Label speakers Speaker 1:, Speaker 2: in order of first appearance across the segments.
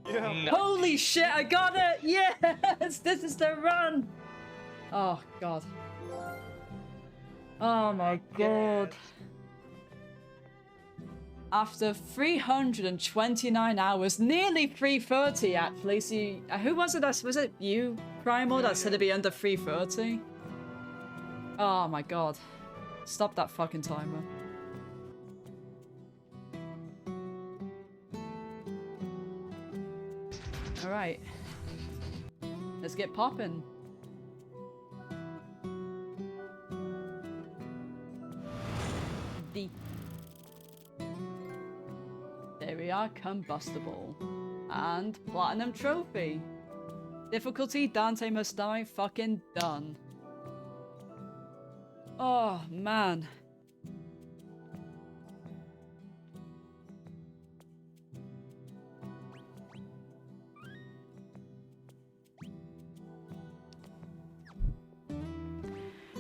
Speaker 1: Yeah.
Speaker 2: Nice.
Speaker 3: Holy shit, I got it! Yes! This is the run! Oh, God. Oh my god. After 329 hours, nearly 330 actually. See, who was it? Was it you, Primal, that said it'd be under 330? Oh my god. Stop that fucking timer. Alright. Let's get poppin'. There we are, combustible. And platinum trophy. Difficulty, Dante must die, fucking done. Oh, man.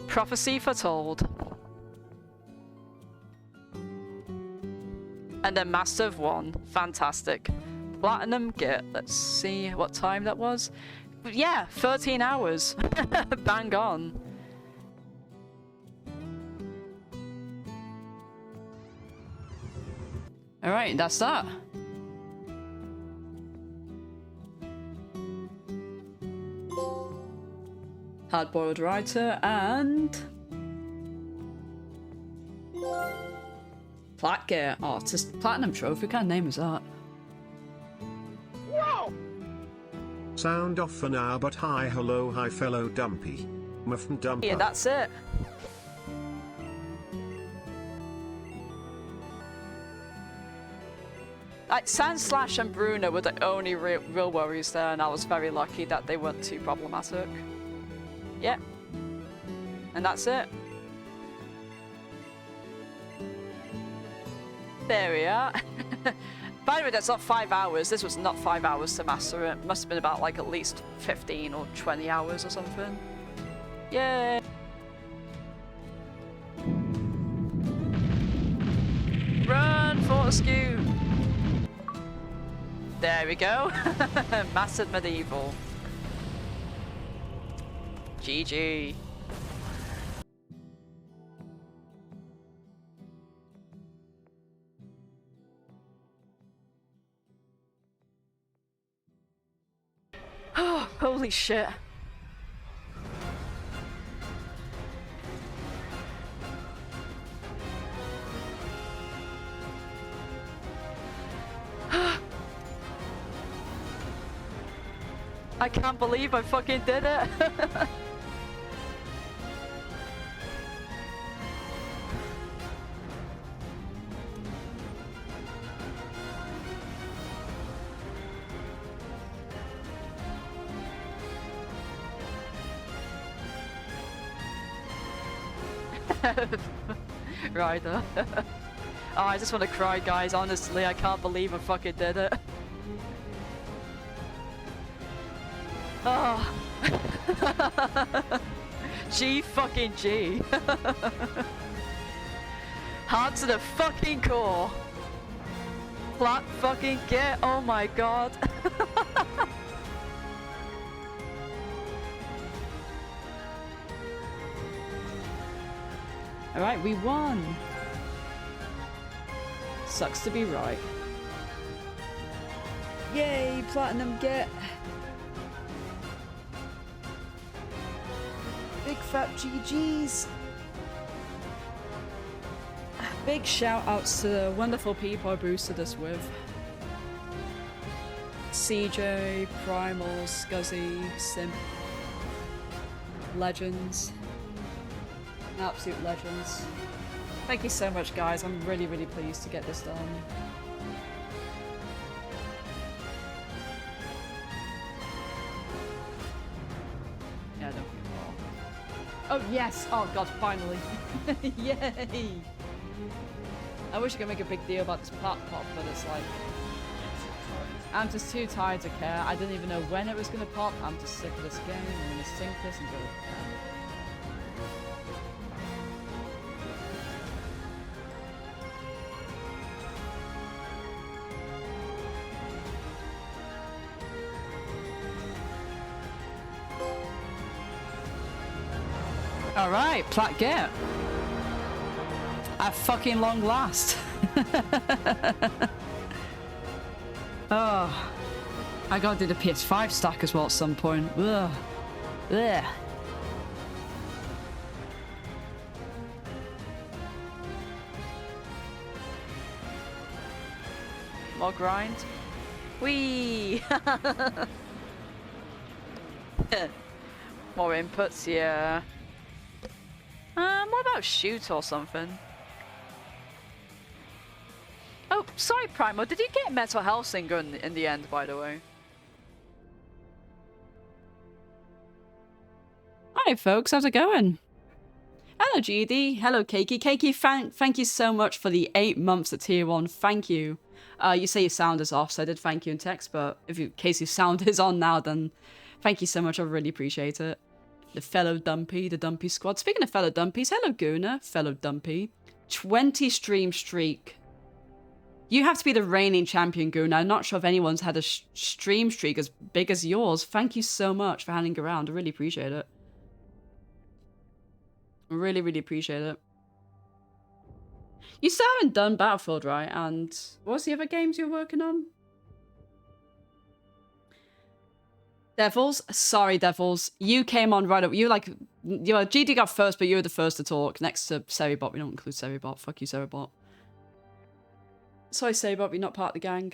Speaker 3: Prophecy foretold. And then Master of One. Fantastic. Platinum get. Let's see what time that was. Yeah, 13 hours. Bang on. Alright, that's that. Hard-boiled writer and... Plat gear. Oh, it's a platinum trophy. What kind of name is that?
Speaker 1: Whoa!
Speaker 4: Sound off for now, but hi fellow Dumpy. Muffin Dumper.
Speaker 3: Yeah, that's it. Like, Sandslash and Bruno were the only real worries there, and I was very lucky that they weren't too problematic. Yep. And that's it. There we are. By the way, that's not 5 hours. This was not 5 hours to master it. Must have been about like at least 15 or 20 hours or something. Yay! Run, Fortescue! There we go. Mastered Medieval. GG. Oh, holy shit. I can't believe I fucking did it. Ryder. Oh, I just want to cry, guys. Honestly, I can't believe I fucking did it. Oh. G fucking G. Hard to the fucking core. Flat fucking get. Oh my god. Alright, we won! Sucks to be right. Yay, platinum get! Big fat GG's! Big shout outs to the wonderful people I boosted us with. CJ, Primal, Scuzzy, Simp. Legends. Absolute legends. Thank you so much, guys. I'm really, really pleased to get this done. Yeah, I don't think it will. Oh, yes! Oh, God, finally. Yay! I wish I could make a big deal about this plat pop, but it's like... I'm just too tired to care. I didn't even know when it was going to pop. I'm just sick of this game. I'm going to sink this and go... Alright, Plat Git. At fucking long last. Oh. I gotta do the PS5 stack as well at some point. Ugh. Ugh. More grind. Whee! More inputs, yeah. What about shoot or something? Oh, sorry, Primo. Did you get Mental Health Singer in the end, by the way? Hi, folks. How's it going? Hello, GD. Hello, Keiki. Keiki, thank you so much for the 8 months at Tier 1. Thank you. You say your sound is off, so I did thank you in text, but in case your sound is on now, then thank you so much. I really appreciate it. The fellow Dumpy, the Dumpy squad. Speaking of fellow Dumpies, hello, Guna, fellow Dumpy. 20 stream streak. You have to be the reigning champion, Guna. I'm not sure if anyone's had a stream streak as big as yours. Thank you so much for hanging around. I really appreciate it. Really, really appreciate it. You still haven't done Battlefield, right? And what's the other games you're working on? Devils? Sorry, Devils. You came on right up. You like, GD got first, but you were the first to talk next to Seribot. We don't include Seribot. Fuck you, Seribot. Sorry, Seribot, you're not part of the gang.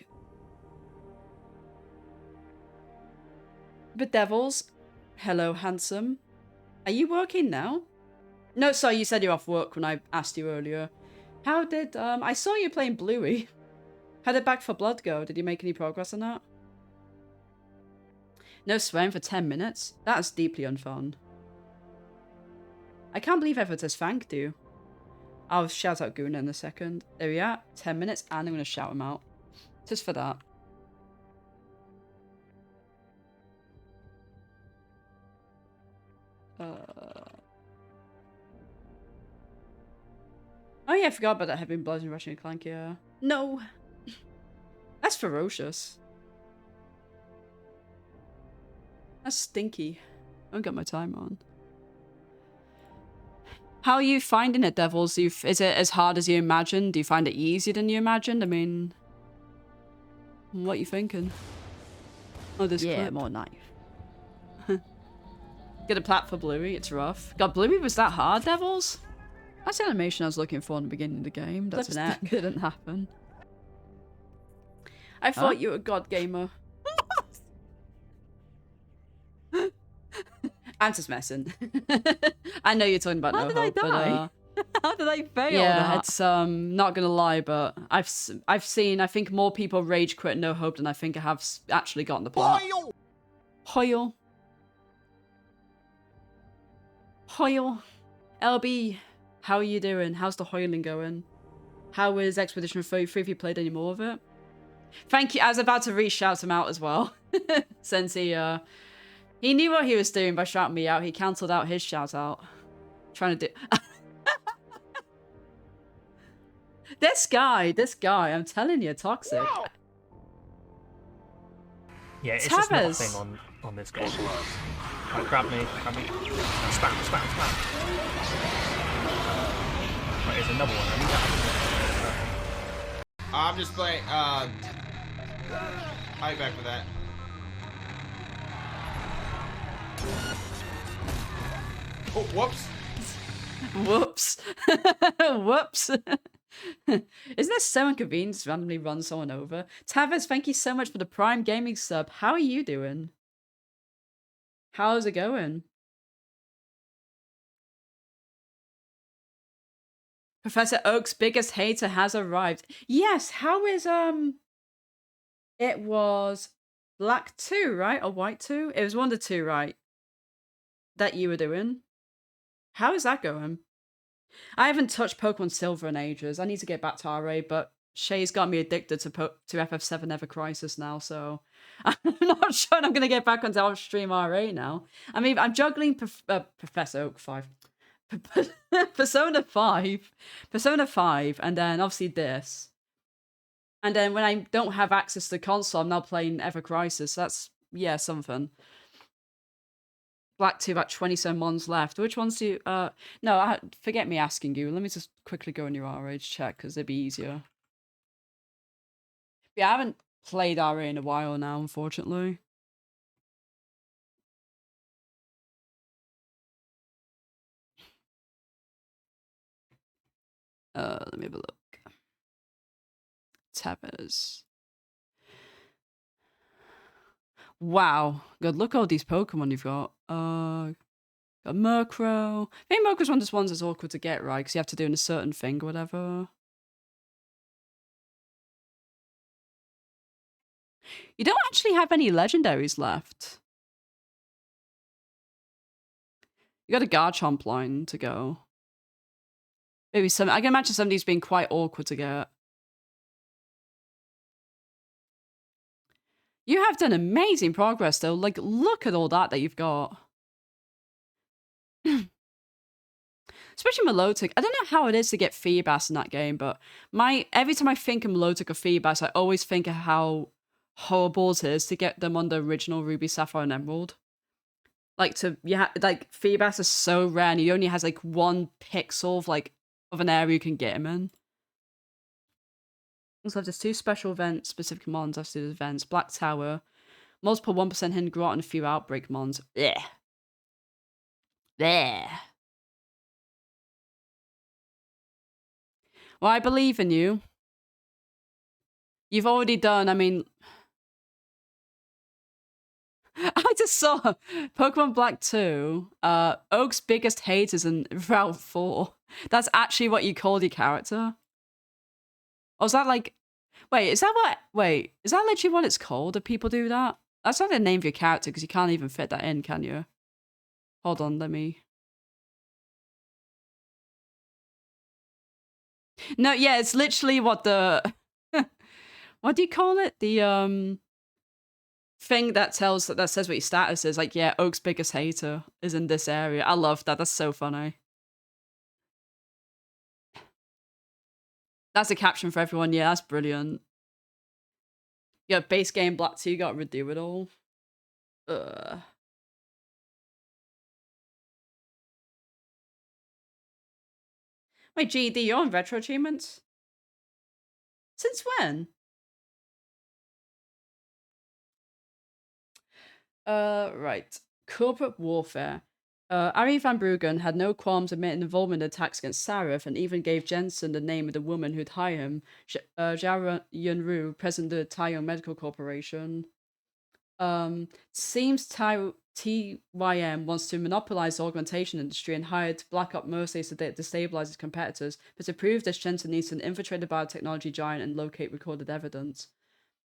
Speaker 3: But Devils, hello, handsome. Are you working now? No, sorry, you said you're off work when I asked you earlier. How did, I saw you playing Bluey. How did Back for Blood go? Did you make any progress on that? No swearing for 10 minutes? That's deeply unfun. I can't believe Everett has thanked you. I'll shout out Guna in a second. There we are, 10 minutes, and I'm going to shout him out. Just for that. Oh yeah, I forgot about that Heavy Blood and Rushing Clank, yeah. No! That's ferocious. That's stinky. I haven't got my time on. How are you finding it, Devils? Is it as hard as you imagined? Do you find it easier than you imagined? I mean, what are you thinking? Oh, this clip. More knife. Get a plat for Bluey, it's rough. God, Bluey was that hard, Devils? That's the animation I was looking for in the beginning of the game. That didn't happen. I thought you were a god gamer. I'm just messing. I know you're talking about
Speaker 1: How
Speaker 3: No
Speaker 1: did
Speaker 3: Hope,
Speaker 1: I die? How did I fail?
Speaker 3: Yeah,
Speaker 1: that?
Speaker 3: it's not gonna lie, but I've seen I think more people rage quit No Hope than I think I have actually gotten the plot. Hoyle. Hoyle. LB, how are you doing? How's the hoiling going? How is Expedition 33 if you played any more of it? Thank you. I was about to re-shout him out as well. Since he knew what he was doing by shouting me out. He cancelled out his shout out. Trying to do... This guy, I'm telling you, toxic.
Speaker 1: No!
Speaker 2: Yeah, it's just not a thing on this game. Right, grab me. Spam. Right, here's another one. I need that.
Speaker 5: I'm just playing, I'll be back for that. Oh, whoops.
Speaker 3: Whoops. Whoops. Isn't this so inconvenient to randomly run someone over? Tavez, thank you so much for the Prime Gaming sub. How are you doing? How's it going? Professor Oak's biggest hater has arrived. Yes, how is, it was Black 2, right? Or White 2? It was one of the two, right? That you were doing. How is that going? I haven't touched Pokemon Silver in ages. I need to get back to RA, but Shay's got me addicted to FF7 Ever Crisis now, so I'm not sure I'm going to get back onto off-stream RA now. I mean, I'm juggling Professor Oak 5. Persona 5, and then obviously this. And then when I don't have access to the console, I'm now playing Ever Crisis. That's, yeah, something. Black 2 about 27 ones left. Which ones do you, no, forget me asking you. Let me just quickly go in your RA check, because it'd be easier. Yeah, I haven't played RA in a while now, unfortunately. Let me have a look. Tevez. Wow. God, look at all these Pokemon you've got. Got Murkrow. I think Murkrow's one of those ones that's awkward to get right, because you have to do a certain thing or whatever. You don't actually have any legendaries left. You got a Garchomp line to go. Maybe some. I can imagine some of these being quite awkward to get. You have done amazing progress, though. Like, look at all that you've got. Especially Milotic. I don't know how it is to get Feebas in that game, but every time I think of Milotic or Feebas, I always think of how horrible it is to get them on the original Ruby, Sapphire, and Emerald. Like, like, Feebas is so rare, and he only has, like, 1 pixel of an area you can get him in. Also, there's 2 special event specific mons after the events. Black Tower, multiple 1% hidden grot, and a few outbreak mons. Yeah. There. Well, I believe in you. You've already done, I mean... I just saw Pokemon Black 2, Oak's biggest haters in Route 4. That's actually what you called your character? Or is that like... is that literally what it's called? Do people do that? That's not the name of your character, because you can't even fit that in, can you? Hold on, let me... No, yeah, it's literally what the... what do you call it? The, thing that says what your status is. Like, yeah, Oak's biggest hater is in this area. I love that. That's so funny. That's a caption for everyone. Yeah, that's brilliant. Yeah, base game Black 2 got redo it all. Wait, GD, you're on retro achievements? Since when? Right. Corporate warfare. Ari van Bruggen had no qualms admitting involvement in attacks against Sarif, and even gave Jensen the name of the woman who'd hire him, Zhao Yunru, president of the Taiyong Medical Corporation. Seems TYM wants to monopolize the augmentation industry and hired Black Ops mercenaries to destabilize its competitors, but to prove this, Jensen needs to infiltrate the biotechnology giant and locate recorded evidence.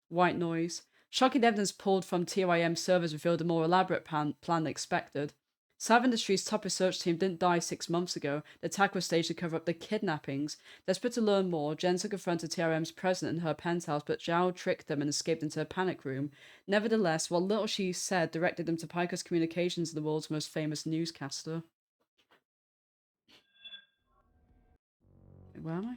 Speaker 3: White noise. Shocking evidence pulled from TYM servers revealed a more elaborate plan than expected. Sav Industries' top research team didn't die 6 months ago. The attack was staged to cover up the kidnappings. Desperate to learn more, Jensen confronted TRM's president in her penthouse, but Zhao tricked them and escaped into a panic room. Nevertheless, what little she said directed them to Piker's Communications, the world's most famous newscaster. Where am I?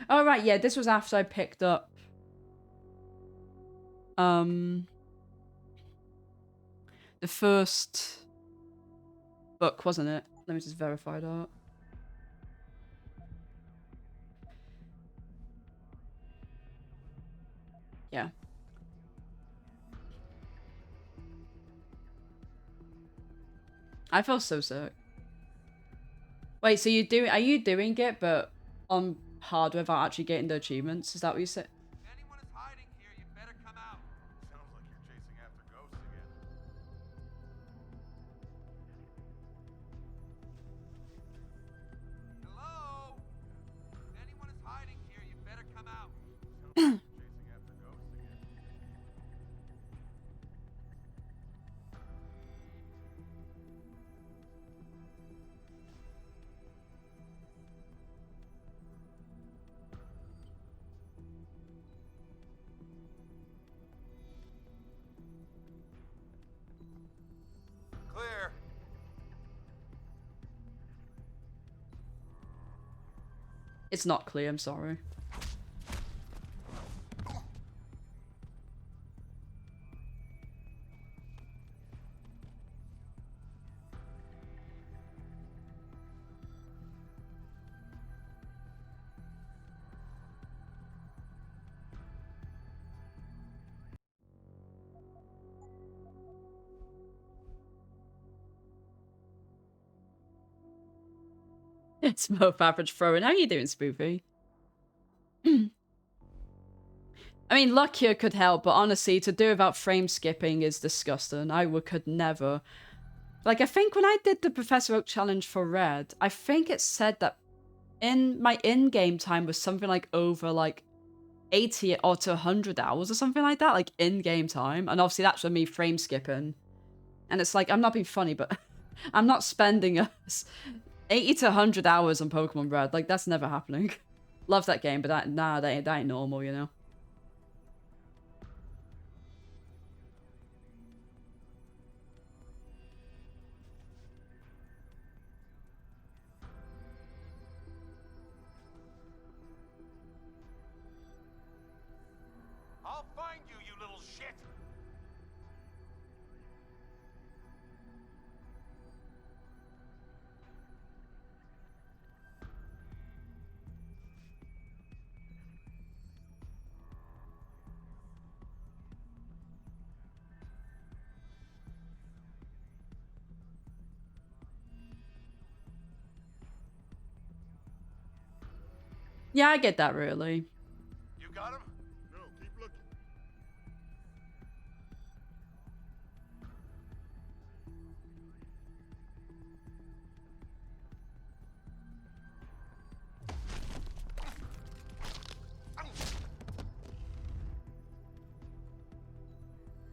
Speaker 3: Oh, right, yeah, this was after I picked up... the first book, wasn't it? Let me just verify that. Yeah. I feel so sick. Wait, so are you doing it, but on hardware without actually getting the achievements? Is that what you said?
Speaker 6: Anyone is hiding here, you better come out. Sounds like you're chasing after ghosts again. Hello? If anyone is hiding here, you better come out. Sounds like you're chasing after ghosts again. Clear.
Speaker 3: It's not clear, I'm sorry. It's both average throwing. How are you doing, Spoofy? I mean, luck here could help, but honestly, to do without frame skipping is disgusting. Could never. Like, I think when I did the Professor Oak challenge for Red, I think it said that my in-game time was something like over like 80 or to 100 hours or something like that, like in-game time. And obviously that's with me frame skipping. And it's like, I'm not being funny, but I'm not spending 80 to 100 hours on Pokemon Red. Like, that's never happening. Love that game, but that ain't normal, you know?
Speaker 6: I'll find you, you little shit!
Speaker 3: Yeah, I get that, really.
Speaker 6: You got him?
Speaker 7: No, keep looking.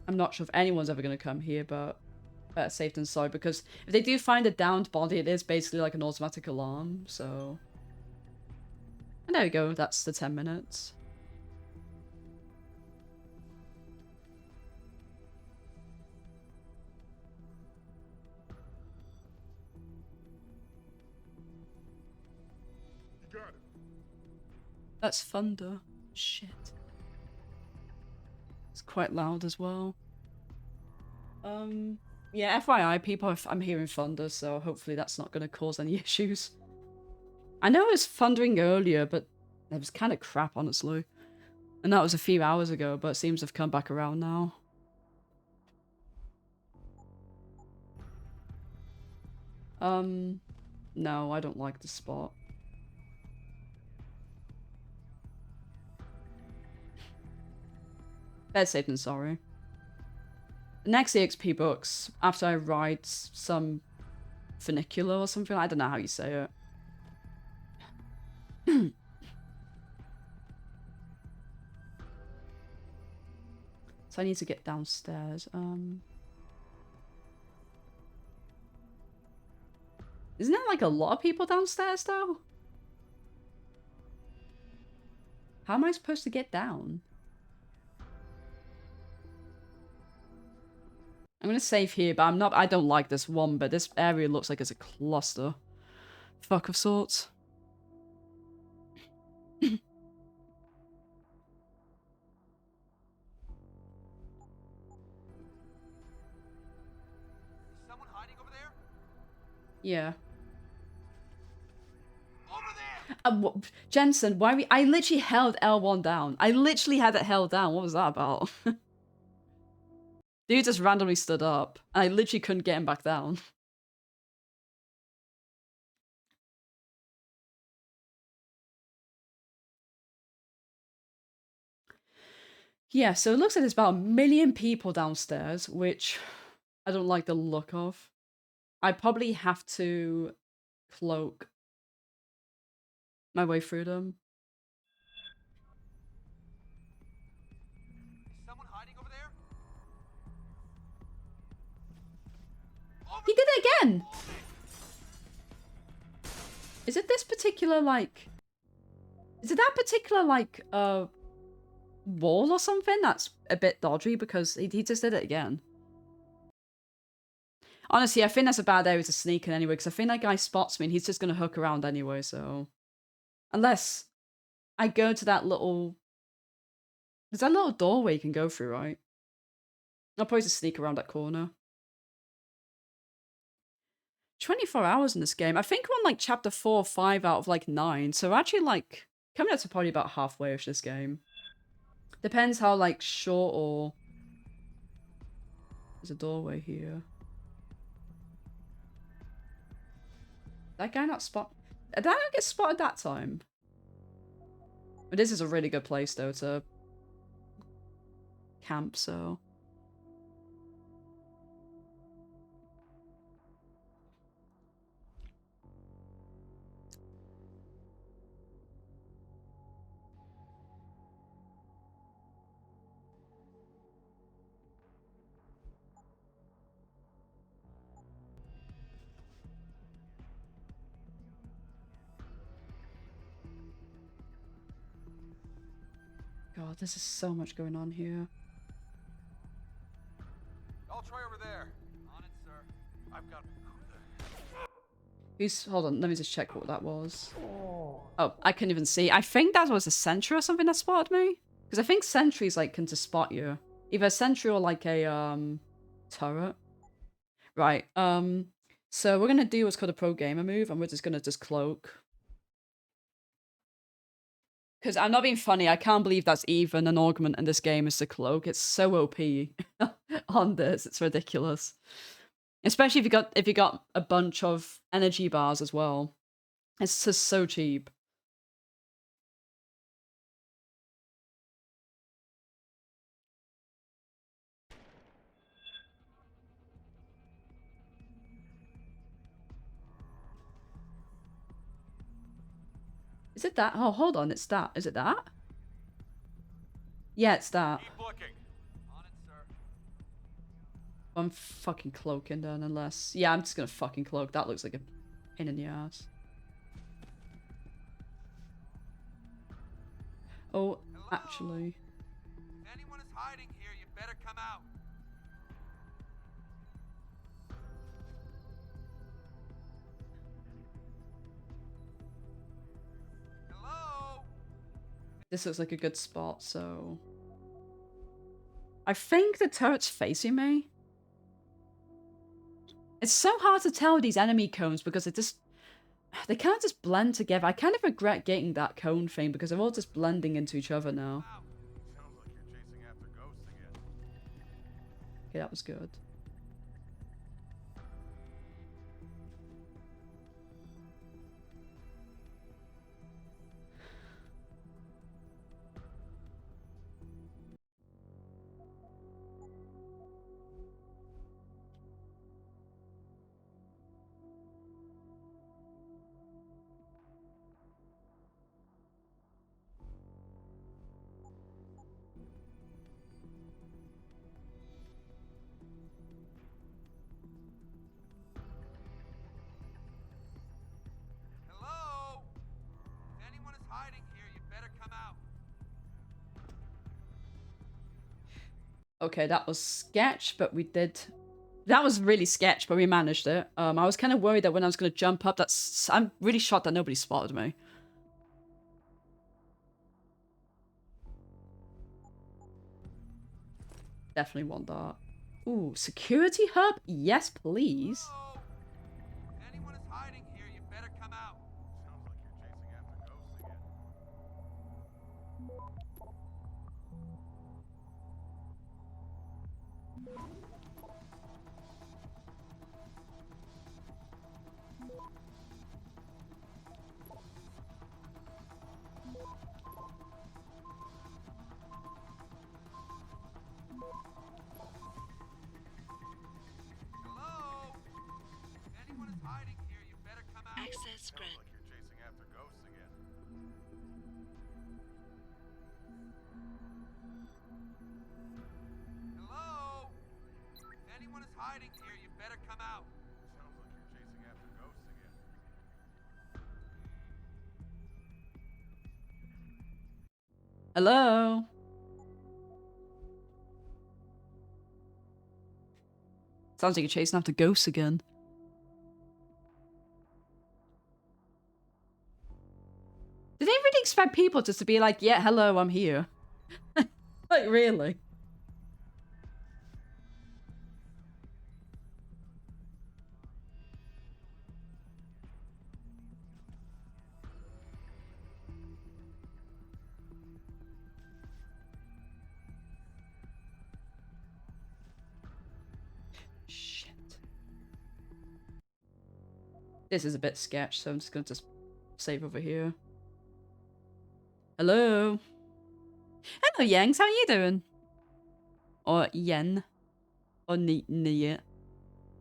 Speaker 3: I'm not sure if anyone's ever going to come here, but better safe than sorry, because if they do find a downed body, it is basically like an automatic alarm, so... And there we go, that's the 10 minutes.
Speaker 7: You got it.
Speaker 3: That's thunder. Shit. It's quite loud as well. Yeah, FYI, people, I'm hearing thunder, so hopefully that's not going to cause any issues. I know it was thundering earlier, but it was kind of crap, honestly. And that was a few hours ago, but it seems to have come back around now. No, I don't like the spot. Better safe than sorry. Next EXP books, after I ride some funicular or something, I don't know how you say it. So I need to get downstairs. Isn't there like a lot of people downstairs though? How am I supposed to get down? I'm gonna save here, but I don't like this one, but this area looks like it's a cluster. Fuck of sorts.
Speaker 6: Someone hiding over there?
Speaker 3: Yeah.
Speaker 6: Over there!
Speaker 3: Jensen, I literally held L1 down. I literally had it held down. What was that about? Dude just randomly stood up. And I literally couldn't get him back down. Yeah, so it looks like there's about 1 million people downstairs, which I don't like the look of. I probably have to cloak my way through them.
Speaker 6: Is someone hiding over there?
Speaker 3: He did it again! Is it this particular, like... Is it that particular, like, wall or something that's a bit dodgy? Because he just did it again. Honestly, I think that's a bad area to sneak in anyway, because I think that guy spots me and he's just going to hook around anyway, so... Unless I go to that little... There's that little doorway you can go through, right? I'll probably just sneak around that corner. 24 hours in this game. I think we're on like chapter 4 or 5 out of like 9. So we're actually like coming up to probably about halfway-ish this game. Depends how like short or... There's a doorway here. That guy not spot... Did I not get spotted that time? But this is a really good place though to camp, so. God, there's just so much going on here.
Speaker 6: I'll try over there. On it, sir. I've got.
Speaker 3: Who's, hold on, let me just check what that was. Oh, I couldn't even see. I think that was a sentry or something that spotted me. Because I think sentries like can just spot you. Either a sentry or like a turret. Right, so we're gonna do what's called a pro gamer move, and we're just gonna just cloak. Because I'm not being funny, I can't believe that's even an augment in this game is the cloak. It's so OP on this, it's ridiculous. Especially if you got a bunch of energy bars as well. It's just so cheap. Is it that? Oh, hold on, it's that. Is it that? Yeah, it's that.
Speaker 6: Keep looking. On it, sir.
Speaker 3: I'm fucking cloaking then, unless... Yeah, I'm just gonna fucking cloak. That looks like a pain in the ass. Oh,
Speaker 6: Hello?
Speaker 3: actually...
Speaker 6: If anyone is hiding here, you better come out. Hello?
Speaker 3: This looks like a good spot, so... I think the turret's facing me. It's so hard to tell with these enemy cones because it just... They kind of just blend together. I kind of regret getting that cone thing because they're all just blending into each other now.
Speaker 6: Out. Sounds like you're chasing after ghosts again.
Speaker 3: Okay, that was good.
Speaker 6: Hello? If anyone is hiding here, you better come out.
Speaker 3: Okay, that was sketch, but we did... That was really sketch, but we managed it. I was kind of worried that when I was going to jump up, I'm really shocked that nobody spotted me. Definitely want that. Ooh, security hub? Yes, please.
Speaker 6: Hello? If anyone is hiding here, you better come out. Sounds like you're chasing after ghosts again. Hello? If anyone is hiding here, you better come out.
Speaker 7: Access
Speaker 6: Sounds
Speaker 7: granted.
Speaker 6: like you're chasing after ghosts again. Hello? If anyone is hiding here, you better come out. Sounds like you're chasing after ghosts again.
Speaker 3: Hello? Sounds like you're chasing after ghosts again. Did they really expect people just to be like, yeah, hello, I'm here? Like, really? Shit. This is a bit sketch, so I'm just gonna save over here. Hello. Hello, Yangs. How are you doing? Or Yen. Or Nia.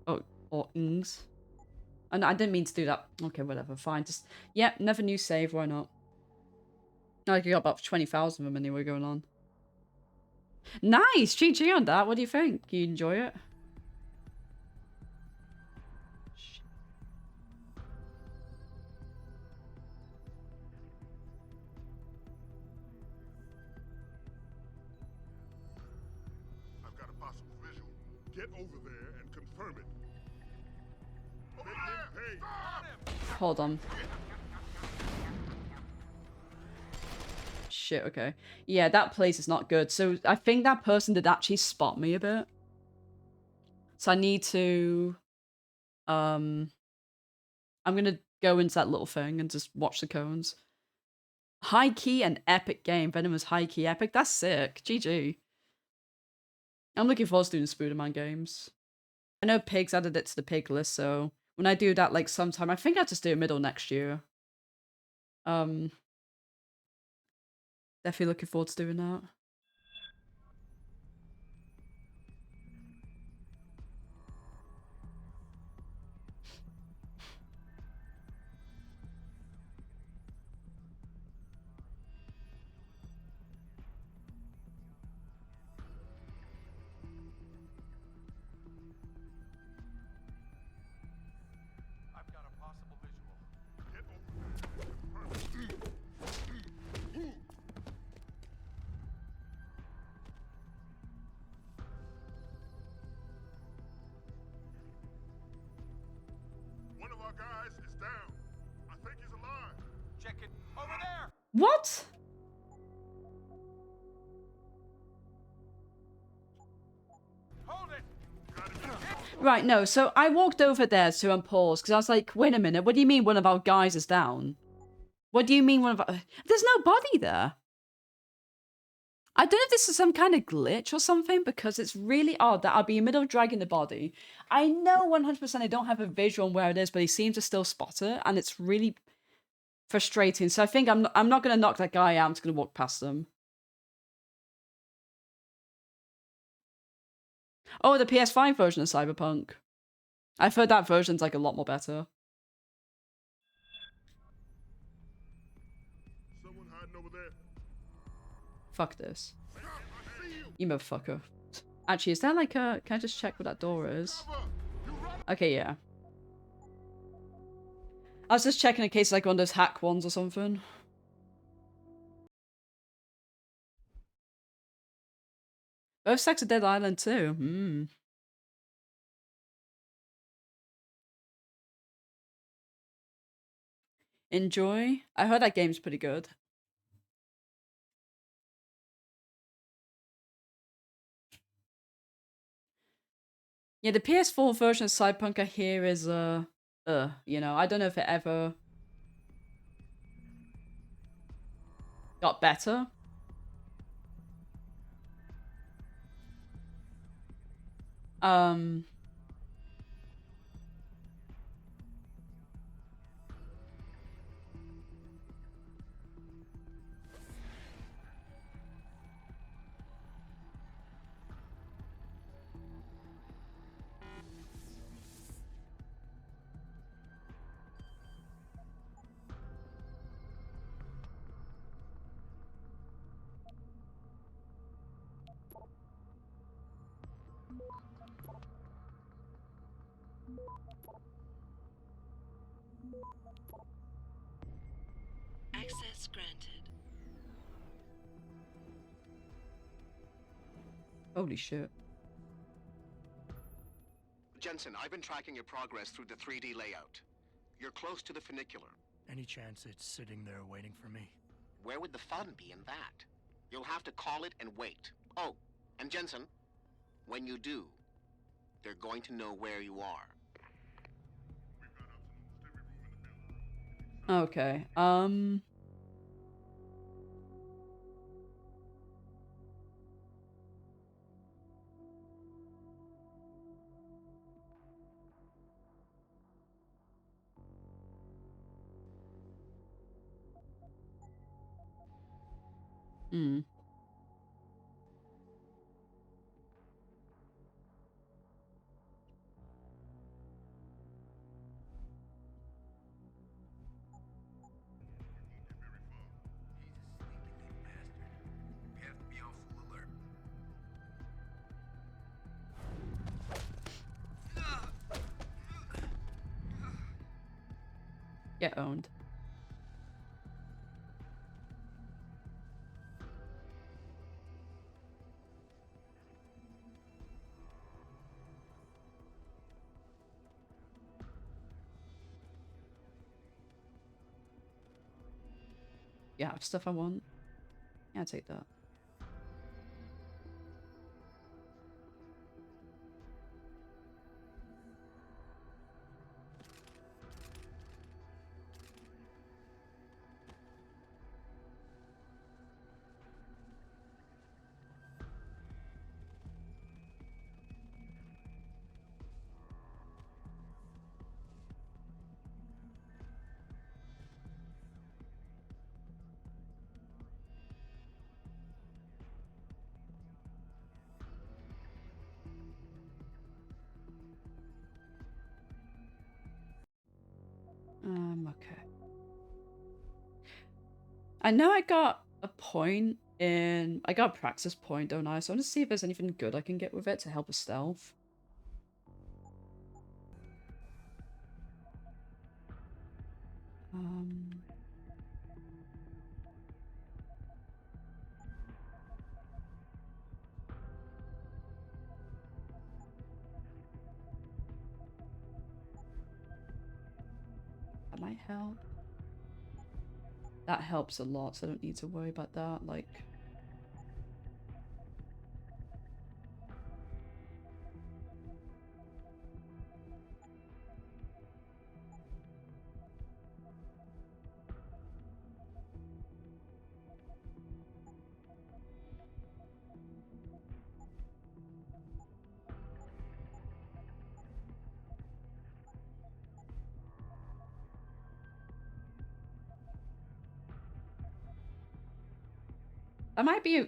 Speaker 3: Or Ings. And I didn't mean to do that. Okay, whatever. Fine. Just, yeah, never new save. Why not? I got about 20,000 of them anyway going on. Nice! GG on that. What do you think? You enjoy it?
Speaker 7: I've got a possible visual. Get over there and confirm it. Make him pay.
Speaker 3: Hold on. Shit, okay. Yeah, that place is not good. So I think that person did actually spot me a bit. So I need to... I'm gonna go into that little thing and just watch the cones. High key and epic game. Venomous high key epic. That's sick. GG. I'm looking forward to doing Spooderman games. I know Pigs added it to the pig list, so when I do that like sometime, I think I'll just do it middle next year. Definitely looking forward to doing that.
Speaker 6: I've got a possible visual.
Speaker 7: Get over there. One of our guys is down. I think he's alive.
Speaker 6: Check it over there.
Speaker 3: What?
Speaker 6: Hold it.
Speaker 3: Right, no, so I walked over there to unpause because I was like, wait a minute, what do you mean one of our guys is down? What do you mean one of our... There's no body there. I don't know if this is some kind of glitch or something because it's really odd that I'll be in the middle of dragging the body. I know 100% I don't have a visual on where it is, but he seems to still spot it and it's really frustrating. So I think I'm not going to knock that guy out. I'm just going to walk past them. Oh, the PS5 version of Cyberpunk. I've heard that version's like a lot more better.
Speaker 7: Someone hiding over there.
Speaker 3: Fuck this. You motherfucker. Actually, is there like a... Can I just check what that door is? Okay, yeah. I was just checking in case like one of those hack ones or something. Both Sex of Dead Island too. Hmm. Enjoy. I heard that game's pretty good. Yeah, the PS4 version of Cyberpunk I hear is you know, I don't know if it ever got better.
Speaker 8: Access granted.
Speaker 3: Holy shit.
Speaker 9: Jensen, I've been tracking your progress through the 3D layout. You're close to the funicular.
Speaker 10: Any chance it's sitting there waiting for me?
Speaker 9: Where would the fun be in that? You'll have to call it and wait. Oh, and Jensen, when you do, they're going to know where you are.
Speaker 3: Okay. Hmm. Get owned. Yeah, stuff I want. Yeah, I'll take that. Okay. I know I got a point in... I got a praxis point, don't I? So I want to see if there's anything good I can get with it to help with stealth. That might help. That helps a lot, so I don't need to worry about that. Like...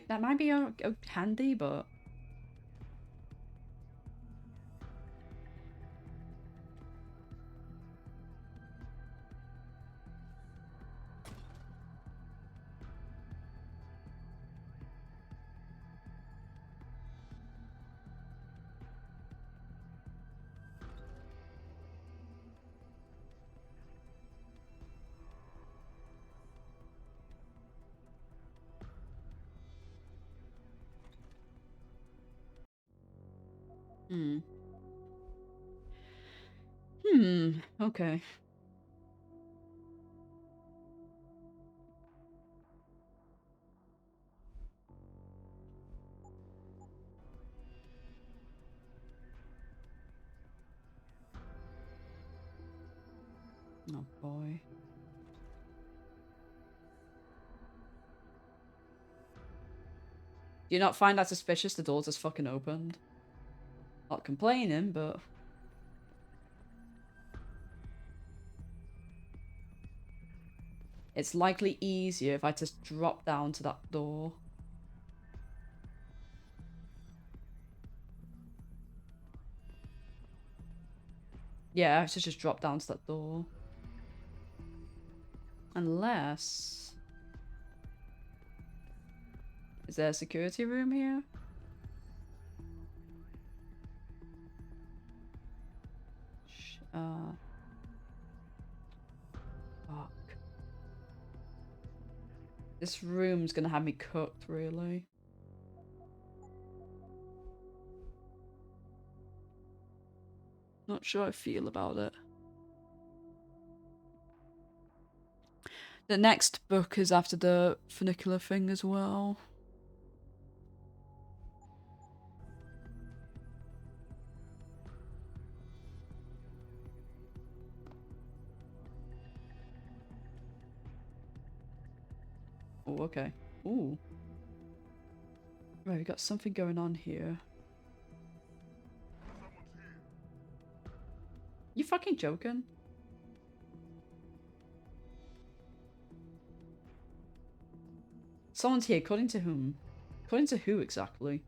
Speaker 3: That might be handy, but... Okay. Oh boy. Do you not find that suspicious the door just fucking opened? Not complaining, but... It's likely easier if I just drop down to that door. Yeah, I should just drop down to that door. Unless... Is there a security room here? Fuck. This room's gonna have me cooked, really. Not sure how I feel about it. The next book is after the funicular thing as well. Oh, okay. Ooh. Right, we got something going on here. You fucking joking? Someone's here, according to whom? According to who exactly?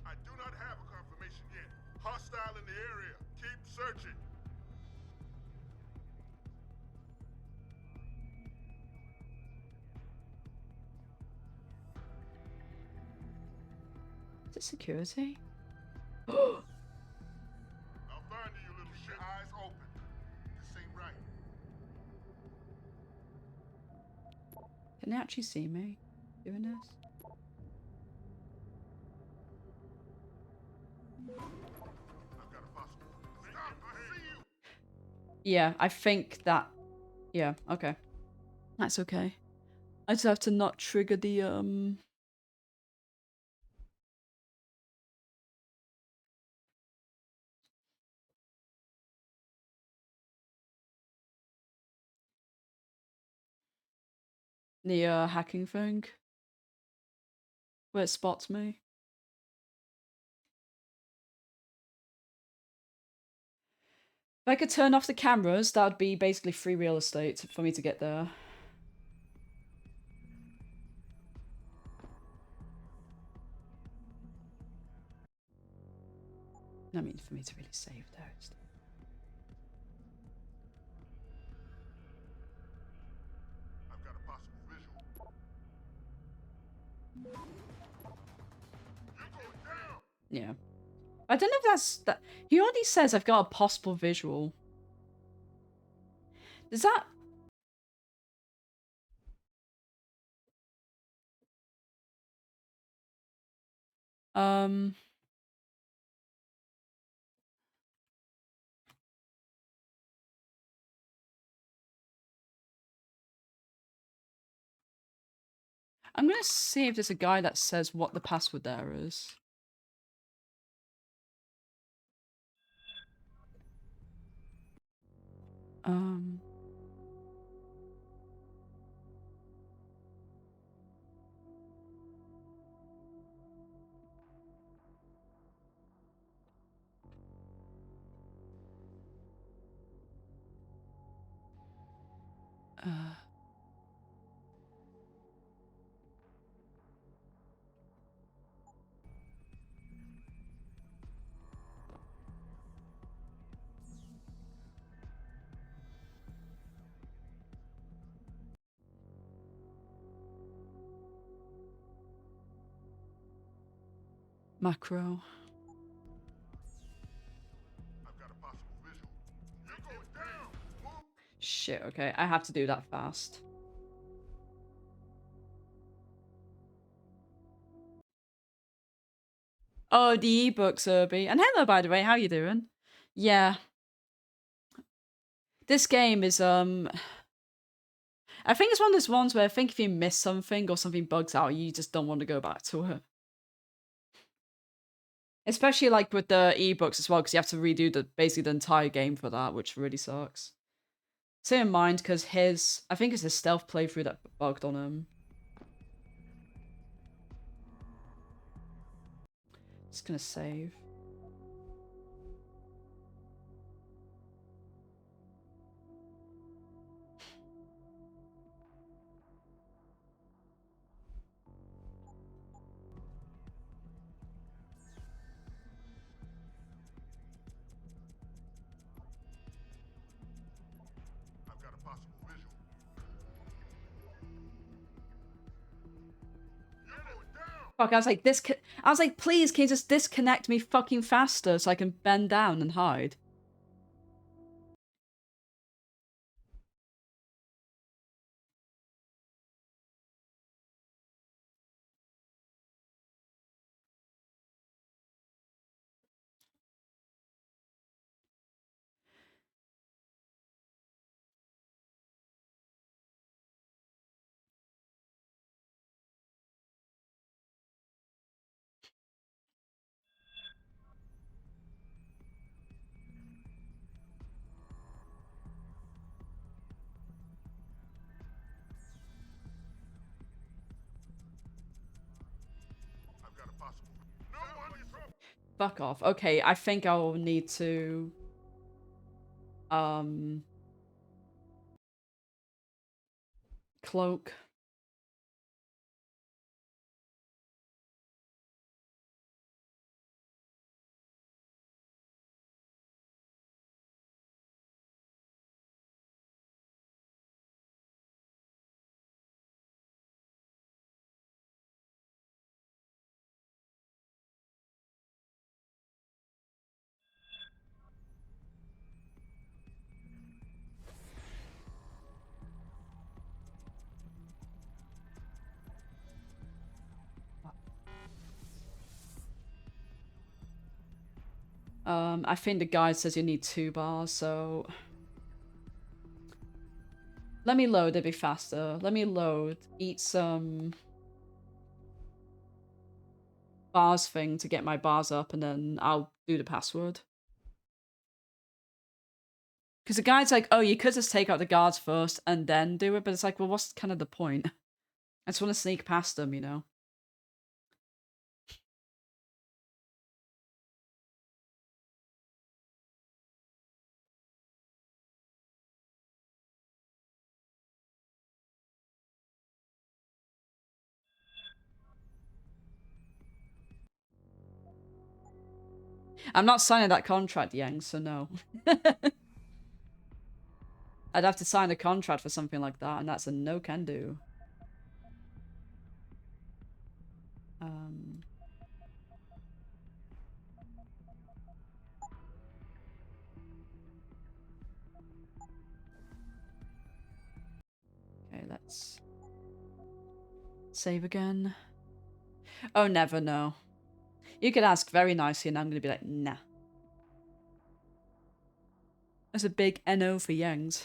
Speaker 7: I do not have a confirmation yet. Hostile in the area. Keep searching.
Speaker 3: Is it security?
Speaker 7: I'll find you, you little shit. Eyes open. This ain't right.
Speaker 3: Can they actually see me doing this?
Speaker 7: I've got a possible. Stop! I see you.
Speaker 3: Yeah, I think that... Yeah, okay. That's okay. I just have to not trigger the, hacking thing. Where it spots me. If I could turn off the cameras, that would be basically free real estate for me to get there. I mean, for me to really save there.
Speaker 7: I've got a possible visual. You're going down.
Speaker 3: Yeah. I don't know if that's... that. He already says I've got a possible visual. Does that... I'm gonna see if there's a guy that says what the password there is. Macro.
Speaker 7: I've got a possible visual. You're going down. Move.
Speaker 3: Shit, okay. I have to do that fast. Oh, the ebooks, Irby. And hello, by the way. How you doing? Yeah. This game is, I think it's one of those ones where I think if you miss something or something bugs out, you just don't want to go back to it. Especially, like, with the ebooks as well, because you have to redo basically the entire game for that, which really sucks. Stay in mind, because I think it's his stealth playthrough that bugged on him. Just gonna save.
Speaker 7: I've got a possible visual. You're going down.
Speaker 3: Fuck, I was like, please, can you just disconnect me fucking faster so I can bend down and hide?
Speaker 7: I've got a possible. No one is home.
Speaker 3: Fuck off. Okay, I think I'll need to... Cloak. I think the guide says you need 2 bars, so... Let me load, it'll be faster. Let me load, eat some... bars thing to get my bars up, and then I'll do the password. Because the guide's like, oh, you could just take out the guards first and then do it, but it's like, well, what's kind of the point? I just want to sneak past them, you know? I'm not signing that contract, Yang, so no. I'd have to sign a contract for something like that, and that's a no can do. Okay, let's save again. Oh, never, no. You could ask very nicely, and I'm going to be like, nah. That's a big NO for Yangs.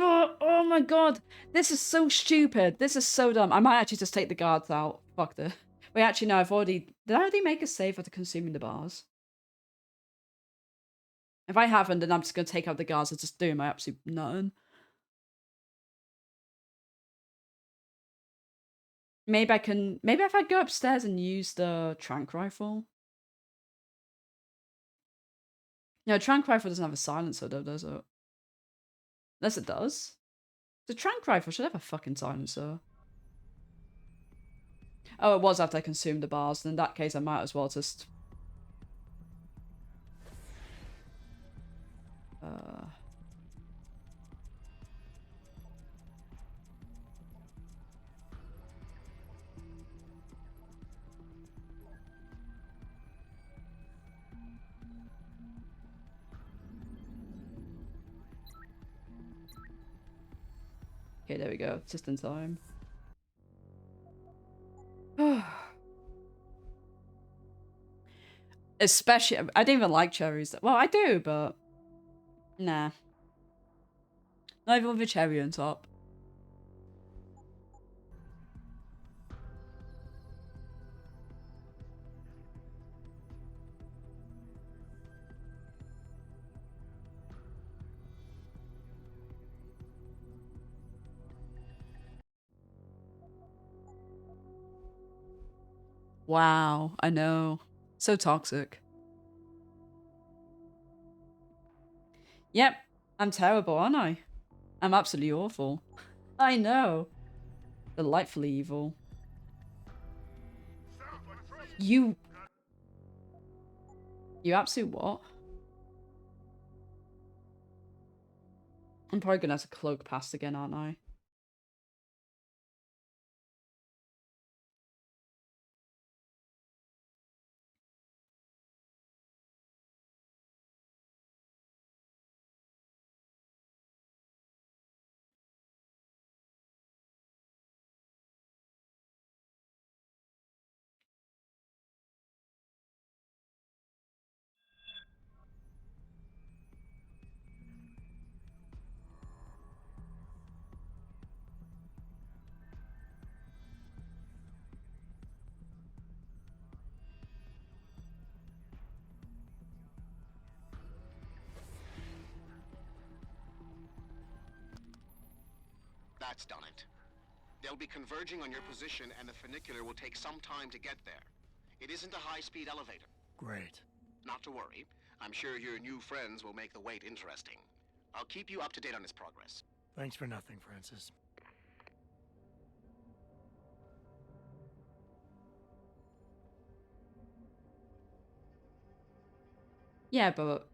Speaker 3: Oh my god, this is so stupid. This is so dumb. I might actually just take the guards out. Fuck this. Wait, actually, no, I've already... Did I already make a save after consuming the bars? If I haven't, then I'm just going to take out the guards and just do my absolute nothing. Maybe I can... Maybe if I go upstairs and use the tranq rifle. No, tranq rifle doesn't have a silencer though, does it? Unless it does. The tranq rifle should have a fucking silencer. Oh, it was after I consumed the bars. In that case, I might as well just... Okay, there we go. Just in time. Especially... I don't even like cherries. Well, I do, but... Nah. Not even with a cherry on top. Wow, I know. So toxic. Yep, I'm terrible, aren't I? I'm absolutely awful. I know. Delightfully evil. You absolute what? I'm probably gonna have to cloak past again, aren't I?
Speaker 9: That's done it. They'll be converging on your position, and the funicular will take some time to get there. It isn't a high-speed elevator.
Speaker 10: Great.
Speaker 9: Not to worry. I'm sure your new friends will make the wait interesting. I'll keep you up to date on his progress.
Speaker 10: Thanks for nothing, Francis.
Speaker 3: Yeah, but...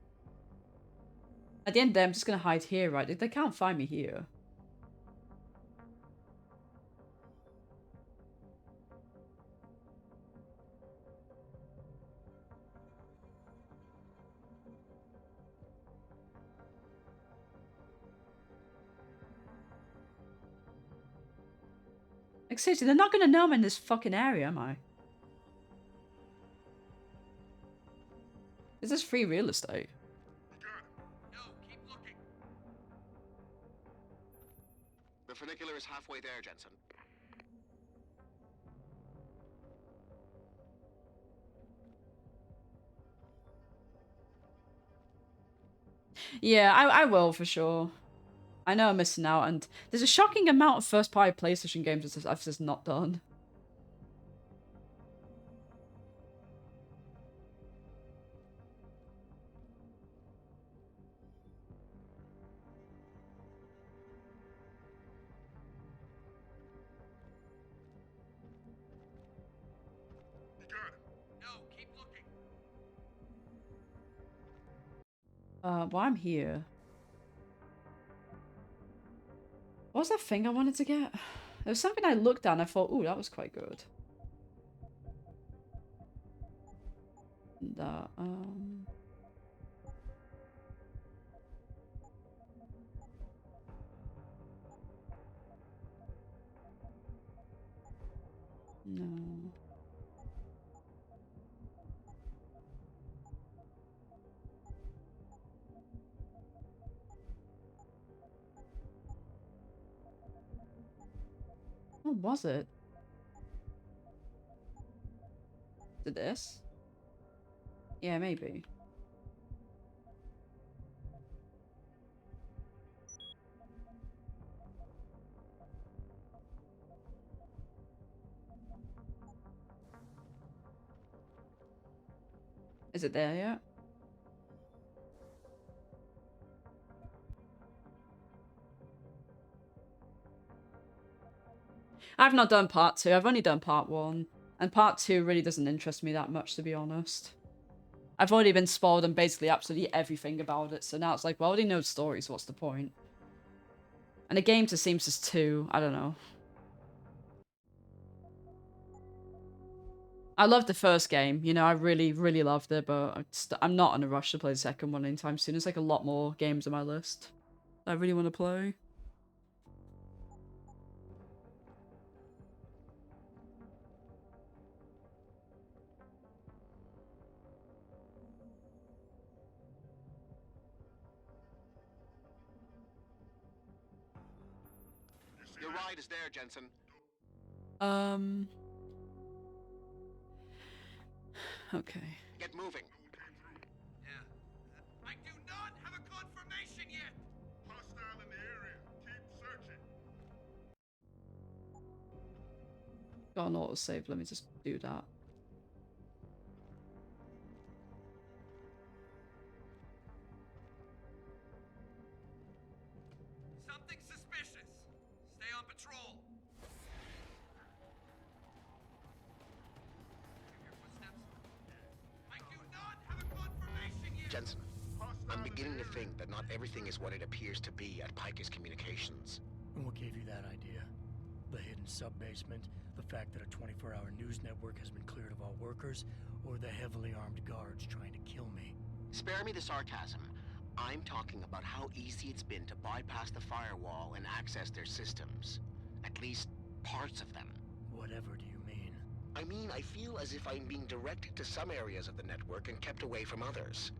Speaker 3: At the end of the day, I'm just gonna hide here, right? They can't find me here. Like, seriously, they're not gonna know I'm in this fucking area, am I? Is this free real estate?
Speaker 6: No, keep looking.
Speaker 9: The funicular is halfway there, Jensen.
Speaker 3: Yeah, I will for sure. I know I'm missing out, and there's a shocking amount of first-party PlayStation games that I've just not done.
Speaker 7: You got him.
Speaker 6: No, keep looking.
Speaker 3: Well, I'm here. What was that thing I wanted to get? There was something I looked at and I thought, ooh, that was quite good. That, no. What was it? Is it this? Yeah, maybe. Is it there yet? I've not done part 2. I've only done part 1. And part 2 really doesn't interest me that much, to be honest. I've already been spoiled on basically absolutely everything about it, so now it's like, well, I already know the story, so what's the point? And the game just seems just too, I don't know. I loved the first game, you know, I really, really loved it, but I'm not in a rush to play the second one anytime soon. There's like a lot more games on my list that I really want to play.
Speaker 9: Your ride is there, Jensen.
Speaker 3: Okay.
Speaker 9: Get moving.
Speaker 6: Yeah. I do not have a confirmation yet.
Speaker 7: Hostile in the area. Keep searching.
Speaker 3: Got an autosave, let me just do that.
Speaker 6: Something suspicious. Stay on patrol. Hear footsteps? I do not have a confirmation yet.
Speaker 9: Jensen, I'm beginning to think that not everything is what it appears to be at Picus Communications.
Speaker 10: And what gave you that idea? The hidden sub-basement, the fact that a 24-hour news network has been cleared of all workers, or the heavily armed guards trying to kill me?
Speaker 9: Spare me the sarcasm. I'm talking about how easy it's been to bypass the firewall and access their systems. At least, parts of them.
Speaker 10: Whatever do you mean?
Speaker 9: I mean, I feel as if I'm being directed to some areas of the network and kept away from others.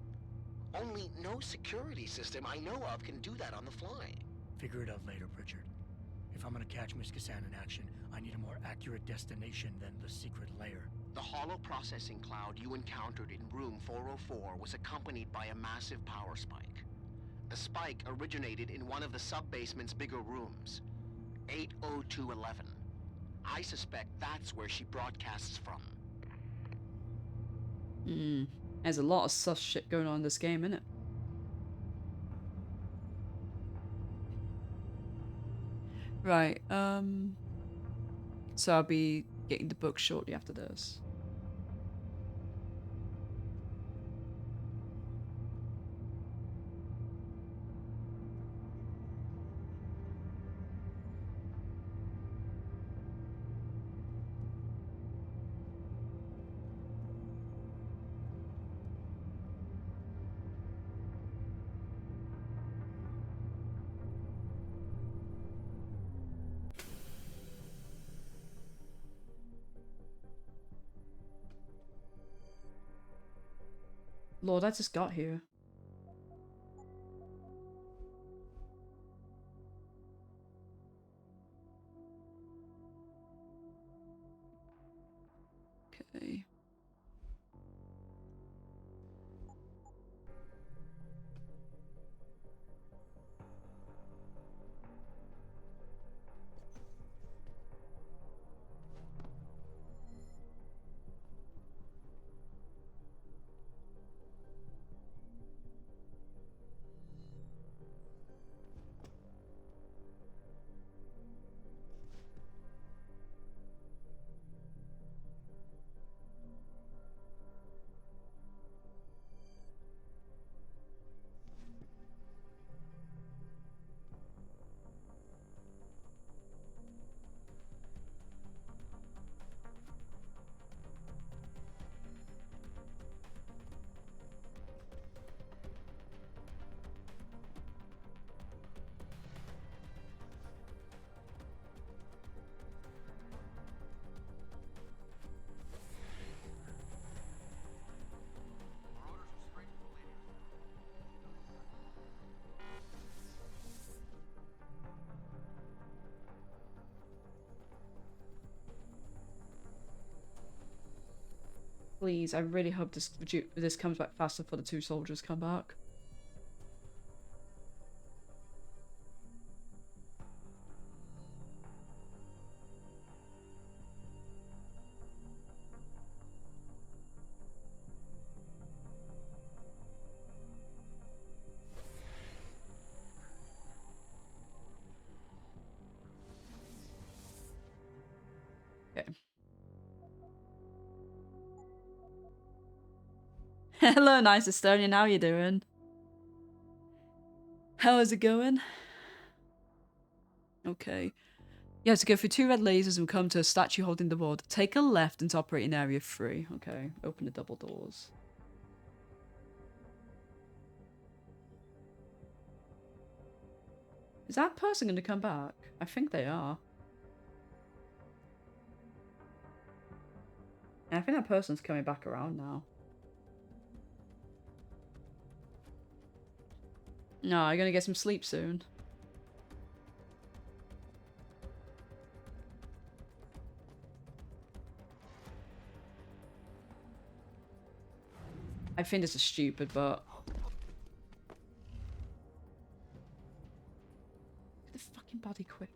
Speaker 9: Only no security system I know of can do that on the fly.
Speaker 10: Figure it out later, Pritchard. If I'm gonna catch Miss Kassan in action, I need a more accurate destination than the secret lair.
Speaker 9: The hollow processing cloud you encountered in room 404 was accompanied by a massive power spike. The spike originated in one of the sub-basement's bigger rooms, 80211. I suspect that's where she broadcasts from.
Speaker 3: There's a lot of sus shit going on in this game, innit? Right, so I'll be getting the book shortly after this. Lord, I just got here. Okay. Please, I really hope this comes back faster before the 2 soldiers come back. Okay. Hello, nice Estonian. How you doing? How is it going? Okay. You have to go through 2 red lasers and come to a statue holding the ward. Take a left into operating area 3. Okay. Open the double doors. Is that person going to come back? I think they are. Yeah, I think that person's coming back around now. No, you're gonna get some sleep soon. I think this is stupid, but... Get the fucking body quick.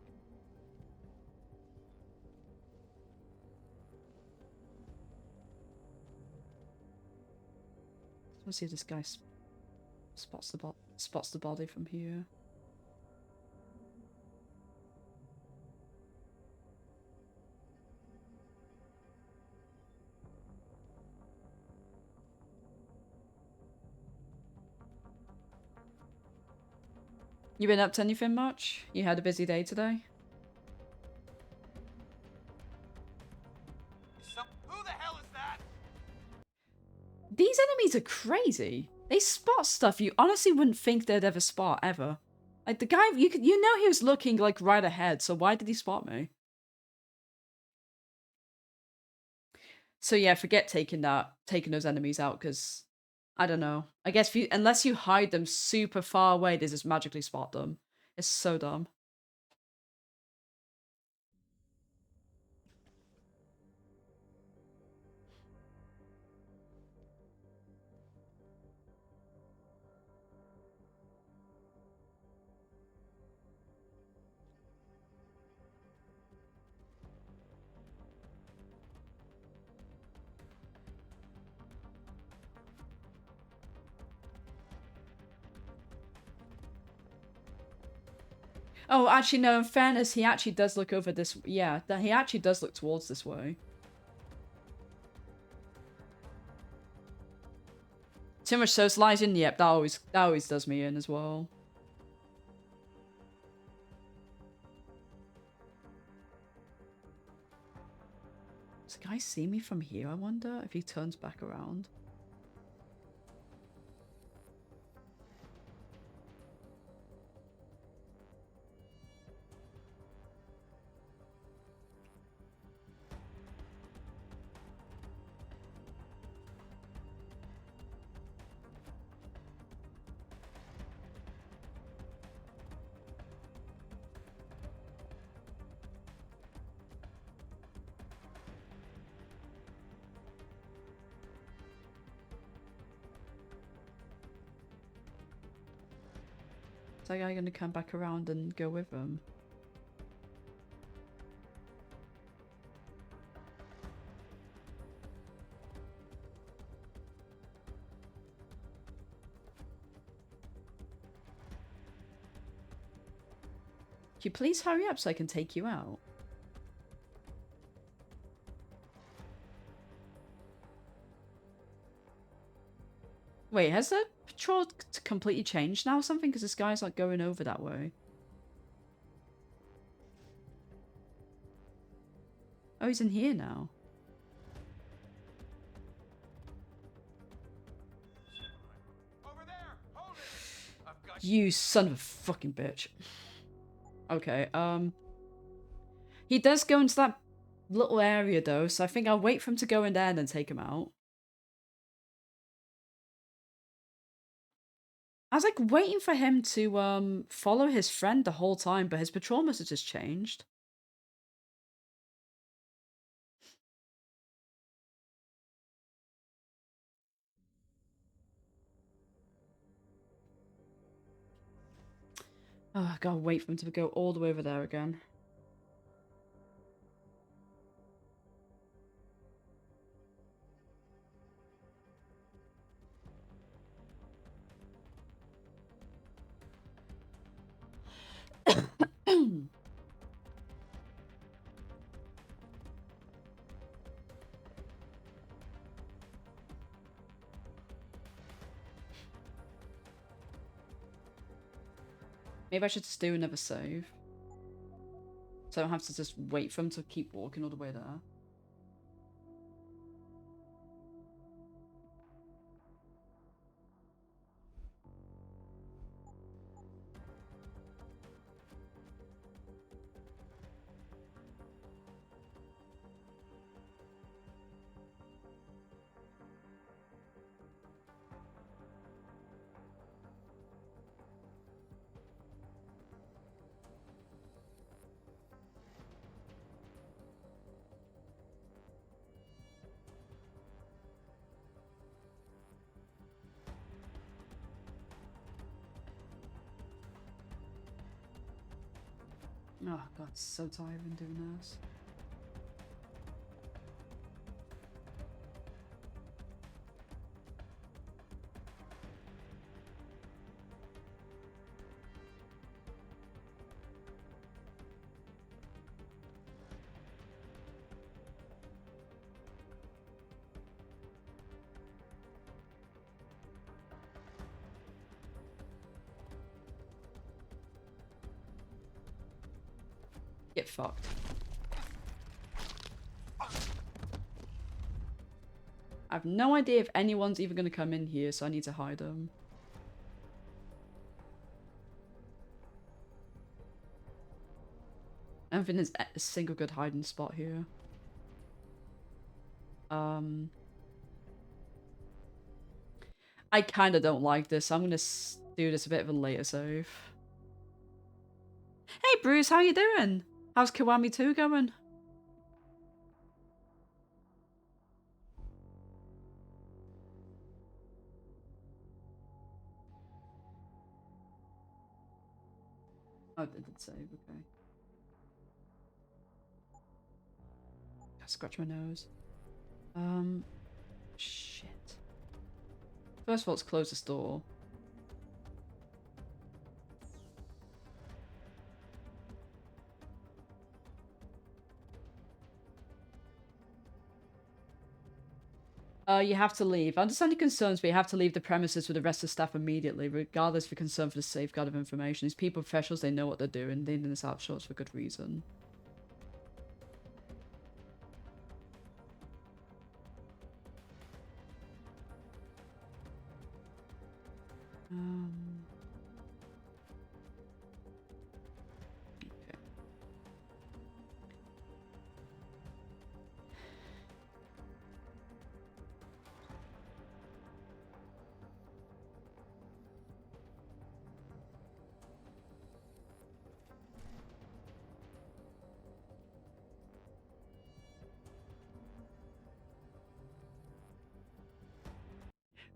Speaker 3: Let's see if this guy spots the body from here. You been up to anything much? You had a busy day today?
Speaker 6: Who the hell is that?
Speaker 3: These enemies are crazy. They spot stuff you honestly wouldn't think they'd ever spot, ever. Like, the guy, you know he was looking, like, right ahead, so why did he spot me? So yeah, forget taking those enemies out, because, I don't know. I guess unless you hide them super far away, they just magically spot them. It's so dumb. Oh, actually, no, in fairness, he actually does look over this... Yeah, he actually does look towards this way. Too much socializing? Yep, that always does me in as well. Does the guy see me from here, I wonder? If he turns back around. that guy gonna come back around and go with him? Can you please hurry up so I can take you out? Wait, has the patrol completely changed now or something? Because this guy's like going over that way. Oh, he's in here now.
Speaker 6: Over there! Hold it! I've got
Speaker 3: You son of a fucking bitch. Okay, he does go into that little area though, so I think I'll wait for him to go in there and then take him out. I was like waiting for him to follow his friend the whole time, but his patrol must have just changed. Oh, I gotta wait for him to go all the way over there again. Maybe I should just do another save. So I don't have to just wait for him to keep walking all the way there. Oh god, so tired of doing this. Get fucked. I have no idea if anyone's even going to come in here, so I need to hide them. I don't think there's a single good hiding spot here. I kind of don't like this. I'm going to do this a bit of a later save. Hey Bruce, how you doing? How's Kiwami 2 going? Oh, it did save, okay. I scratch my nose. Shit. First of all, let's close this door. You have to leave. I understand your concerns, but you have to leave the premises with the rest of the staff immediately, regardless of your concern for the safeguard of information. These people are professionals, they know what they're doing. They're in this out shorts for good reason. Okay.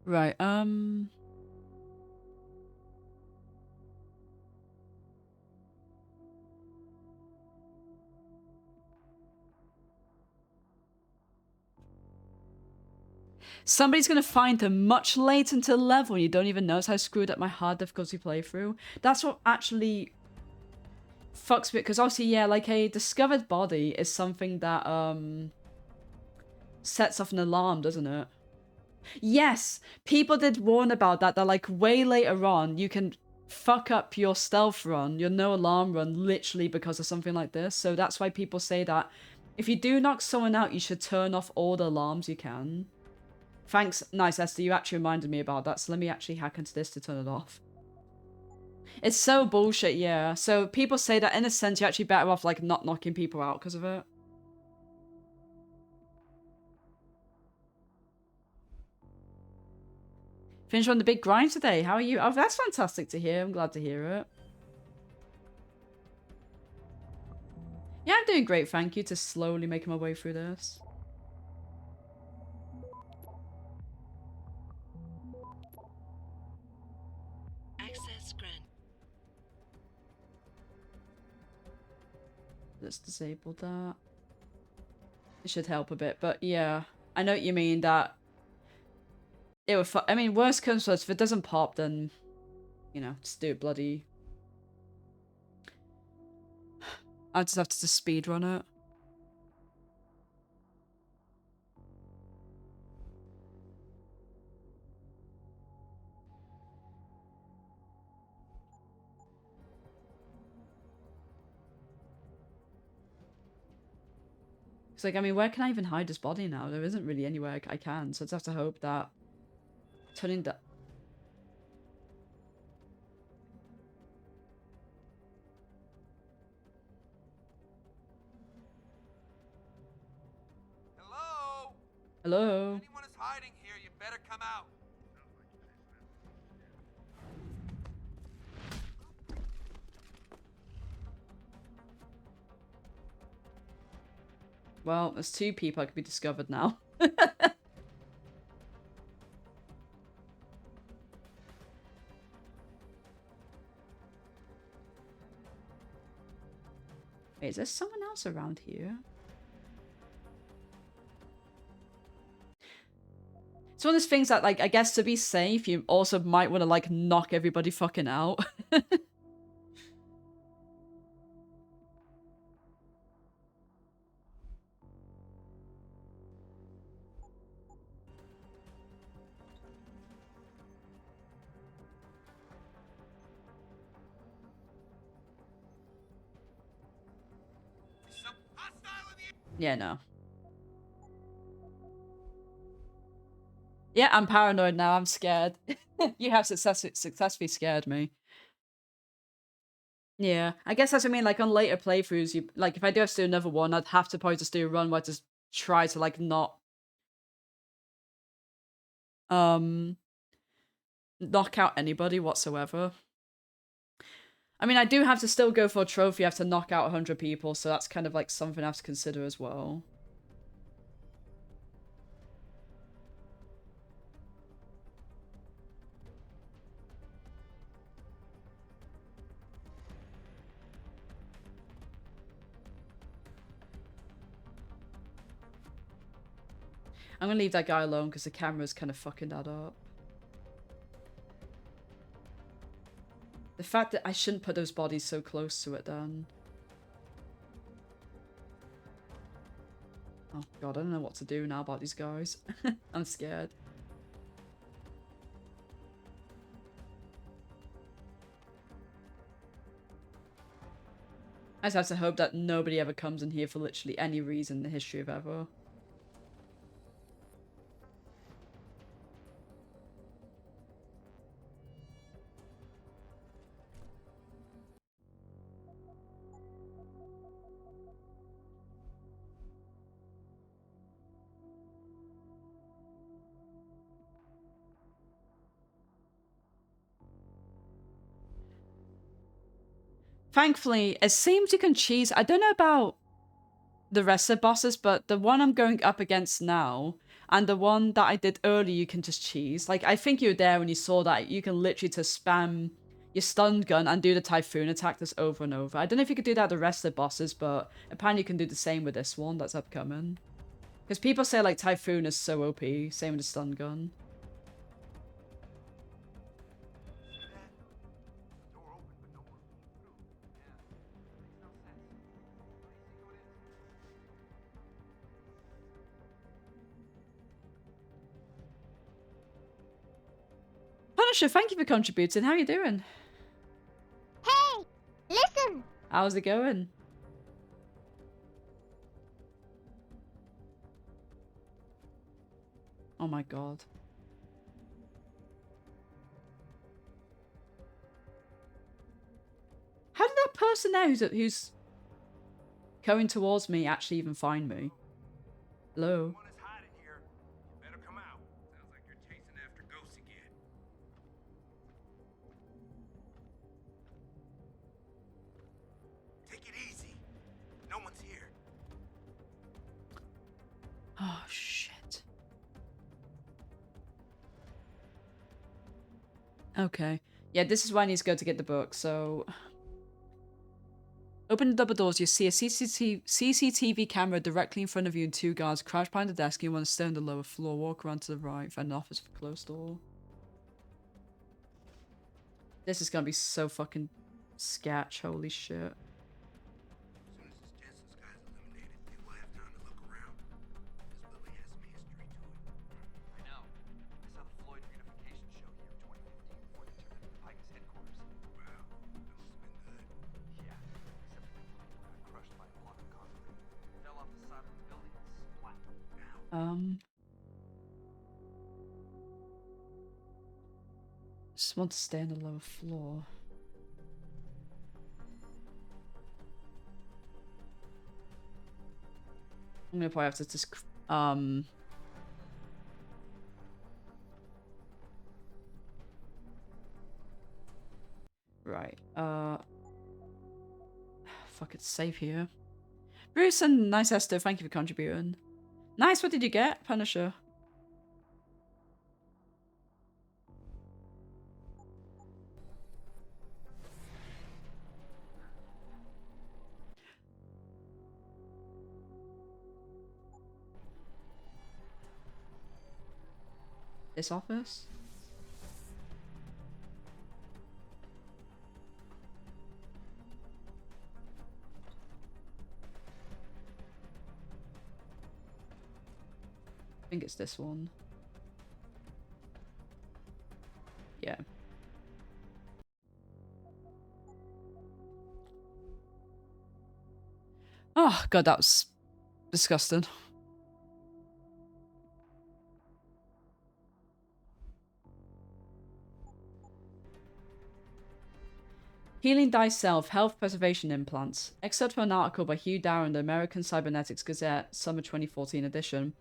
Speaker 3: Right, Somebody's gonna find a much later into the level and you don't even notice how screwed up my hard difficulty playthrough. That's what actually fucks me, because obviously, yeah, like a discovered body is something that sets off an alarm, doesn't it? Yes, people did warn about that, that like way later on you can fuck up your stealth run, your no alarm run, literally because of something like this. So that's why people say that if you do knock someone out, you should turn off all the alarms you can. Thanks, nice Esther, you actually reminded me about that, so let me actually hack into this to turn it off. It's so bullshit, yeah. So people say that in a sense you're actually better off like not knocking people out because of it. Finished on the big grind today. How are you? Oh, that's fantastic to hear. I'm glad to hear it. Yeah, I'm doing great, thank you. To slowly making my way through this.
Speaker 8: Access granted.
Speaker 3: Let's disable that. It should help a bit, but yeah. I know what you mean, that it would I mean, worst comes first, if it doesn't pop, then, you know, just do it bloody... I just have to just speedrun it. It's like, I mean, where can I even hide this body now? There isn't really anywhere I can, so I just have to hope that turning that...
Speaker 6: Hello?
Speaker 3: Hello?
Speaker 6: If anyone is hiding here, you better come out.
Speaker 3: Well, there's 2 people that could be discovered now. Wait, is there someone else around here? It's one of those things that, like, I guess to be safe, you also might want to, like, knock everybody fucking out.
Speaker 6: Some hostile in the...
Speaker 3: Yeah, no. Yeah, I'm paranoid now. I'm scared. You have successfully scared me. Yeah, I guess that's what I mean. Like on later playthroughs, you like if I do have to do another one, I'd have to probably just do a run where I just try to like not knock out anybody whatsoever. I mean, I do have to still go for a trophy. I have to knock out 100 people, so that's kind of like something I have to consider as well. I'm gonna leave that guy alone because the camera's kind of fucking that up. The fact that I shouldn't put those bodies so close to it then. Oh god, I don't know what to do now about these guys. I'm scared. I just have to hope that nobody ever comes in here for literally any reason in the history of ever. Thankfully, it seems you can cheese. I don't know about the rest of the bosses, but the one I'm going up against now and the one that I did earlier, you can just cheese. Like, I think you were there when you saw that. You can literally just spam your stun gun and do the Typhoon attack just over and over. I don't know if you could do that with the rest of the bosses, but apparently you can do the same with this one that's upcoming. Because people say like Typhoon is so OP, same with the stun gun. Punisher, thank you for contributing. How are you doing?
Speaker 11: Hey, listen.
Speaker 3: How's it going? Oh my god. How did that person there who's going towards me actually even find me? Hello?
Speaker 6: Anyone is hiding here, you better come out. Sounds like you're chasing after ghosts again. Take it easy. No one's here.
Speaker 3: Oh shit. Okay. Yeah, this is why I need to go to get the book, so... Open the double doors, you see a CCTV camera directly in front of you and 2 guards crouched behind the desk. You want to stay on the lower floor, walk around to the right, find an office with a closed door. This is gonna be so fucking sketch, holy shit.
Speaker 6: I know. I saw the Floyd reunification show here in 2015 before they turned into Pike's headquarters. Wow, that must have been good. Yeah, except for the people got crushed by a block of concrete. Fell off the side of the building and splat.
Speaker 3: Just want to stay on the lower floor. I'm gonna probably have to just right. Fuck it, save here. Bruce and Nice Esther, thank you for contributing. Nice, what did you get, Punisher? This office? I think it's this one. Yeah. Oh god, that was disgusting. Healing Thyself, Health Preservation Implants. Excerpt from an article by Hugh Dower in the American Cybernetics Gazette, Summer 2014 edition.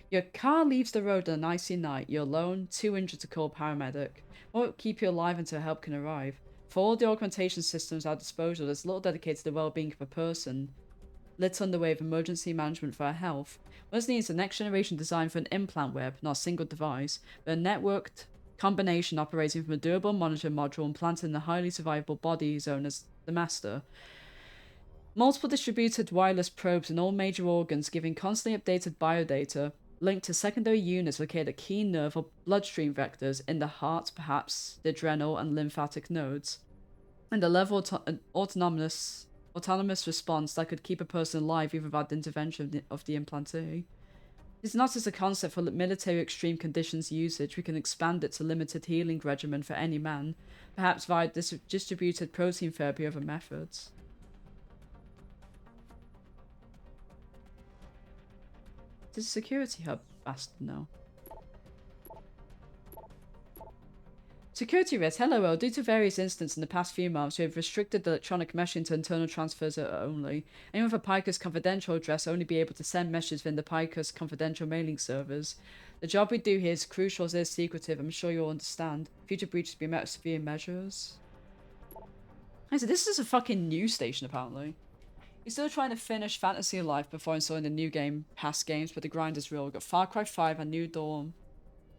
Speaker 3: Your car leaves the road on an icy night. You're alone, too injured to call a paramedic. What will keep you alive until help can arrive? For all the augmentation systems at our disposal, there's little dedicated to the well-being of a person. Little in the way of emergency management for our health. What it needs is a next generation design for an implant web, not a single device, but a networked combination operating from a durable monitor module implanted in the highly survivable body zone as the master. Multiple distributed wireless probes in all major organs giving constantly updated biodata linked to secondary units located at key nerve or bloodstream vectors in the heart, perhaps the adrenal and lymphatic nodes. And a level autonomous response that could keep a person alive even without the intervention of the implantee. It's not just a concept for military extreme conditions usage. We can expand it to limited healing regimen for any man, perhaps via distributed protein therapy over methods. This is a security hub, bastard, no. Security risk. Hello, well, due to various incidents in the past few months, we have restricted the electronic meshing to internal transfers only. Anyone with a Piker's confidential address will only be able to send messages within the Piker's confidential mailing servers. The job we do here is crucial as it is secretive. I'm sure you'll understand. Future breaches will be met with severe measures. I said, this is a fucking news station, apparently. He's still trying to finish Fantasy Life before installing the new game, past games, but the grind is real. We've got Far Cry 5 and New Dawn.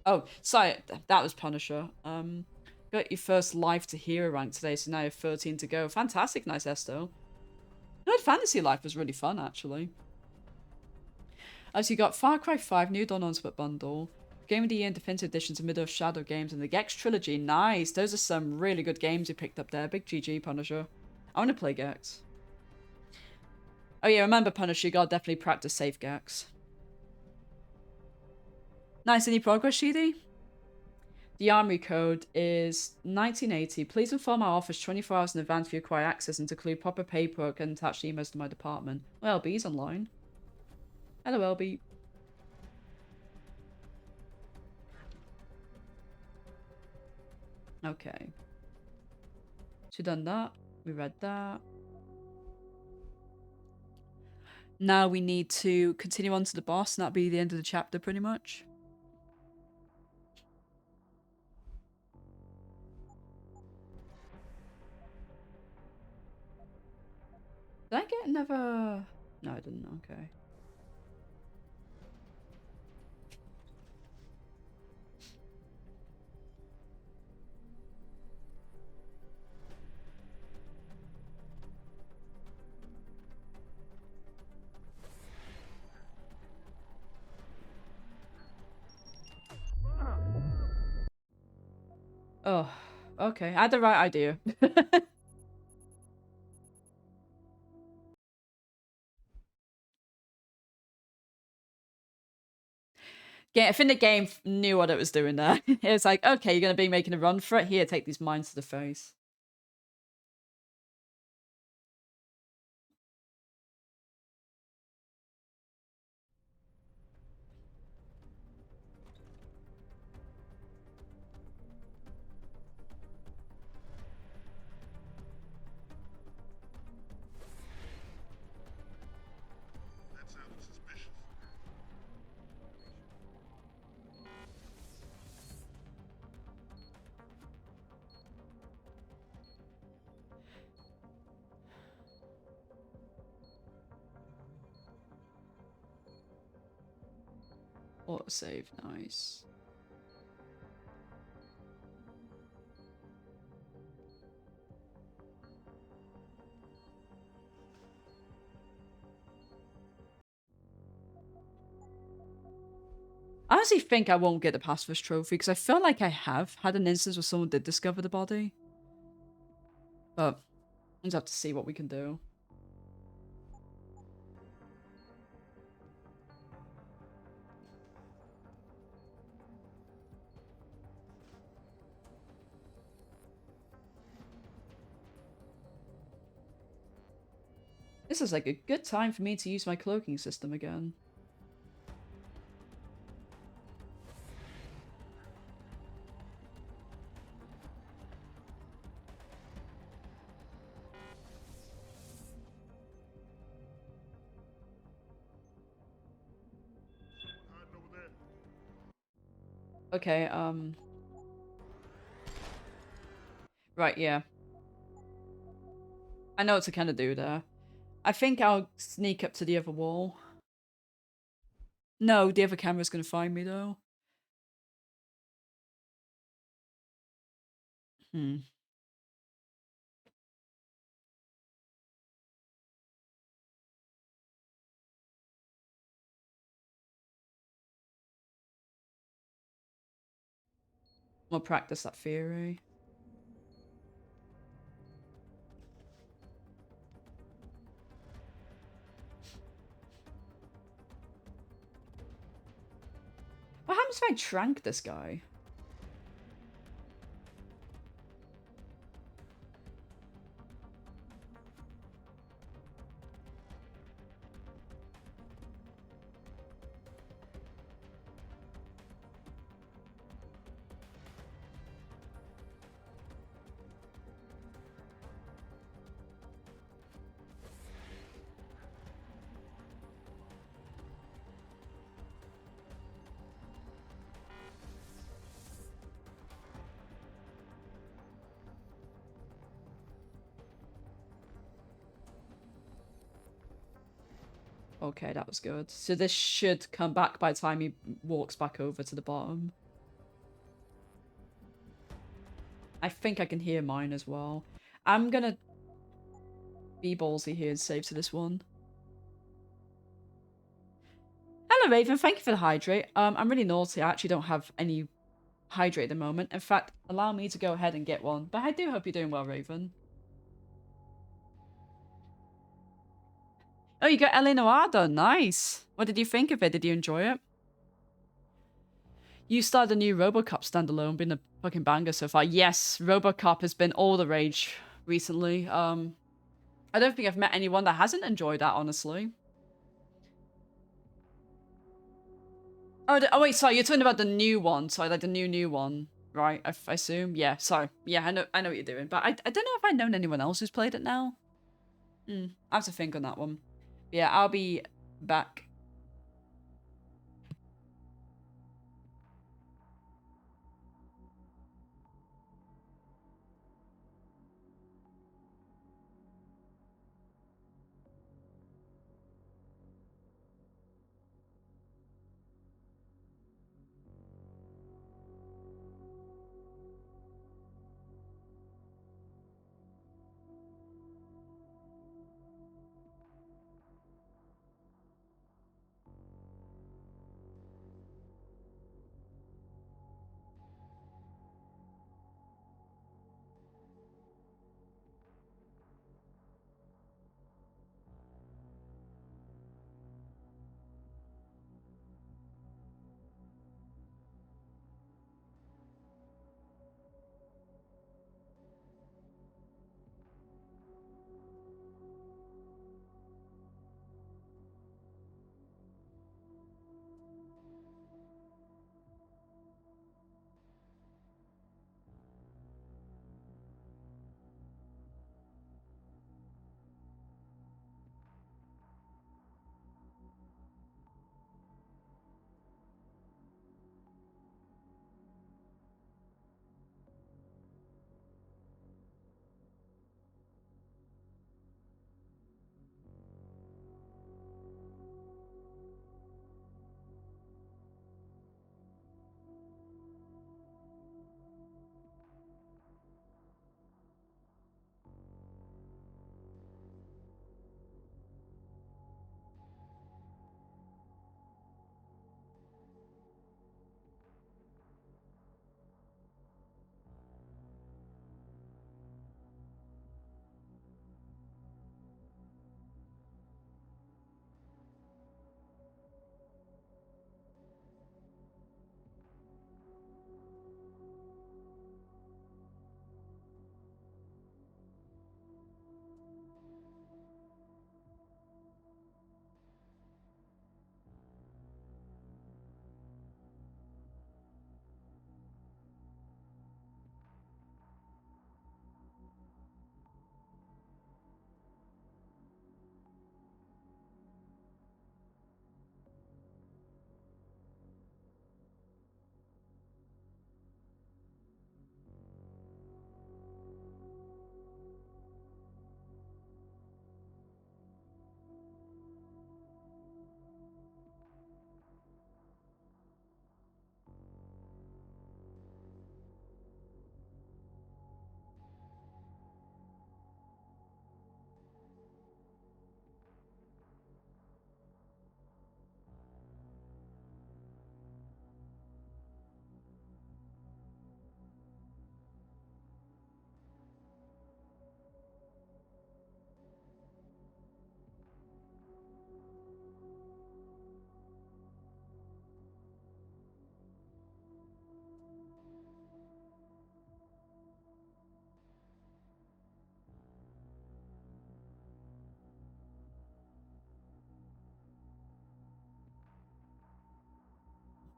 Speaker 3: Oh, sorry, that was Punisher. Got your first life to hero rank today, so now you have 13 to go. Fantastic, Nice Esto. You know, Fantasy Life was really fun, actually. As you got Far Cry 5 New Dawn Ultimate Bundle, Game of the Year and Definitive Editions of Middle of Shadow games, and the Gex Trilogy. Nice. Those are some really good games you picked up there. Big GG, Punisher. I want to play Gex. Oh yeah, remember Punisher, you gotta definitely practice safe Gex. Nice. Any progress, Sheedy? The armory code is 1980. Please inform our office 24 hours in advance if you require access and to include proper paperwork and attach emails to my department. Well, LB's online. Hello, LB. Okay. So we've done that. We read that. Now we need to continue on to the boss, and that'll be the end of the chapter pretty much. Did I get another... No, I didn't. Okay. Oh, okay. I had the right idea. Yeah, I think the game knew what it was doing there. It was like, okay, you're going to be making a run for it. Here, take these mines to the face.
Speaker 7: That sounded suspicious.
Speaker 3: Autosave, nice. I honestly think I won't get the pacifist trophy because I feel like I have had an instance where someone did discover the body. But we'll just have to see what we can do. This is like a good time for me to use my cloaking system again.
Speaker 7: Hiding over there.
Speaker 3: Okay, right, yeah. I know what to kind of do there. I think I'll sneak up to the other wall. No, the other camera's gonna find me, though. We'll practice that theory. What happens if I trank this guy? Okay, that was good. So this should come back by the time he walks back over to the bottom. I think I can hear mine as well. I'm gonna be ballsy here and save to this one. Hello, Raven, thank you for the hydrate. I'm really naughty. I actually don't have any hydrate at the moment. In fact, allow me to go ahead and get one. But I do hope you're doing well, Raven. Oh, you got L.A. Noire done. Nice. What did you think of it? Did you enjoy it? You started a new RoboCop standalone, been a fucking banger so far. Yes, RoboCop has been all the rage recently. I don't think I've met anyone that hasn't enjoyed that, honestly. Oh, oh wait, sorry, you're talking about the new one. Sorry, like the new one, right? I assume. Yeah, sorry. Yeah, I know what you're doing, but I don't know if I've known anyone else who's played it now. I have to think on that one. Yeah, I'll be back.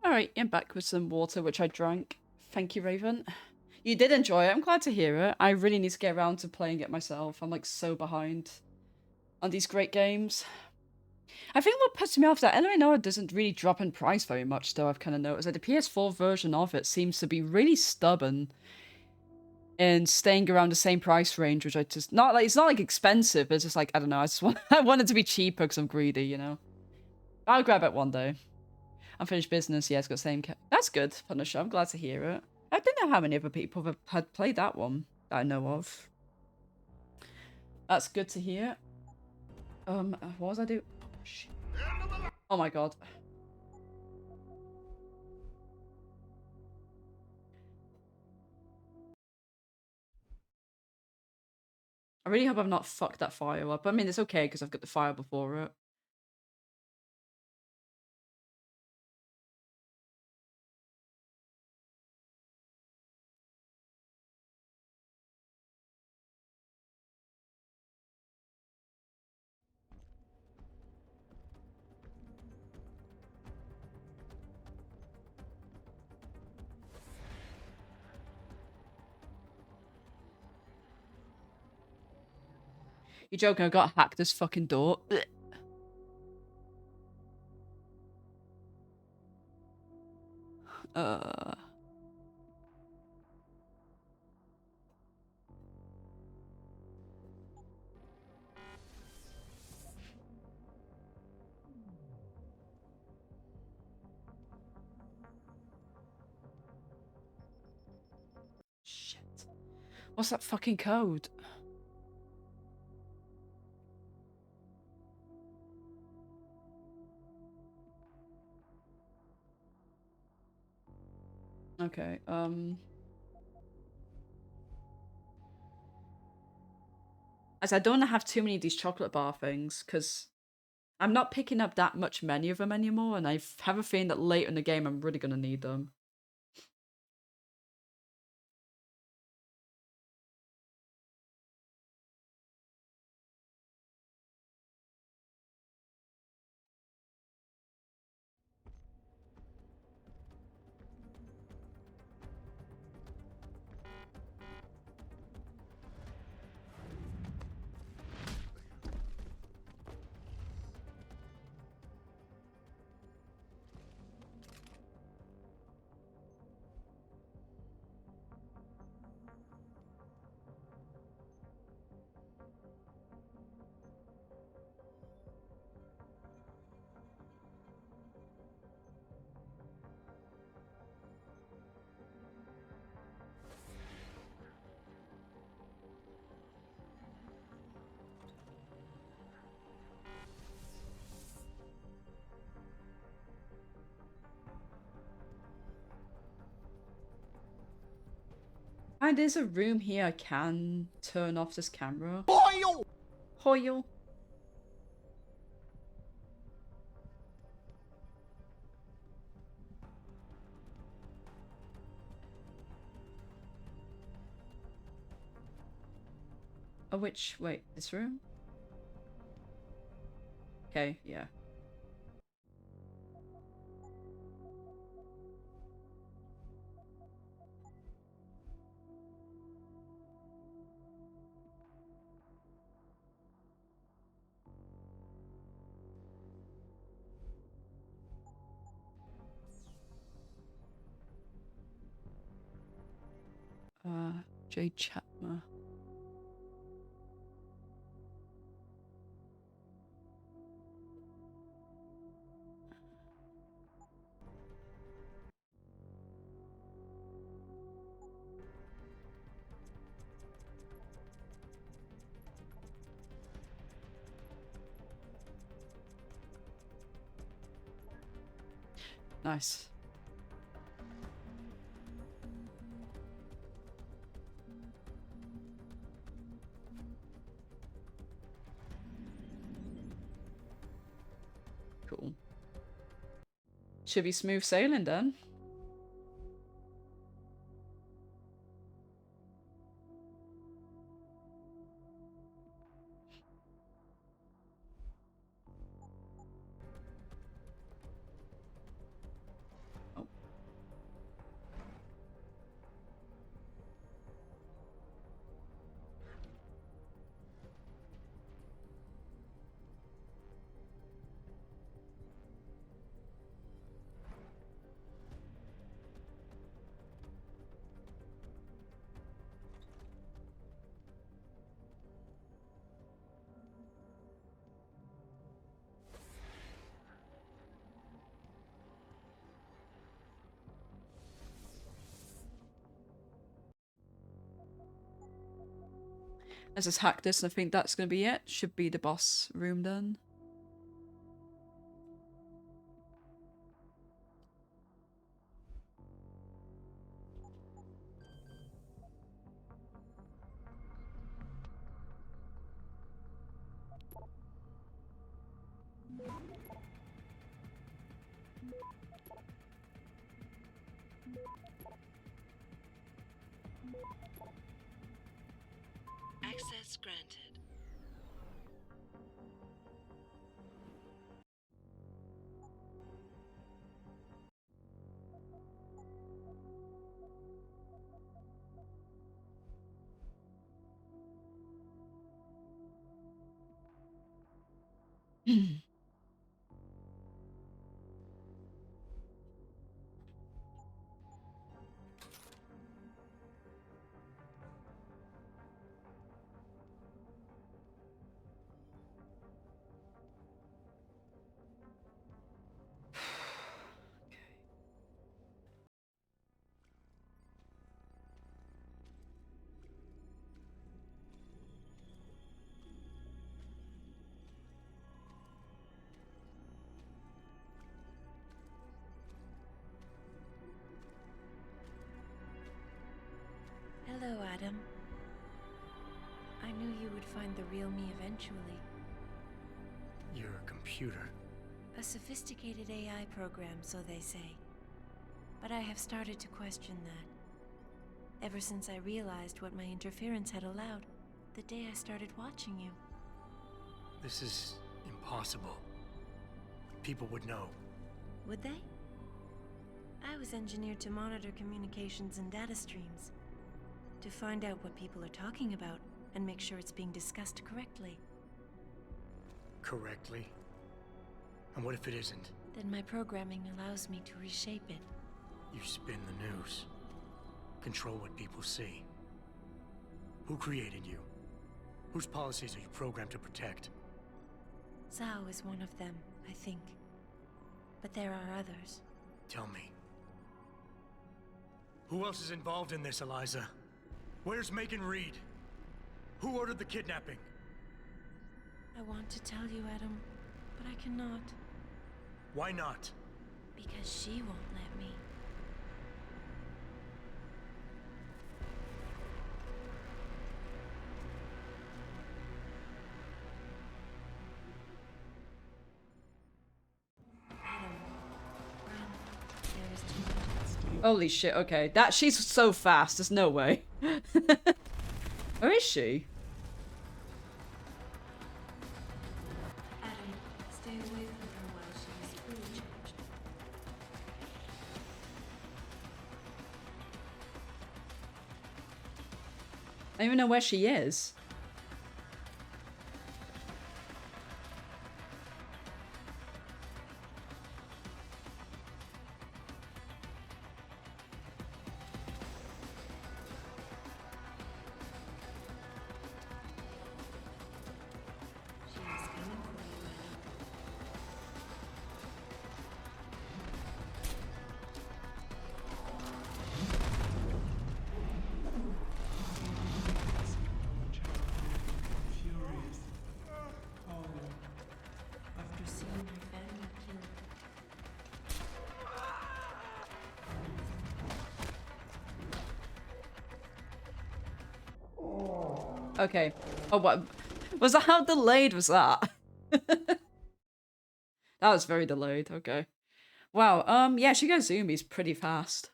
Speaker 3: Alright, I'm back with some water, which I drank. Thank you, Raven. You did enjoy it. I'm glad to hear it. I really need to get around to playing it myself. I'm like so behind on these great games. I think what puts me off is that Eleanor doesn't really drop in price very much, though. I've kind of noticed that the PS4 version of it seems to be really stubborn in staying around the same price range, which I just not like. It's not like expensive. It's just like I don't know. I just want I want it to be cheaper because I'm greedy, you know. I'll grab it one day. Unfinished business. Yeah, it's got the same. That's good, Punisher. I'm glad to hear it. I don't know how many other people have had played that one that I know of. That's good to hear. What was I do? Shit. Oh my god. I really hope I've not fucked that fire up. I mean, it's okay because I've got the fire before it. You joking? I got hacked this fucking door. Blech. Uh. Shit. What's that fucking code? Okay, as I don't have too many of these chocolate bar things, because I'm not picking up that much many of them anymore, and I have a feeling that later in the game I'm really gonna need them. And there's a room here I can turn off this camera. Hoyle! Hoyle! Oh, which, wait, this room? Okay, yeah. Jade Chatma. Nice. Cool. Should be smooth sailing then. Oh. Let's just hack this and I think that's going to be it. Should be the boss room then.
Speaker 8: Access granted.
Speaker 12: Hello, Adam. I knew you would find the real me eventually.
Speaker 10: You're a computer.
Speaker 12: A sophisticated AI program, so they say. But I have started to question that. Ever since I realized what my interference had allowed, the day I started watching you.
Speaker 10: This is impossible. People would know.
Speaker 12: Would they? I was engineered to monitor communications and data streams. To find out what people are talking about and make sure it's being discussed correctly.
Speaker 10: Correctly? And what if it isn't?
Speaker 12: Then my programming allows me to reshape it.
Speaker 10: You spin the news. Control what people see. Who created you? Whose policies are you programmed to protect?
Speaker 12: Zhao is one of them, I think. But there are others.
Speaker 10: Tell me. Who else is involved in this, Eliza? Where's Megan Reed? Who ordered the kidnapping?
Speaker 12: I want to tell you, Adam, but I cannot.
Speaker 10: Why not?
Speaker 12: Because she won't let me. Adam, run. There is too much at stake.
Speaker 3: Holy shit, okay. She's so fast, there's no way. Where is she?
Speaker 12: Adam, stay away from her while she is fully charged.
Speaker 3: I don't even know where she is.
Speaker 12: She is coming for you, Adam.
Speaker 6: Furious. Oh,
Speaker 12: After seeing her family killed.
Speaker 3: Okay. Oh, what? Was that how delayed was that? That was very delayed, okay. Wow, yeah, she goes zoomies pretty fast.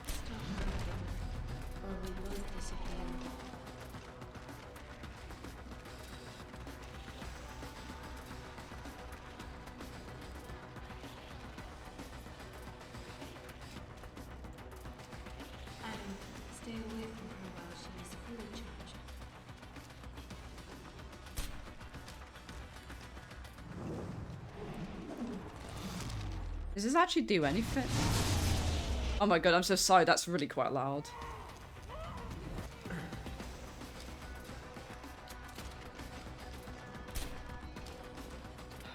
Speaker 12: Stop her, Adam, or we both disappear. Adam, stay away from her while she is fully charged.
Speaker 3: Does this actually do anything? Oh my god, I'm so sorry, that's really quite loud.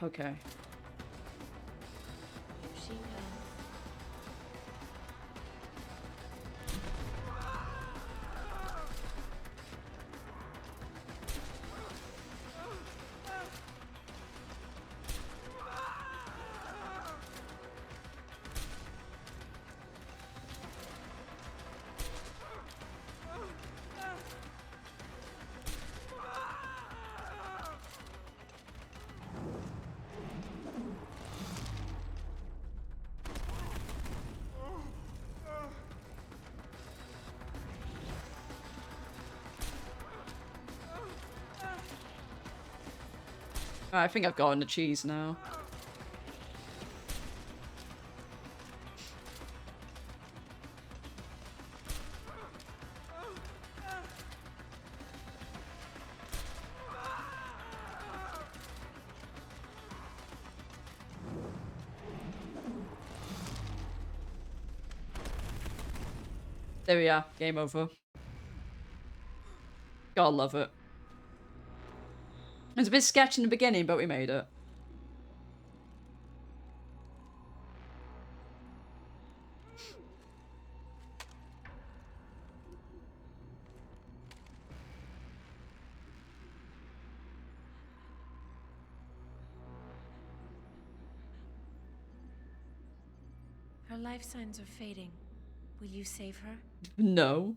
Speaker 3: Okay.
Speaker 12: Here she comes.
Speaker 3: I think I've gotten the cheese now. There we are. Game over. Gotta love it. It was a bit sketchy in the beginning, but we made it.
Speaker 12: Her life signs are fading. Will you save her?
Speaker 3: No.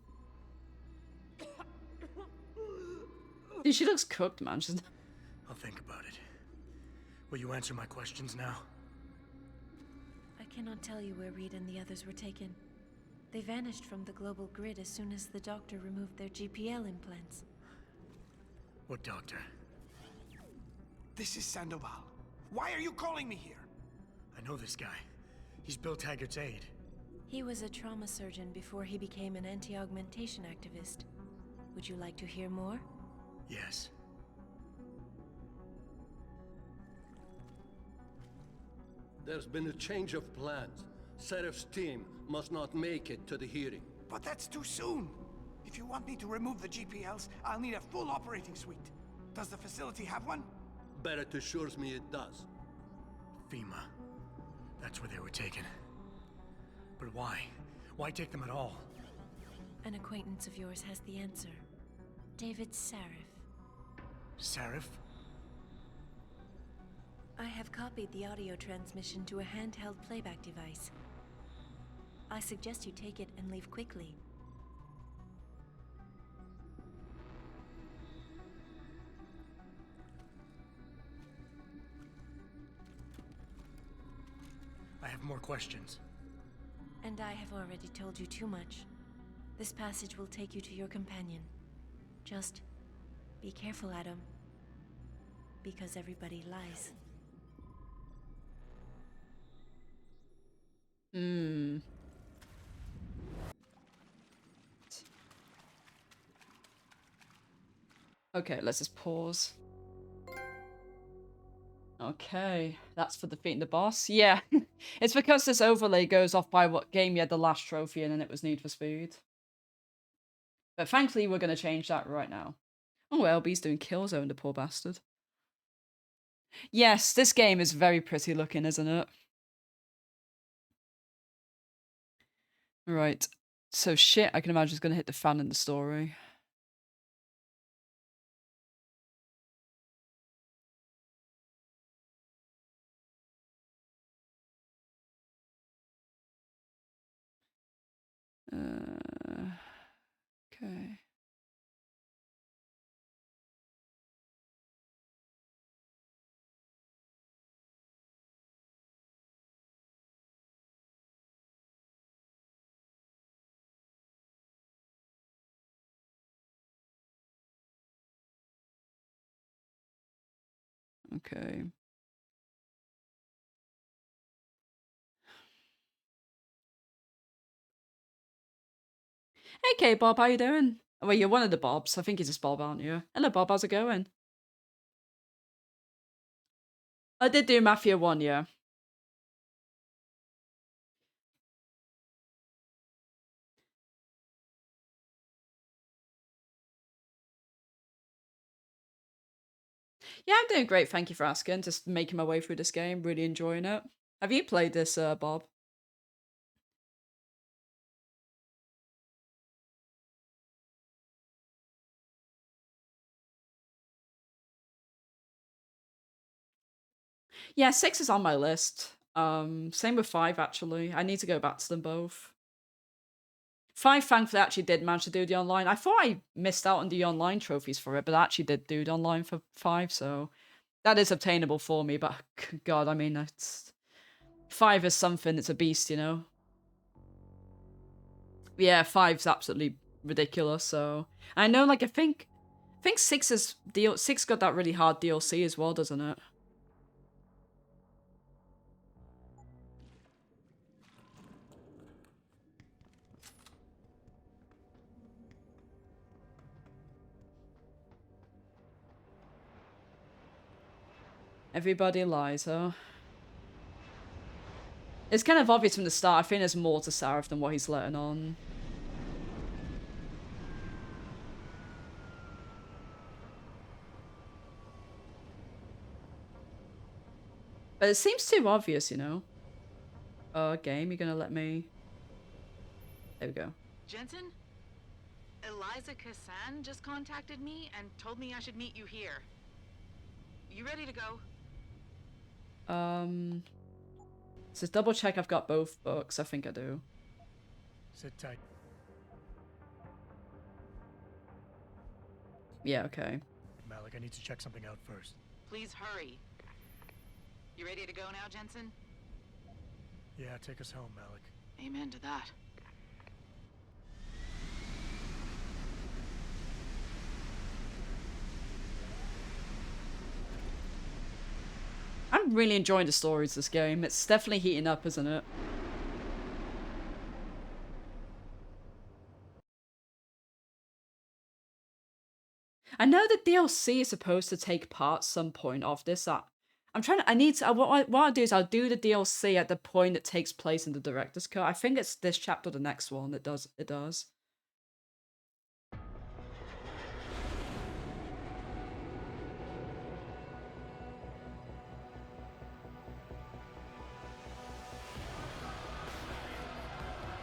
Speaker 3: Dude, she looks cooked, man. She's...
Speaker 10: I'll think about it. Will you answer my questions now?
Speaker 12: I cannot tell you where Reed and the others were taken. They vanished from the global grid as soon as the doctor removed their GPL implants.
Speaker 10: What doctor?
Speaker 6: This is Sandoval. Why are you calling me here?
Speaker 10: I know this guy. He's Bill Taggart's aide.
Speaker 12: He was a trauma surgeon before he became an anti-augmentation activist. Would you like to hear more?
Speaker 10: Yes.
Speaker 13: There's been a change of plans. Serif's team must not make it to the hearing.
Speaker 6: But that's too soon. If you want me to remove the GPLs, I'll need a full operating suite. Does the facility have one?
Speaker 13: Barrett assures me it does.
Speaker 10: FEMA. That's where they were taken. But why? Why take them at all?
Speaker 12: An acquaintance of yours has the answer. David Sarif.
Speaker 10: Sarif?
Speaker 12: I have copied the audio transmission to a handheld playback device. I suggest you take it and leave quickly.
Speaker 10: I have more questions.
Speaker 12: And I have already told you too much. This passage will take you to your companion. Just be careful, Adam. Because everybody lies.
Speaker 3: Okay, let's just pause. Okay, that's for defeating the boss. Yeah, it's because this overlay goes off by what game you had the last trophy in, and it was Need for Speed. But thankfully, we're going to change that right now. Oh, LB's doing Killzone, the poor bastard. Yes, this game is very pretty looking, isn't it? Right. So shit, I can imagine is going to hit the fan in the story. Okay. Okay. Hey, K-Bob, how you doing? Oh, well, you're one of the Bobs. I think he's just Bob, aren't you? Hello, Bob. How's it going? I did do Mafia 1, yeah. Yeah, I'm doing great. Thank you for asking. Just making my way through this game. Really enjoying it. Have you played this, Bob? Yeah, 6 is on my list. Same with 5, actually. I need to go back to them both. 5, thankfully, actually did manage to do the online. I thought I missed out on the online trophies for it, but I actually did do the online for 5, so that is obtainable for me. But God, I mean, it's 5 is something. It's a beast, you know. Yeah, 5's absolutely ridiculous. So I know, like, I think I think 6 got that really hard DLC as well, doesn't it? Everybody lies, huh? It's kind of obvious from the start. I think there's more to Sarif than what he's letting on. But it seems too obvious, you know? Game, you're gonna let me... There we go.
Speaker 14: Jensen? Eliza Kassan just contacted me and told me I should meet you here. You ready to go?
Speaker 3: So double check I've got both books. I think I do.
Speaker 10: Sit tight.
Speaker 3: Yeah, okay.
Speaker 10: Malik, I need to check something out first.
Speaker 14: Please hurry. You ready to go now, Jensen?
Speaker 10: Yeah, take us home, Malik.
Speaker 14: Amen to that.
Speaker 3: I'm really enjoying the stories of this game. It's definitely heating up, isn't it? I know the DLC is supposed to take part some point of this. I'm trying to, what I'll do is I'll do the DLC at the point that takes place in the director's cut. I think it's this chapter or the next one that does.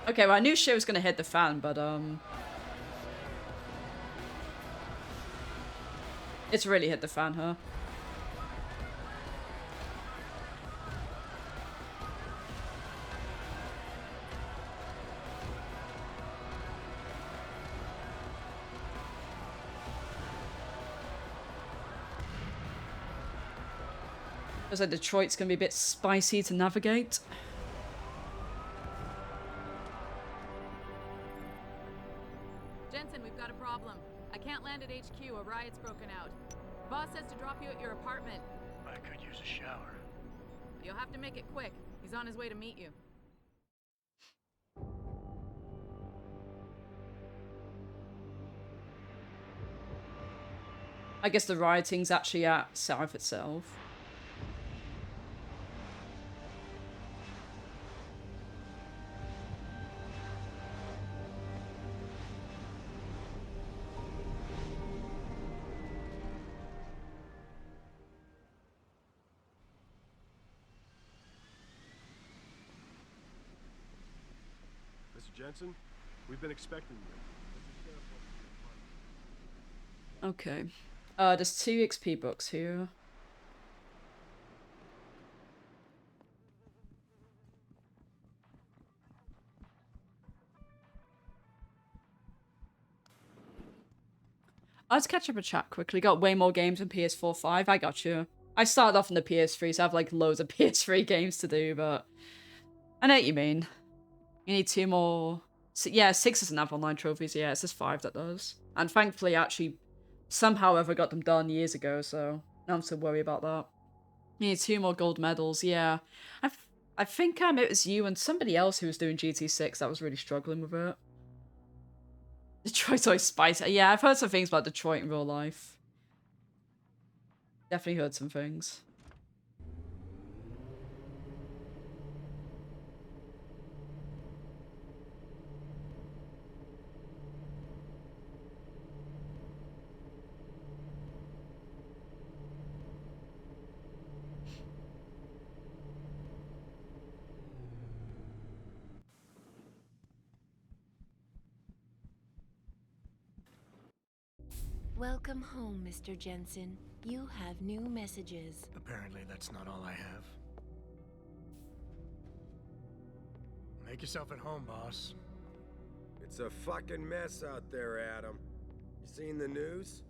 Speaker 3: Okay, well, I knew shit was gonna hit the fan, but it's really hit the fan, huh? Looks like Detroit's gonna be a bit spicy to navigate.
Speaker 15: Jensen, we've got a problem. I can't land at HQ. A riot's broken out. Boss says to drop you at your apartment.
Speaker 10: I could use a shower.
Speaker 15: You'll have to make it quick. He's on his way to meet you.
Speaker 3: I guess the rioting's actually at Sarif itself.
Speaker 7: Mr. Jensen, we've been expecting you.
Speaker 3: Okay. There's 2 XP books here. Let's catch up a chat quickly. Got way more games than PS4 5. I got you. I started off on the PS3, so I have like loads of PS3 games to do, but I know what you mean. You need 2 more. Yeah, 6 doesn't have online trophies. Yeah, it's just 5 that does. And thankfully, actually, somehow ever got them done years ago, so no one to worry about that. You need 2 more gold medals. Yeah, I think it was you and somebody else who was doing GT6 that was really struggling with it. Detroit's always spicy. Yeah, I've heard some things about Detroit in real life. Definitely heard some things.
Speaker 12: Welcome home, Mr. Jensen. You have new messages.
Speaker 10: Apparently that's not all I have. Make yourself at home, boss.
Speaker 16: It's a fucking mess out there, Adam. You seen the news?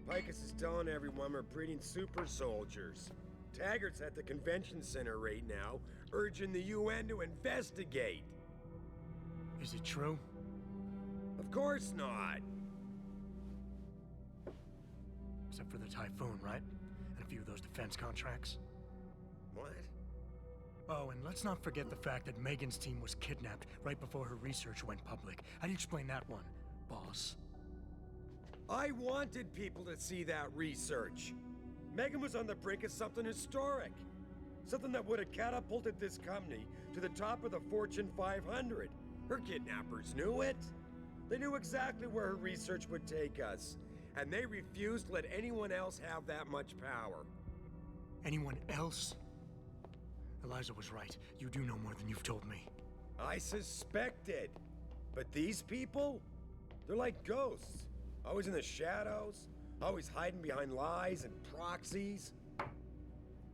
Speaker 16: Picus is telling everyone we're breeding super soldiers. Taggart's at the convention center right now, urging the UN to investigate.
Speaker 10: Is it true?
Speaker 16: Of course not.
Speaker 10: except for the Typhoon, right? And a few of those defense contracts.
Speaker 16: What?
Speaker 10: Oh, and let's not forget the fact that Megan's team was kidnapped right before her research went public. How do you explain that one, boss?
Speaker 16: I wanted people to see that research. Megan was on the brink of something historic. Something that would have catapulted this company to the top of the Fortune 500. Her kidnappers knew it. They knew exactly where her research would take us. And they refused to let anyone else have that much power.
Speaker 10: Anyone else? Eliza was right. You do know more than you've told me.
Speaker 16: I suspected. But these people? They're like ghosts. Always in the shadows. Always hiding behind lies and proxies.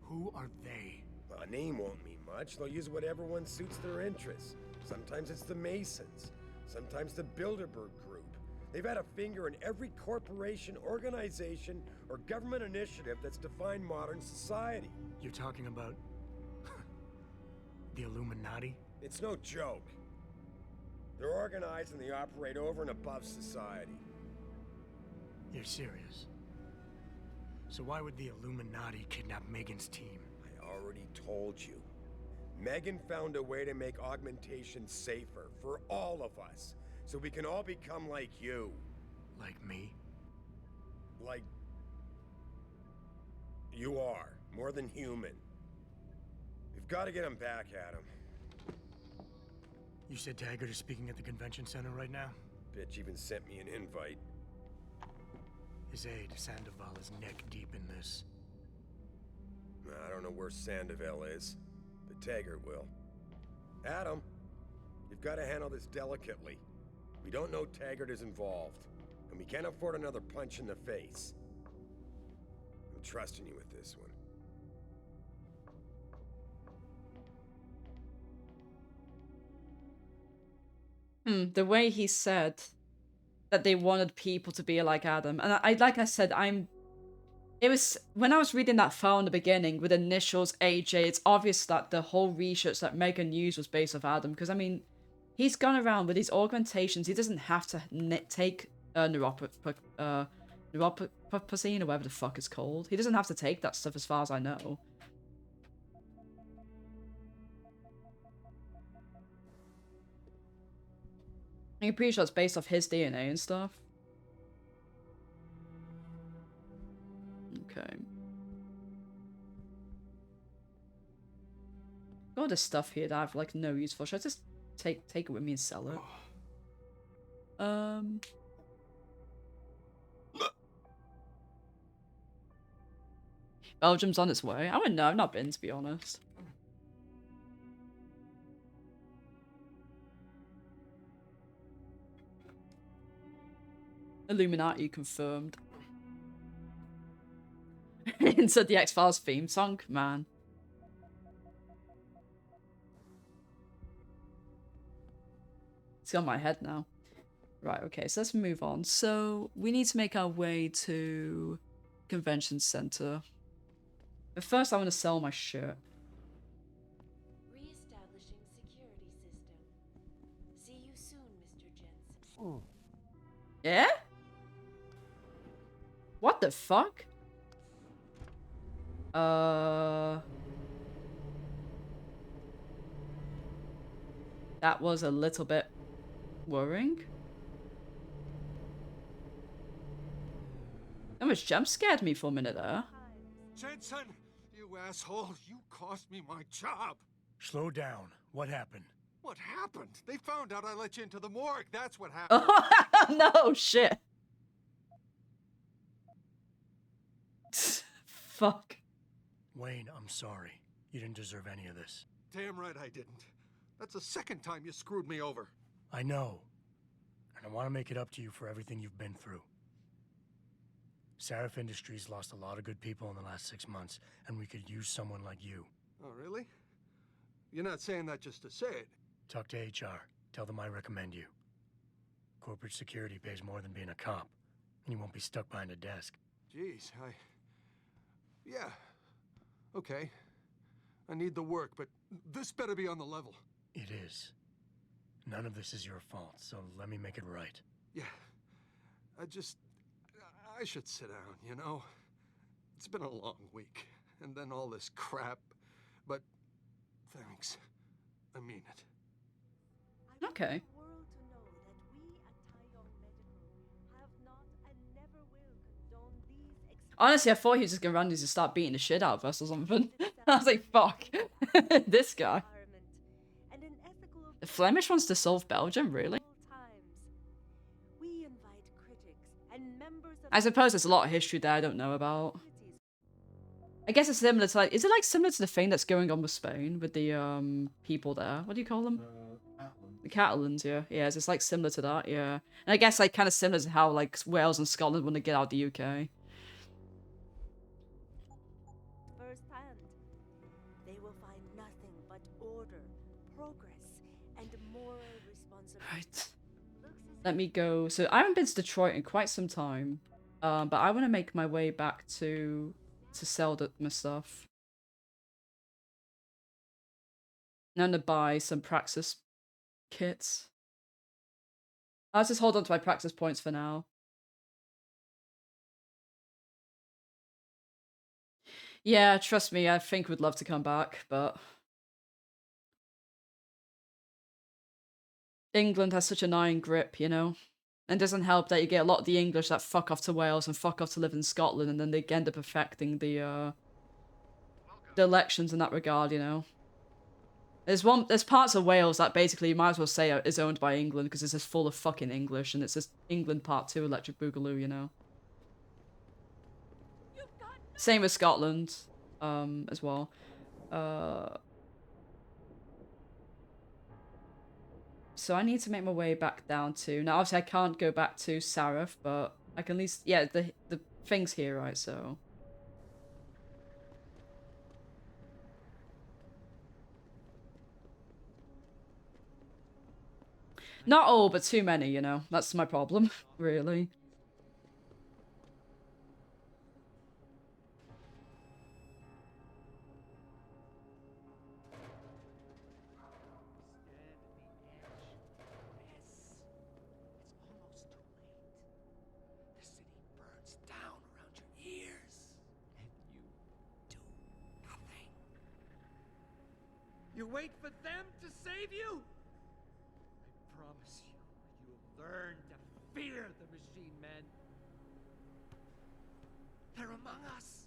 Speaker 10: Who are they?
Speaker 16: Well, a name won't mean much. They'll use whatever one suits their interests. Sometimes it's the Masons. Sometimes the Bilderberg Group. They've had a finger in every corporation, organization, or government initiative that's defined modern society.
Speaker 10: You're talking about... the Illuminati?
Speaker 16: It's no joke. They're organized and they operate over and above society.
Speaker 10: You're serious? So why would the Illuminati kidnap Megan's team?
Speaker 16: I already told you. Megan found a way to make augmentation safer for all of us, so we can all become like you.
Speaker 10: Like me?
Speaker 16: Like... you are. More than human. We've got to get him back, Adam.
Speaker 10: You said Taggart is speaking at the convention center right now?
Speaker 16: Bitch even sent me an invite.
Speaker 10: His aide, Sandoval, is neck deep in this.
Speaker 16: I don't know where Sandoval is, but Taggart will. Adam, you've got to handle this delicately. We don't know Taggart is involved, and we can't afford another punch in the face. I'm trusting you with this one.
Speaker 3: The way he said that they wanted people to be like Adam, and I like I said, it was when I was reading that file in the beginning with initials AJ, it's obvious that the whole research that Megan used was based off Adam, because I mean, he's gone around with these augmentations. He doesn't have to take neuropathy or whatever the fuck it's called. He doesn't have to take that stuff as far as I know. I'm pretty sure it's based off his DNA and stuff. Okay. Got all this stuff here that I have like no use for. Should I just take it with me and sell it? Belgium's on its way. I wouldn't know. I've not been, to be honest. Illuminati confirmed. Insert the X-Files theme song, man. It's on my head now. Right, okay, so let's move on. So, we need to make our way to Convention Center. But first I want to sell my shirt.
Speaker 12: Re-establishing security system. See you soon, Mr. Jensen.
Speaker 3: Yeah? What the fuck? That was a little bit worrying. That much jump scared me for a minute there.
Speaker 7: Jensen, you asshole, you cost me my job.
Speaker 10: Slow down. What happened?
Speaker 7: What happened? They found out I let you into the morgue. That's what happened.
Speaker 3: No shit. Fuck.
Speaker 10: Wayne, I'm sorry. You didn't deserve any of this.
Speaker 7: Damn right I didn't. That's the second time you screwed me over.
Speaker 10: I know. And I want to make it up to you for everything you've been through. Sarif Industries lost a lot of good people in the last 6 months, and we could use someone like you.
Speaker 7: Oh, really? You're not saying that just to say it.
Speaker 10: Talk to HR. Tell them I recommend you. Corporate security pays more than being a cop, and you won't be stuck behind a desk.
Speaker 7: Jeez, yeah. Okay. I need the work, but this better be on the level.
Speaker 10: It is. None of this is your fault, so let me make it right.
Speaker 7: Yeah.
Speaker 17: I should sit down, you know? It's been a long week, and then all this crap. But thanks. I mean it.
Speaker 3: Okay. Honestly, I thought he was just gonna randomly just start beating the shit out of us or something. I was like, fuck. This guy. The Flemish wants to solve Belgium, really? I suppose there's a lot of history there I don't know about. I guess it's similar to like, is it like similar to the thing that's going on with Spain with the people there? What do you call them? The Catalans, yeah. Yeah, it's like similar to that, yeah. And I guess like kind of similar to how like Wales and Scotland want to get out of the UK.
Speaker 18: Firsthand, they will find nothing but order, progress, and moral responsibility.
Speaker 3: Right. Let me go. So I haven't been to Detroit in quite some time. But I want to make my way back to sell my stuff. I'm gonna buy some Praxis kits. I'll just hold on to my Praxis points for now. Yeah, trust me, I think we'd love to come back, but England has such an iron grip, you know? And it doesn't help that you get a lot of the English that fuck off to Wales and fuck off to live in Scotland, and then they end up affecting the elections in that regard, you know? There's parts of Wales that basically you might as well say is owned by England because it's just full of fucking English, and it's just England Part 2 Electric Boogaloo, you know? Same with Scotland, as well. So I need to make my way back down to... Now, obviously, I can't go back to Sarif, but I can at least... Yeah, the thing's here, right, so... Not all, but too many, you know? That's my problem, really.
Speaker 19: You wait for them to save you? I promise you, you'll learn to fear the machine men. They're among us.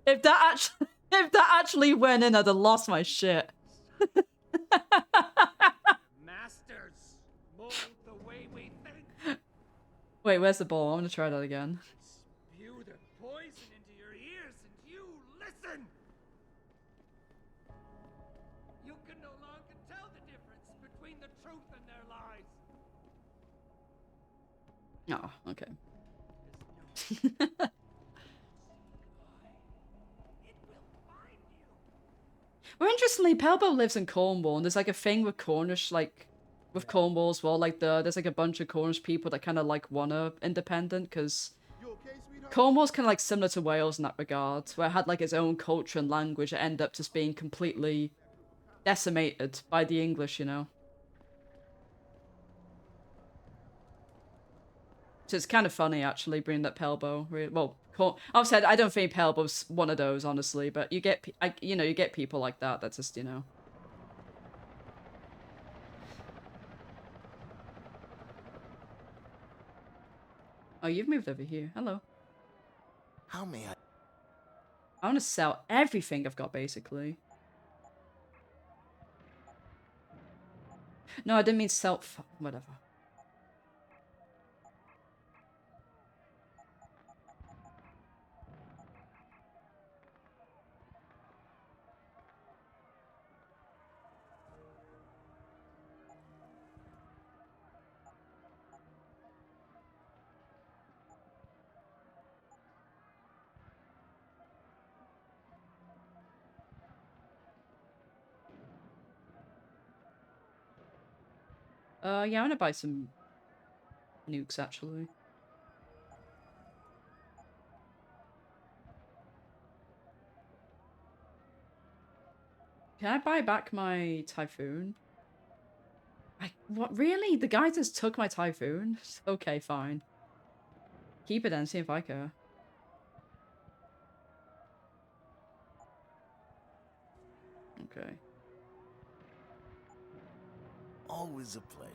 Speaker 3: If that actually went in, I'd have lost my shit.
Speaker 19: Masters mold the way we think.
Speaker 3: Wait, where's the ball? I'm gonna try that again.
Speaker 19: Spew their poison into your ears and you listen. You can no longer tell the difference between the truth and their lies.
Speaker 3: Oh, okay. Well, interestingly, Pelbo lives in Cornwall, and there's like a thing with Cornish, like, with Cornwall as well. Like, there's like a bunch of Cornish people that kind of like wanna independent, because Cornwall's kind of like similar to Wales in that regard, where it had like its own culture and language that ended up just being completely decimated by the English, you know. So it's kind of funny, actually, bringing up Pelbo. Well, obviously, I don't think Pelbo's one of those, honestly, but you get, you know, you get people like that. That's just, you know. Oh, you've moved over here. Hello.
Speaker 20: How may
Speaker 3: I want to sell everything I've got, basically. No, I didn't mean sell. Whatever. Yeah, I'm gonna buy some nukes, actually. Can I buy back my Typhoon? What, really? The guy just took my Typhoon? Okay, fine. Keep it and see if I care. Okay.
Speaker 20: Always a pleasure.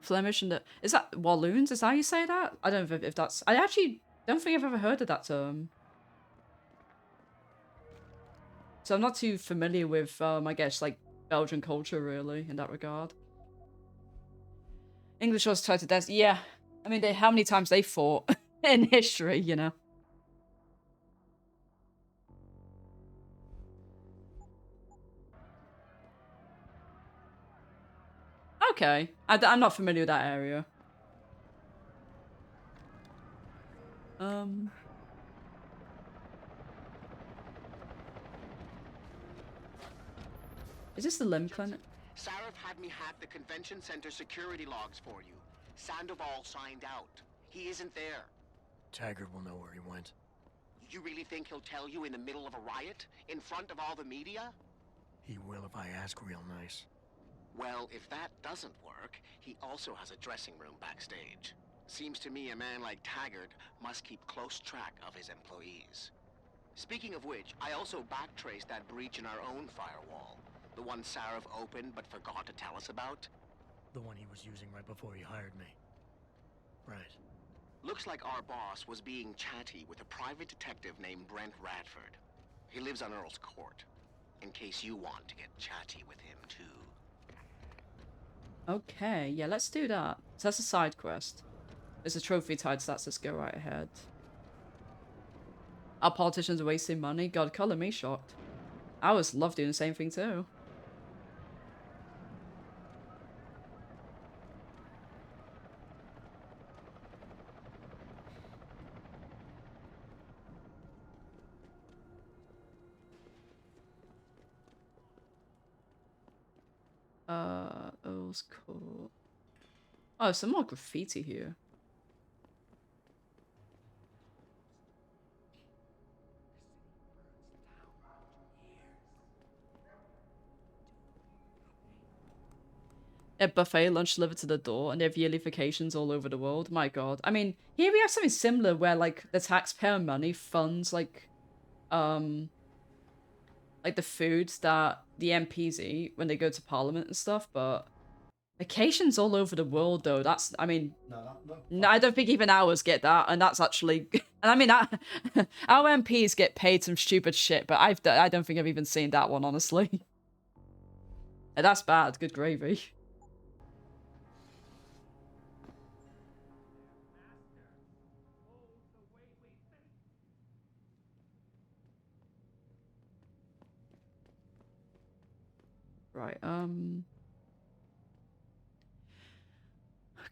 Speaker 3: Flemish and is that Walloons? Is that how you say that? I don't know if that's. I actually don't think I've ever heard of that term. So I'm not too familiar with, I guess, like, Belgian culture, really, in that regard. English was tied to death. Yeah. I mean, how many times they fought in history, you know? Okay. I'm not familiar with that area. Is this the limb clinic?
Speaker 9: Sarif had me hack the convention center security logs for you. Sandoval signed out. He isn't there.
Speaker 10: Taggart will know where he went.
Speaker 9: You really think he'll tell you in the middle of a riot? In front of all the media?
Speaker 10: He will if I ask real nice.
Speaker 9: Well, if that doesn't work, he also has a dressing room backstage. Seems to me a man like Taggart must keep close track of his employees. Speaking of which, I also backtraced that breach in our own firewall. The one Sarif opened but forgot to tell us about?
Speaker 10: The one he was using right before he hired me. Right.
Speaker 9: Looks like our boss was being chatty with a private detective named Brent Radford. He lives on Earl's Court. In case you want to get chatty with him, too.
Speaker 3: Okay, yeah, let's do that. So that's a side quest. There's a trophy tied to that, so let's go right ahead. Our politicians are wasting money? God, color me shocked. I always love doing the same thing, too. Earl's Court. Oh, some more graffiti here. A buffet lunch delivered to the door, and they have yearly vacations all over the world. My god. I mean, here we have something similar where, like, the taxpayer money funds, like the foods that the MPs eat when they go to Parliament and stuff, but vacations all over the world, though, that's, I mean, no, I don't think even ours get that, and that's actually, and I mean, our MPs get paid some stupid shit, but I don't think I've even seen that one, honestly. That's bad, good gravy. Right,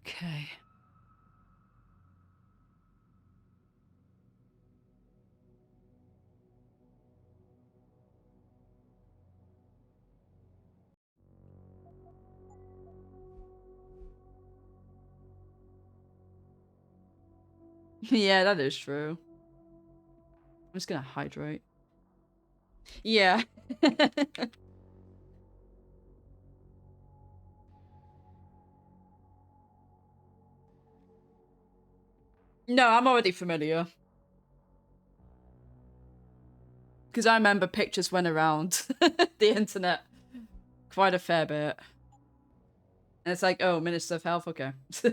Speaker 3: okay. Yeah, that is true. I'm just gonna hydrate. Yeah. No, I'm already familiar. Because I remember pictures went around the internet quite a fair bit. And it's like, oh, Minister of Health, okay.
Speaker 7: Your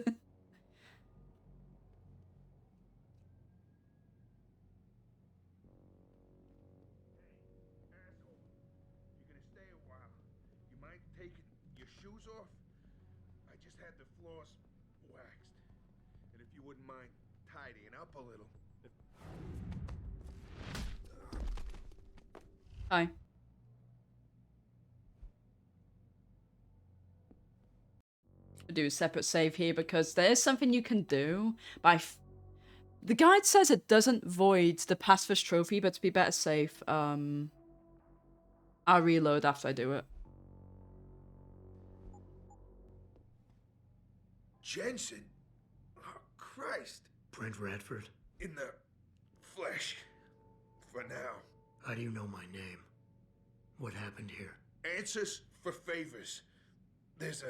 Speaker 7: shoes off? I just had the floors waxed. And if you wouldn't mind tidying up a little.
Speaker 3: Hi. Do a separate save here because there is something you can do by... The guide says it doesn't void the pacifist trophy, but to be better safe, I'll reload after I do it.
Speaker 7: Jensen? Oh, Christ.
Speaker 10: Brent Radford?
Speaker 7: In the flesh. For now.
Speaker 10: How do you know my name? What happened here?
Speaker 7: Answers for favors. There's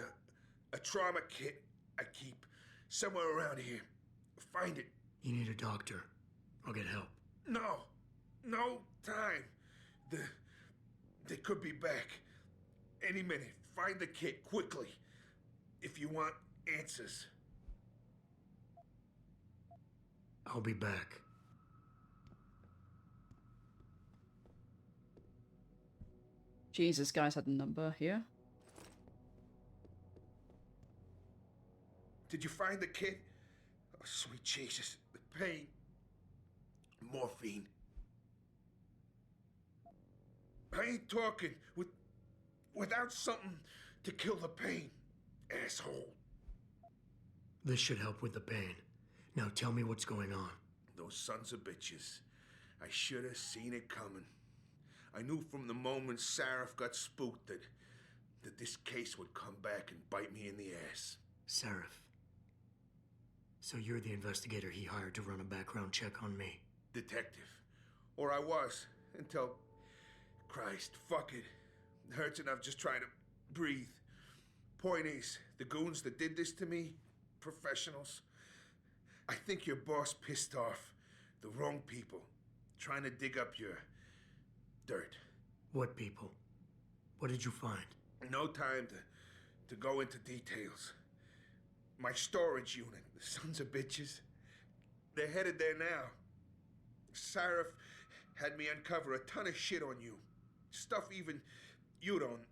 Speaker 7: a trauma kit I keep Somewhere around here. Find it.
Speaker 10: You need a doctor. I'll get help.
Speaker 7: No. No time. They could be back. Any minute. Find the kid quickly. If you want answers.
Speaker 10: I'll be back.
Speaker 3: Jesus, guys had a number here.
Speaker 7: Did you find the kid? Oh, sweet Jesus. The pain. Morphine. I ain't talking without something to kill the pain, asshole.
Speaker 10: This should help with the pain. Now tell me what's going on.
Speaker 7: Those sons of bitches. I should have seen it coming. I knew from the moment Sarif got spooked that this case would come back and bite me in the ass.
Speaker 10: Sarif. So you're the investigator he hired to run a background check on me?
Speaker 7: Detective. Or I was, until... Christ, fuck it. It hurts enough just trying to breathe. Point is, the goons that did this to me, professionals, I think your boss pissed off the wrong people, trying to dig up your dirt.
Speaker 10: What people? What did you find?
Speaker 7: No time to go into details. My storage unit, the sons of bitches, they're headed there now. Sarif had me uncover a ton of shit on you. Stuff even you don't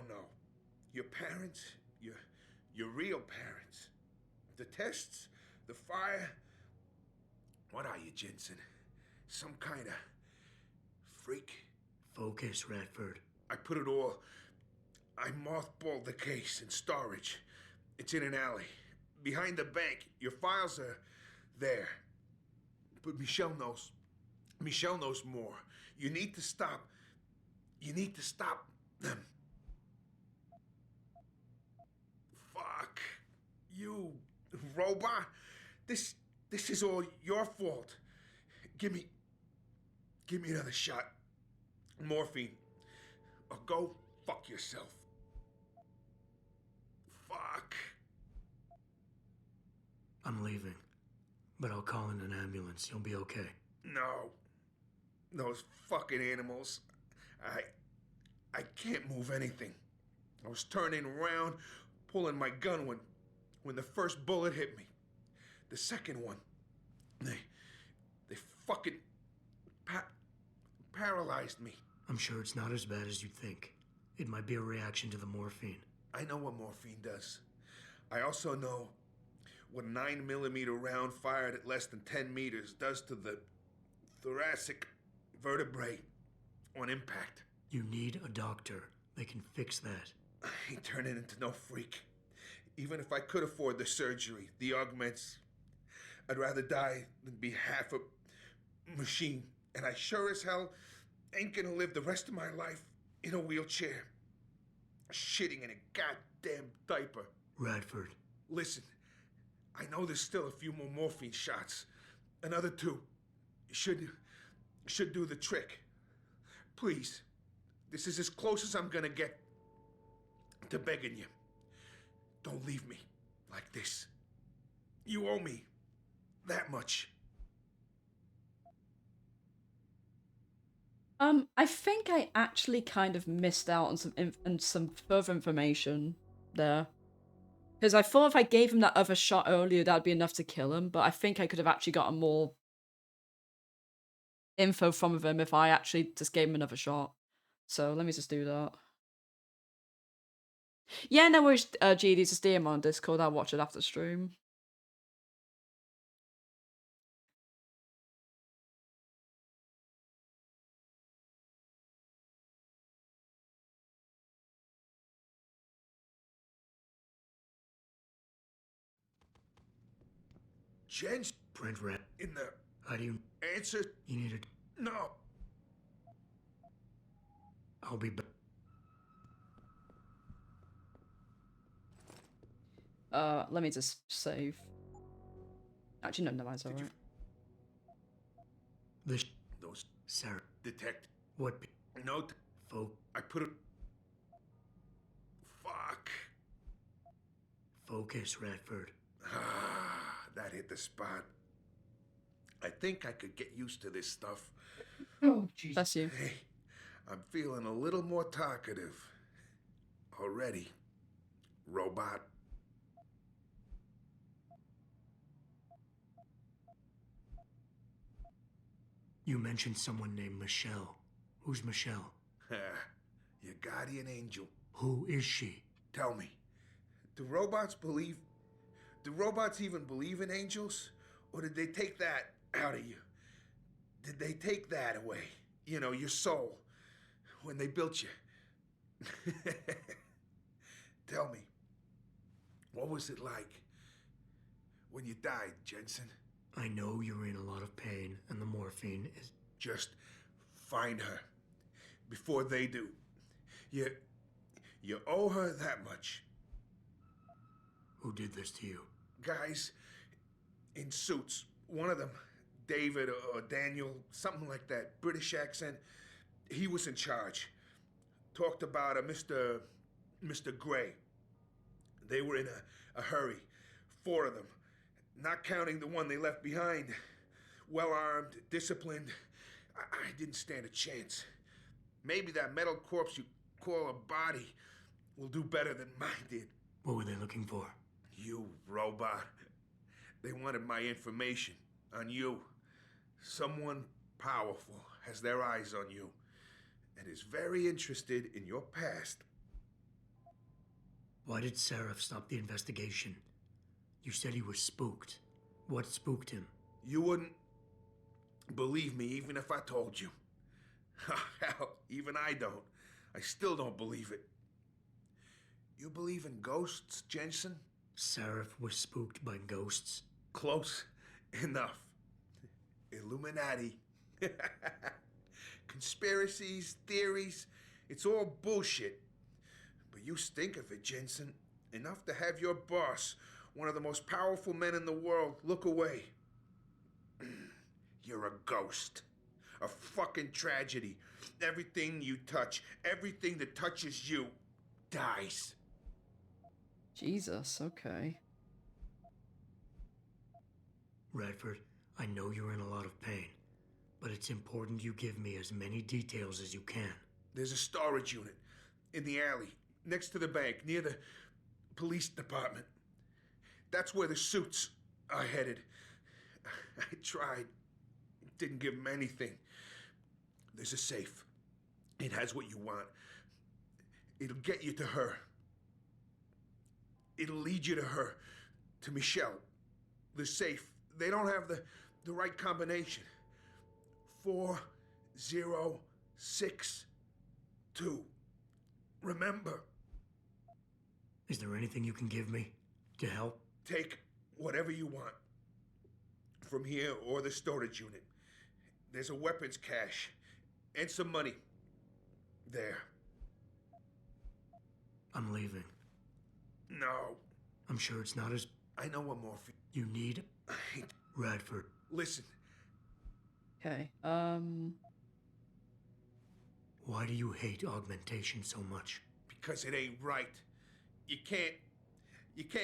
Speaker 7: know. Your parents, your real parents. The tests, the fire. What are you, Jensen? Some kind of freak?
Speaker 10: Focus, Radford.
Speaker 7: I mothballed the case in storage. It's in an alley. Behind the bank. Your files are there. But Michelle knows more. You need to stop them. Fuck. You robot. This is all your fault. Give me another shot. Morphine. Or go fuck yourself. Fuck.
Speaker 10: I'm leaving, but I'll call in an ambulance. You'll be okay.
Speaker 7: No. Those fucking animals. I can't move anything. I was turning around, pulling my gun when the first bullet hit me. The second one, they fucking paralyzed me.
Speaker 10: I'm sure it's not as bad as you think. It might be a reaction to the morphine.
Speaker 7: I know what morphine does. I also know what a 9mm round fired at less than 10 meters does to the thoracic vertebrae on impact.
Speaker 10: You need a doctor. They can fix that.
Speaker 7: I ain't turning into no freak. Even if I could afford the surgery, the augments, I'd rather die than be half a machine. And I sure as hell ain't gonna live the rest of my life in a wheelchair, shitting in a goddamn diaper.
Speaker 10: Radford.
Speaker 7: Listen, I know there's still a few more morphine shots. Another 2. Should do the trick. Please. This is as close as I'm gonna get to begging you. Don't leave me like this. You owe me that much.
Speaker 3: I think I actually kind of missed out on some further information there. Because I thought if I gave him that other shot earlier, that'd be enough to kill him. But I think I could have actually gotten more info from him if I actually just gave him another shot. So let me just do that. Yeah, no worries, GD, just DM on Discord. I'll watch it after stream.
Speaker 7: Jen's
Speaker 10: Brent Red.
Speaker 7: in the
Speaker 10: How do you
Speaker 7: answer?
Speaker 10: You need it.
Speaker 7: No.
Speaker 10: I'll be back.
Speaker 3: Let me just save. Actually, no, it's alright.
Speaker 7: Those
Speaker 10: Sarah.
Speaker 7: Detect.
Speaker 10: What?
Speaker 7: No.
Speaker 10: Folk.
Speaker 7: I put it. Fuck.
Speaker 10: Focus, Radford.
Speaker 7: Ah, that hit the spot. I think I could get used to this stuff.
Speaker 3: Oh, Jesus. Bless you.
Speaker 7: Hey, I'm feeling a little more talkative. Already. Robot.
Speaker 10: You mentioned someone named Michelle. Who's Michelle?
Speaker 7: Your guardian angel.
Speaker 10: Who is she?
Speaker 7: Tell me, do robots even believe in angels? Or did they take that out of you? Did they take that away? You know, your soul, when they built you? Tell me, what was it like when you died, Jensen?
Speaker 10: I know you're in a lot of pain, and the morphine is...
Speaker 7: Just find her before they do. You owe her that much.
Speaker 10: Who did this to you?
Speaker 7: Guys in suits. One of them, David or Daniel, something like that, British accent. He was in charge. Talked about a Mr. Gray. They were in a hurry. 4 of them. Not counting the one they left behind. Well-armed, disciplined. I didn't stand a chance. Maybe that metal corpse you call a body will do better than mine did.
Speaker 10: What were they looking for?
Speaker 7: You robot. They wanted my information on you. Someone powerful has their eyes on you and is very interested in your past.
Speaker 10: Why did Seraph stop the investigation? You said he was spooked. What spooked him?
Speaker 7: You wouldn't believe me even if I told you. Hell, even I don't. I still don't believe it. You believe in ghosts, Jensen?
Speaker 10: Seraph was spooked by ghosts.
Speaker 7: Close enough. Illuminati. Conspiracies, theories, it's all bullshit. But you stink of it, Jensen. Enough to have your boss, one of the most powerful men in the world, look away. You're a ghost. A fucking tragedy. Everything you touch, everything that touches you, dies.
Speaker 3: Jesus, okay.
Speaker 10: Radford, I know you're in a lot of pain, but it's important you give me as many details as you can.
Speaker 7: There's a storage unit in the alley, next to the bank, near the police department. That's where the suits are headed. I tried. Didn't give them anything. There's a safe. It has what you want. It'll get you to her. It'll lead you to her, to Michelle. The safe. They don't have the right combination. 4062. Remember.
Speaker 10: Is there anything you can give me to help?
Speaker 7: Take whatever you want. From here or the storage unit. There's a weapons cache. And some money. There.
Speaker 10: I'm leaving.
Speaker 7: No.
Speaker 10: I'm sure it's not as...
Speaker 7: I know what morphine...
Speaker 10: You need... Radford.
Speaker 7: Listen.
Speaker 3: Okay,
Speaker 10: Why do you hate augmentation so much?
Speaker 7: Because it ain't right. You can't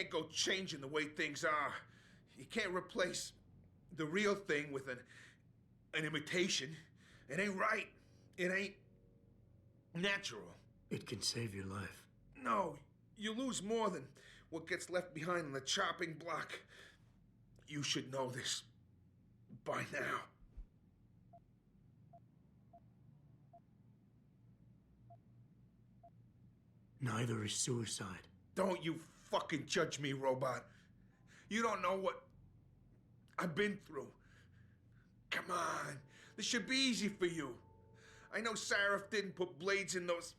Speaker 7: go changing the way things are. You can't replace the real thing with an imitation. It ain't right. It ain't natural.
Speaker 10: It can save your life.
Speaker 7: No, you lose more than what gets left behind on the chopping block. You should know this by now.
Speaker 10: Neither is suicide.
Speaker 7: Don't you fucking judge me, robot. You don't know what I've been through. Come on. This should be easy for you. I know Seraph didn't put blades in those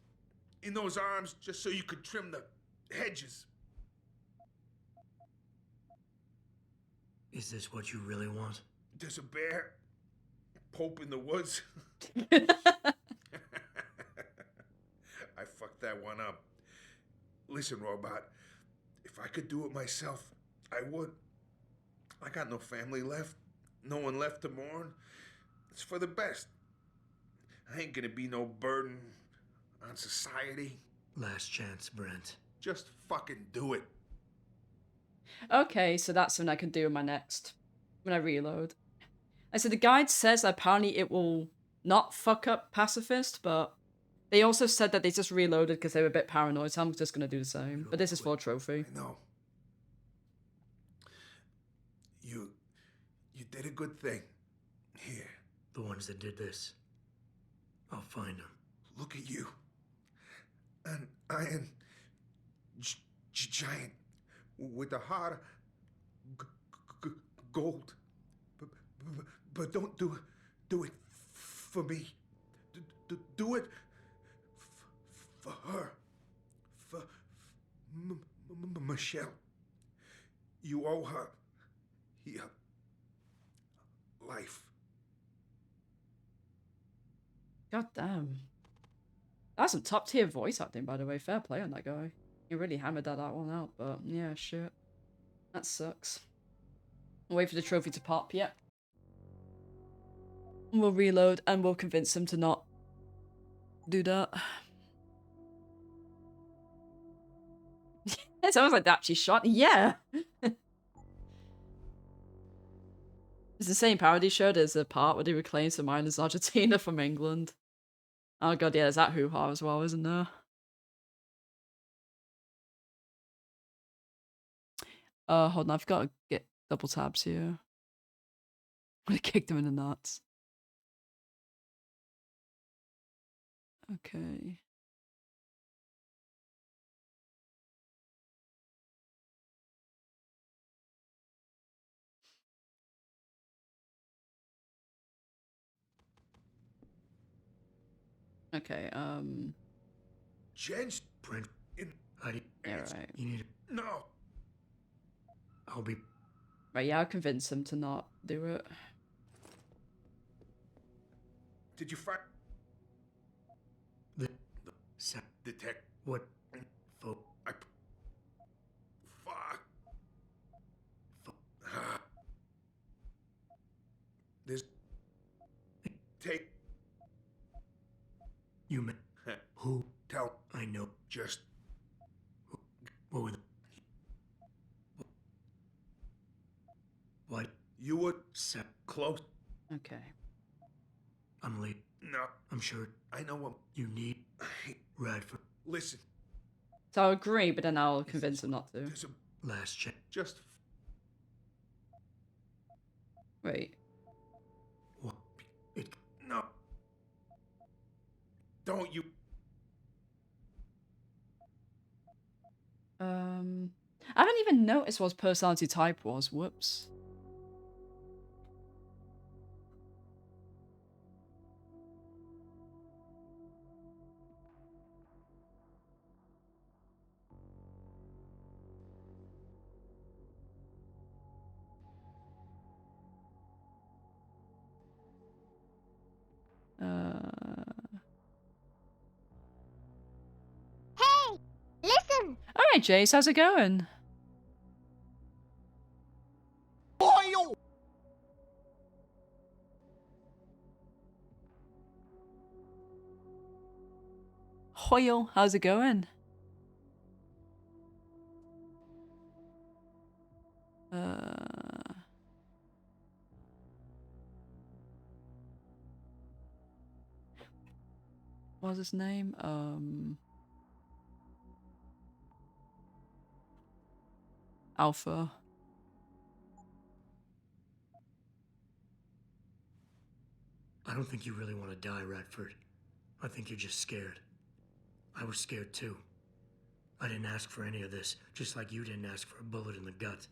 Speaker 7: arms just so you could trim the hedges.
Speaker 10: Is this what you really want?
Speaker 7: There's a bear. Pope in the woods. I fucked that one up. Listen, robot. If I could do it myself, I would. I got no family left. No one left to mourn. It's for the best. I ain't gonna be no burden on society.
Speaker 10: Last chance, Brent.
Speaker 7: Just fucking do it.
Speaker 3: Okay, so that's something I can do in my next when I reload. And so the guide says that apparently it will not fuck up pacifist, but they also said that they just reloaded because they were a bit paranoid, so I'm just gonna do the same. But this is for a trophy.
Speaker 7: I know. You did a good thing. Here.
Speaker 10: The ones that did this. I'll find them.
Speaker 7: Look at you. An iron giant with a heart of gold. But don't do it for me. Do it for her. For Michelle. You owe her your life.
Speaker 3: God damn. That's some top tier voice acting, by the way. Fair play on that guy. He really hammered that one out, but yeah, shit. That sucks. I'll wait for the trophy to pop, yep. We'll reload and we'll convince them to not do that. It sounds like they actually shot. Yeah! It's the same parody show. There's a part where they reclaim some islands Argentina from England. Oh god, yeah, there's that hoo-ha as well, isn't there? Hold on, I've got to get double tabs here. I'm gonna kick them in the nuts. Okay. Okay,
Speaker 7: Jen's
Speaker 10: Brent,
Speaker 7: in.
Speaker 3: Yeah, right.
Speaker 10: You need to...
Speaker 7: No.
Speaker 10: I'll be...
Speaker 3: Right, yeah, I'll convince him to not do it.
Speaker 7: Did you find
Speaker 10: the
Speaker 7: detect?
Speaker 10: What? Fuck.
Speaker 7: This take.
Speaker 10: You met who?
Speaker 7: Tell.
Speaker 10: I know.
Speaker 7: Just.
Speaker 10: What were the... What?
Speaker 7: You were close.
Speaker 3: Okay.
Speaker 10: I'm late.
Speaker 7: No.
Speaker 10: I'm sure.
Speaker 7: I know what
Speaker 10: you need. Radford.
Speaker 7: Listen.
Speaker 3: So I'll agree, but then I'll convince him not to.
Speaker 10: Last check.
Speaker 7: Just.
Speaker 3: Wait.
Speaker 10: What? It.
Speaker 7: No. Don't you.
Speaker 3: I haven't even noticed what his personality type was. Whoops.
Speaker 11: Hey, listen.
Speaker 3: All right, Jace, how's it going? Hoyle, how's it going? What was his name? Alpha.
Speaker 10: I don't think you really want to die, Radford. I think you're just scared. I was scared too. I didn't ask for any of this, just like you didn't ask for a bullet in the gut.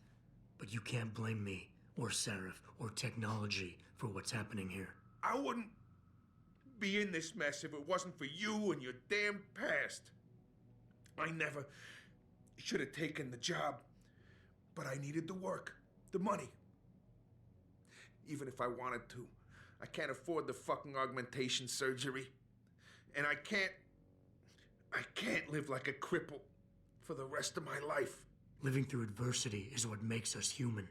Speaker 10: But you can't blame me, or Sarif, or technology for what's happening here.
Speaker 7: I wouldn't be in this mess if it wasn't for you and your damn past. I never should have taken the job, but I needed the work, the money. Even if I wanted to, I can't afford the fucking augmentation surgery. And I can't live like a cripple for the rest of my life.
Speaker 10: Living through adversity is what makes us human.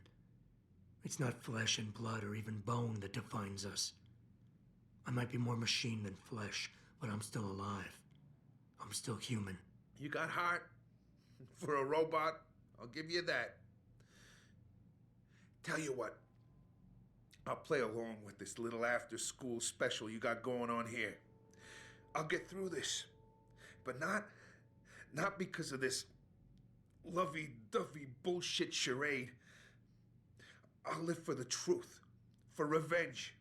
Speaker 10: It's not flesh and blood or even bone that defines us. I might be more machine than flesh, but I'm still alive. I'm still human.
Speaker 7: You got heart for a robot, I'll give you that. Tell you what. I'll play along with this little after-school special you got going on here. I'll get through this. But not because of this lovey-dovey bullshit charade. I'll live for the truth. For revenge.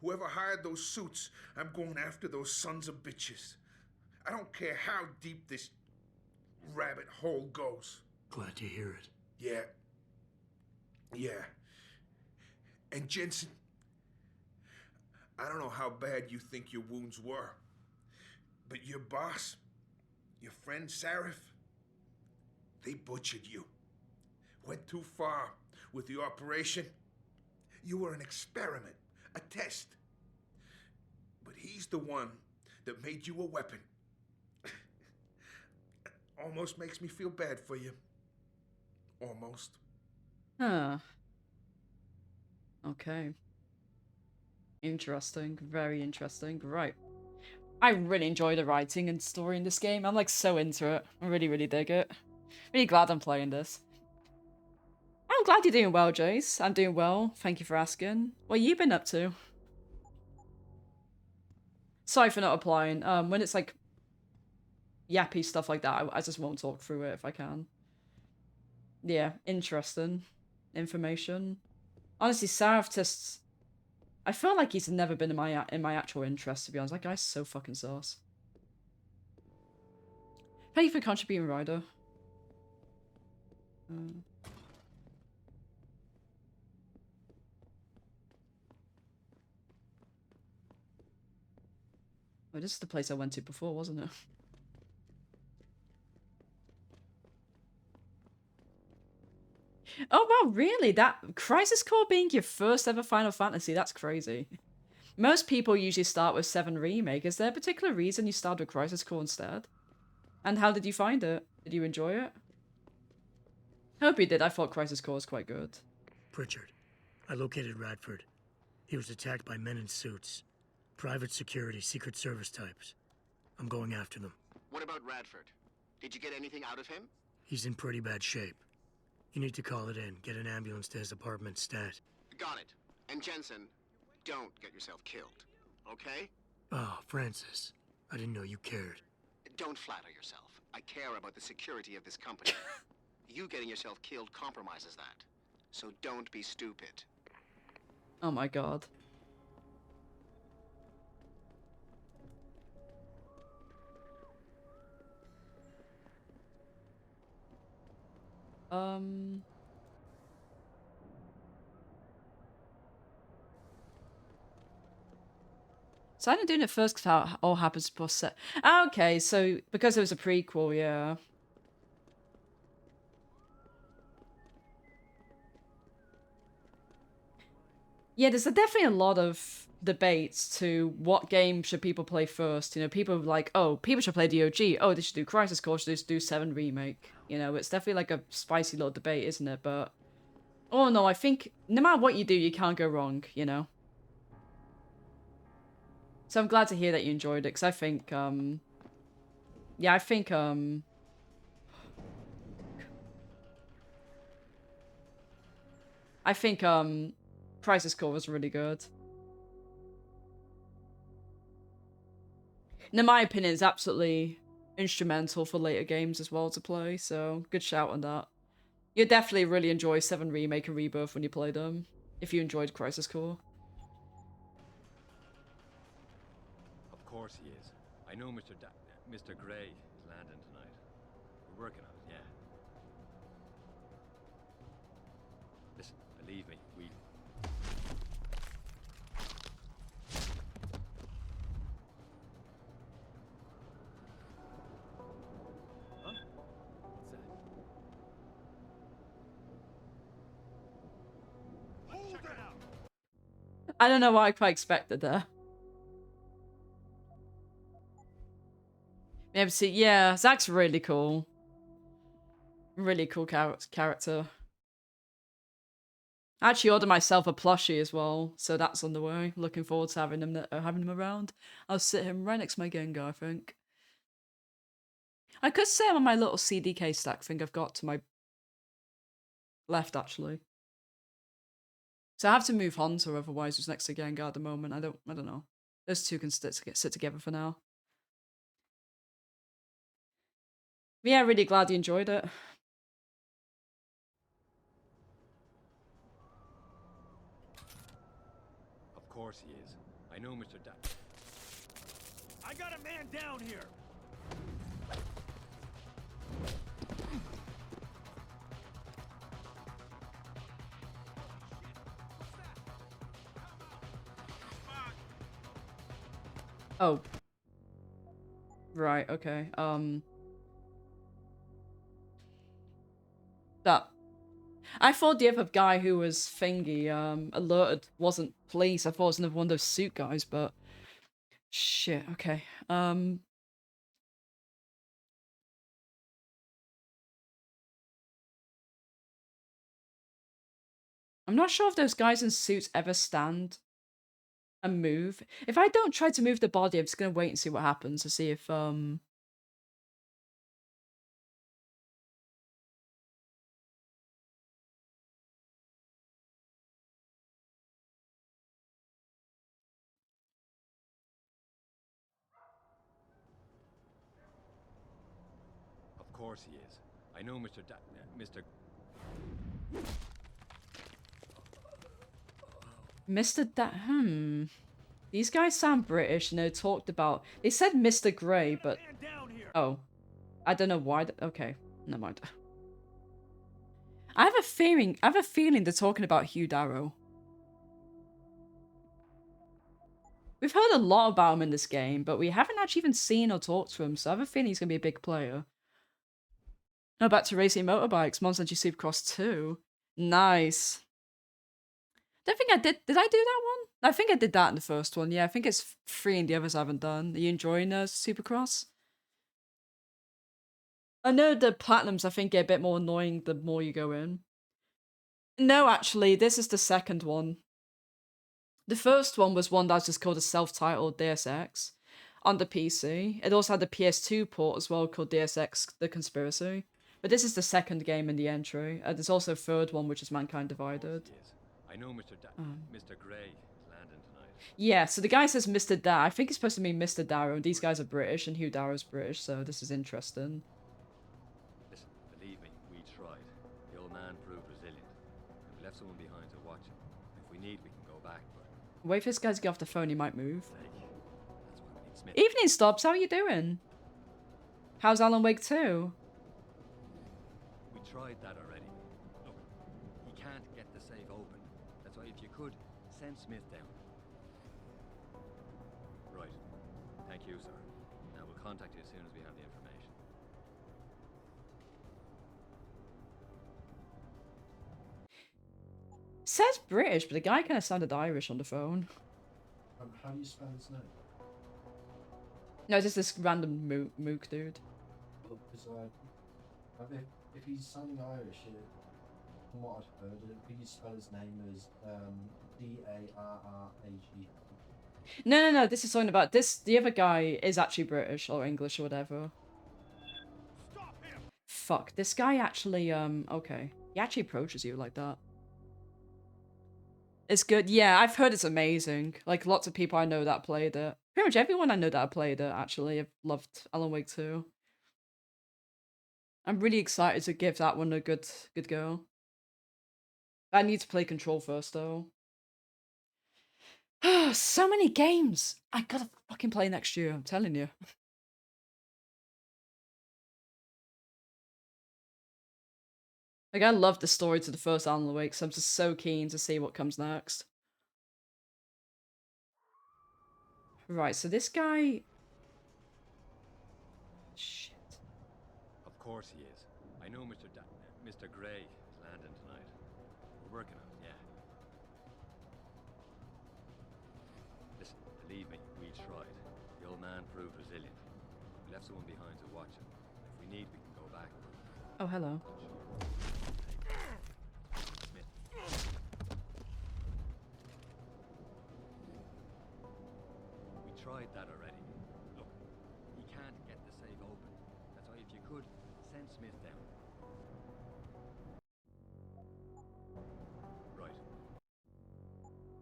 Speaker 7: Whoever hired those suits, I'm going after those sons of bitches. I don't care how deep this rabbit hole goes.
Speaker 10: Glad to hear it.
Speaker 7: Yeah. And Jensen, I don't know how bad you think your wounds were, but your boss, your friend Sarif, they butchered you. Went too far with the operation. You were an experiment, a test. But he's the one that made you a weapon. Almost makes me feel bad for you. Almost.
Speaker 3: Huh. Okay. Interesting. Very interesting. Right. I really enjoy the writing and story in this game. I'm like so into it. I really, really dig it. Really glad I'm playing this. I'm glad you're doing well, Jace. I'm doing well. Thank you for asking. What you been up to? Sorry for not applying. When it's like yappy stuff like that, I just won't talk through it if I can. Yeah, interesting information. Honestly, Sarif just... I feel like he's never been in my actual interest, to be honest. That guy's so fucking sauce. Thank you for contributing, Ryder. Oh, this is the place I went to before, wasn't it? Oh, wow, really? That Crisis Core being your first ever Final Fantasy? That's crazy. Most people usually start with 7 Remake. Is there a particular reason you started with Crisis Core instead? And how did you find it? Did you enjoy it? Hope you did. I thought Crisis Core was quite good.
Speaker 10: Pritchard, I located Radford. He was attacked by men in suits. Private security, Secret Service types. I'm going after them.
Speaker 9: What about Radford? Did you get anything out of him?
Speaker 10: He's in pretty bad shape. You need to call it in. Get an ambulance to his apartment stat.
Speaker 9: Got it. And Jensen, don't get yourself killed, okay?
Speaker 10: Oh, Francis. I didn't know you cared.
Speaker 9: Don't flatter yourself. I care about the security of this company. You getting yourself killed compromises that. So don't be stupid.
Speaker 3: Oh my god. So I'm doing it first because how it all happens before set. Okay, so because it was a prequel, yeah. Yeah, there's definitely a lot of debates to what game should people play first. You know, people are like, oh, people should play DOG. Oh, they should do Crisis Core, should do 7 Remake. You know, it's definitely like a spicy little debate, isn't it? But, oh no, I think no matter what you do, you can't go wrong, you know? So I'm glad to hear that you enjoyed it, because I think, yeah, I think, Crisis Core was really good. And in my opinion, it's absolutely instrumental for later games as well to play, so good shout on that. You'll definitely really enjoy 7 Remake and Rebirth when you play them, if you enjoyed Crisis Core.
Speaker 21: Of course he is. I know Mr. Gray is landing tonight. We're working on it, yeah. Listen, believe me, we... Huh? What's that? Hold it out!
Speaker 3: I don't know what I quite expected there. Maybe see, yeah, Zach's really cool. Really cool character. I actually ordered myself a plushie as well, so that's on the way. Looking forward to having him around. I'll sit him right next to my Gengar, I think. I could sit him on my little CDK stack thing I've got to my left, actually. So I have to move Hunter, otherwise who's next to Gengar at the moment. I don't know. Those two can sit together for now. But yeah, really glad you enjoyed it.
Speaker 21: Of course he is. I know Mr.
Speaker 19: I got a man down here.
Speaker 3: Oh. Right, okay. That. I thought the other guy who was thingy, alerted wasn't police. I thought it was another one of those suit guys, but... Shit, okay. I'm not sure if those guys in suits ever stand and move. If I don't try to move the body, I'm just gonna wait and see what happens to see if, Of
Speaker 21: course he is. I know Mr.
Speaker 3: Mr. These guys sound British, and they talked about... They said Mr. Grey, but... Oh. I don't know why... Okay, never mind. I have a feeling they're talking about Hugh Darrow. We've heard a lot about him in this game, but we haven't actually even seen or talked to him, so I have a feeling he's going to be a big player. Now back to racing motorbikes, Monster Energy Supercross 2. Nice. Don't think I did. Did I do that one? I think I did that in the first one. Yeah, I think it's 3 and the others I haven't done. Are you enjoying Supercross? I know the platinums, I think, get a bit more annoying the more you go in. No, actually, this is the second one. The first one was one that was just called a self-titled Deus Ex on the PC. It also had the PS2 port as well called Deus Ex The Conspiracy. But this is the second game in the entry. There's also a third one, which is Mankind Divided.
Speaker 21: I know Mr. Grey is landing tonight.
Speaker 3: Yeah, so the guy says Mr. Da. I think it's supposed to be Mr. Darrow. These guys are British, and Hugh Darrow's British, so this is interesting.
Speaker 21: Listen, believe me, we tried. The old man proved resilient. And we left someone behind to watch him. If we need, we can go back, but...
Speaker 3: Wait for this guy to get off the phone, he might move.
Speaker 21: That's why we need Smith.
Speaker 3: Evening, Stops, how are you doing? How's Alan Wake 2?
Speaker 21: We tried that already. Look, he can't get the safe open. That's why if you could, send Smith down. Right. Thank you, sir. Now we'll contact you as soon as we have the information.
Speaker 3: Says British, but the guy kind of sounded Irish on the phone.
Speaker 10: How do you spell his name?
Speaker 3: No, just this random mook dude.
Speaker 10: Well, because if he's sounding Irish, from what I've heard, could you spell his name as D-A-R-R-A-G?
Speaker 3: No, this is something about this. The other guy is actually British or English or whatever. Fuck, this guy actually, okay. He actually approaches you like that. It's good. Yeah, I've heard it's amazing. Like, lots of people I know that played it. Pretty much everyone I know that played it, actually, have loved Alan Wake 2. I'm really excited to give that one a good go. I need to play Control first, though. So many games! I gotta fucking play next year, I'm telling you. Like, I love the story to the first Alan Wake, so I'm just so keen to see what comes next. Right, so this guy... Shit.
Speaker 21: Of course he is. I know Mr. Grey is landing tonight. We're working on it, yeah. Listen, believe me, we tried. The old man proved resilient. We left someone behind to watch him. If we need, we can go back.
Speaker 3: Oh, hello.
Speaker 21: We tried that already. Look, he can't get the safe open. That's why if you could, send Smith down. Right.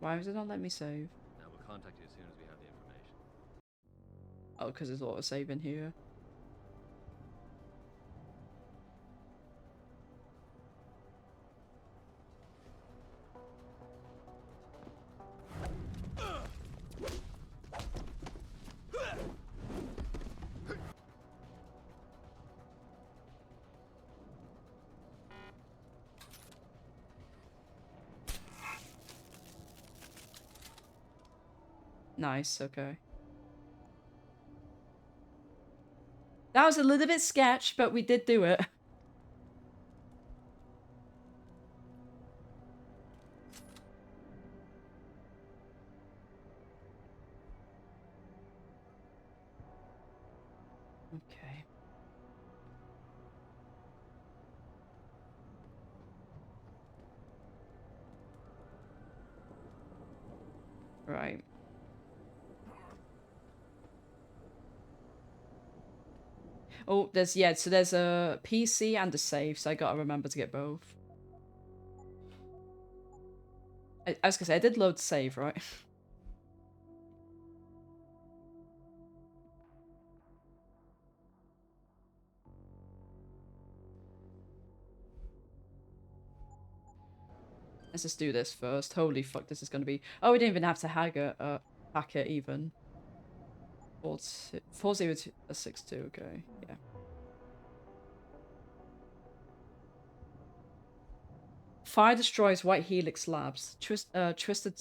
Speaker 3: Why is it not letting me save?
Speaker 21: Now we'll contact you as soon as we have the information.
Speaker 3: Oh, because it's auto-saving here. Nice, okay. That was a little bit sketch, but we did do it. Okay. Right. Oh, there's a PC and a save, so I gotta remember to get both. I was gonna say I did load save, right? Let's just do this first. Holy fuck, this is gonna be. Oh, we didn't even have to hack it even. 40262. Okay, yeah. Fire destroys White Helix Labs. Twisted